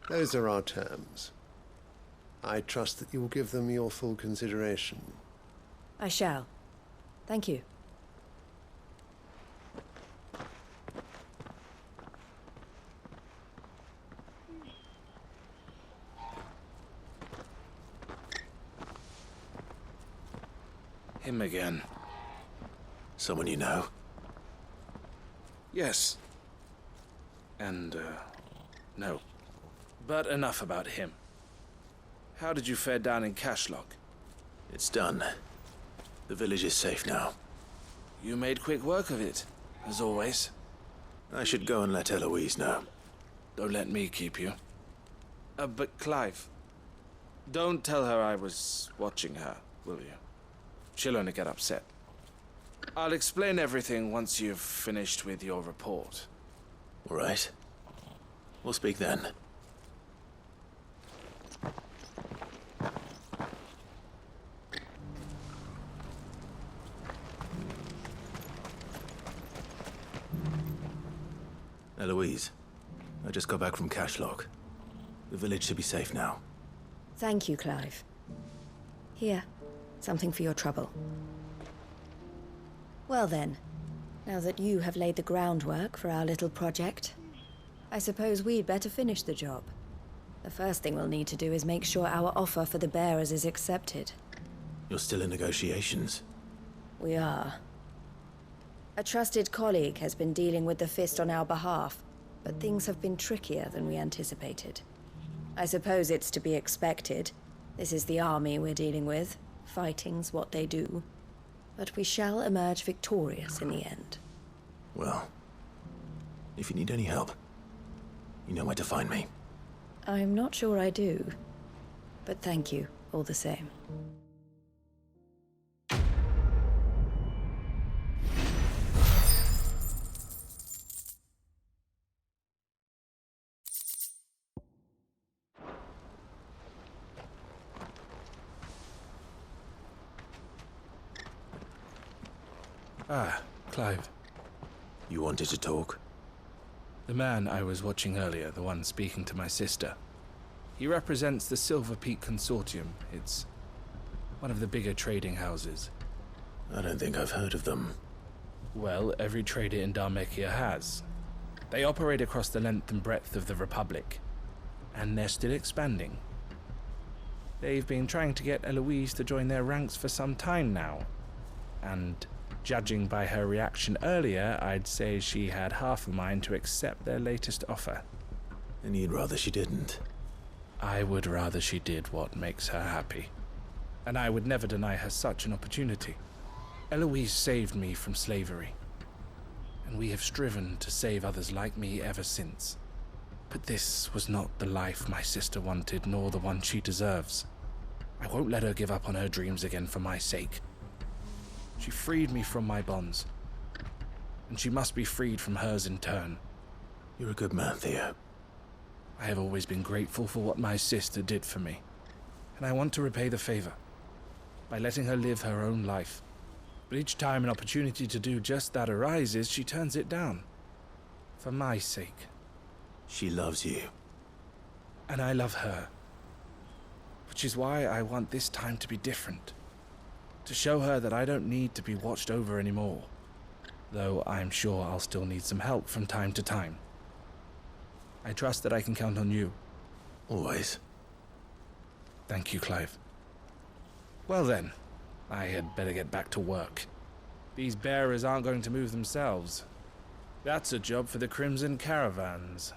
[SPEAKER 5] Those are our terms. I trust that you will give them your full consideration.
[SPEAKER 6] I shall. Thank you.
[SPEAKER 14] Him again.
[SPEAKER 3] Someone you know?
[SPEAKER 14] Yes. And, no. But enough about him. How did you fare down in Cashlock?
[SPEAKER 3] It's done. The village is safe now.
[SPEAKER 14] You made quick work of it, as always.
[SPEAKER 3] I should go and let Eloise know.
[SPEAKER 14] Don't let me keep you. But Clive, don't tell her I was watching her, will you? She'll only get upset. I'll explain everything once you've finished with your report.
[SPEAKER 3] All right. We'll speak then. Eloise, I just got back from Cashlock. The village should be safe now.
[SPEAKER 6] Thank you, Clive. Here, something for your trouble. Well then, now that you have laid the groundwork for our little project, I suppose we'd better finish the job. The first thing we'll need to do is make sure our offer for the bearers is accepted.
[SPEAKER 3] You're still in negotiations?
[SPEAKER 6] We are. A trusted colleague has been dealing with the Fist on our behalf, but things have been trickier than we anticipated. I suppose it's to be expected. This is the army we're dealing with. Fighting's what they do. But we shall emerge victorious in the end.
[SPEAKER 3] Well, if you need any help, you know where to find me.
[SPEAKER 6] I'm not sure I do, but thank you all the same.
[SPEAKER 14] Ah, Clive.
[SPEAKER 3] You wanted to talk?
[SPEAKER 14] The man I was watching earlier, the one speaking to my sister. He represents the Silver Peak Consortium. It's one of the bigger trading houses.
[SPEAKER 3] I don't think I've heard of them.
[SPEAKER 14] Well, every trader in Dhalmekia has. They operate across the length and breadth of the Republic, and they're still expanding. They've been trying to get Eloise to join their ranks for some time now, and judging by her reaction earlier, I'd say she had half a mind to accept their latest offer.
[SPEAKER 3] And you'd rather she didn't?
[SPEAKER 14] I would rather she did what makes her happy. And I would never deny her such an opportunity. Eloise saved me from slavery. And we have striven to save others like me ever since. But this was not the life my sister wanted, nor the one she deserves. I won't let her give up on her dreams again for my sake. She freed me from my bonds, and she must be freed from hers in turn.
[SPEAKER 3] You're a good man, Theo.
[SPEAKER 14] I have always been grateful for what my sister did for me, and I want to repay the favor by letting her live her own life. But each time an opportunity to do just that arises, she turns it down. For my sake.
[SPEAKER 3] She loves you.
[SPEAKER 14] And I love her. Which is why I want this time to be different. To show her that I don't need to be watched over anymore. Though I'm sure I'll still need some help from time to time. I trust that I can count on you.
[SPEAKER 3] Always.
[SPEAKER 14] Thank you, Clive. Well then, I had better get back to work. These bearers aren't going to move themselves. That's a job for the Crimson Caravans.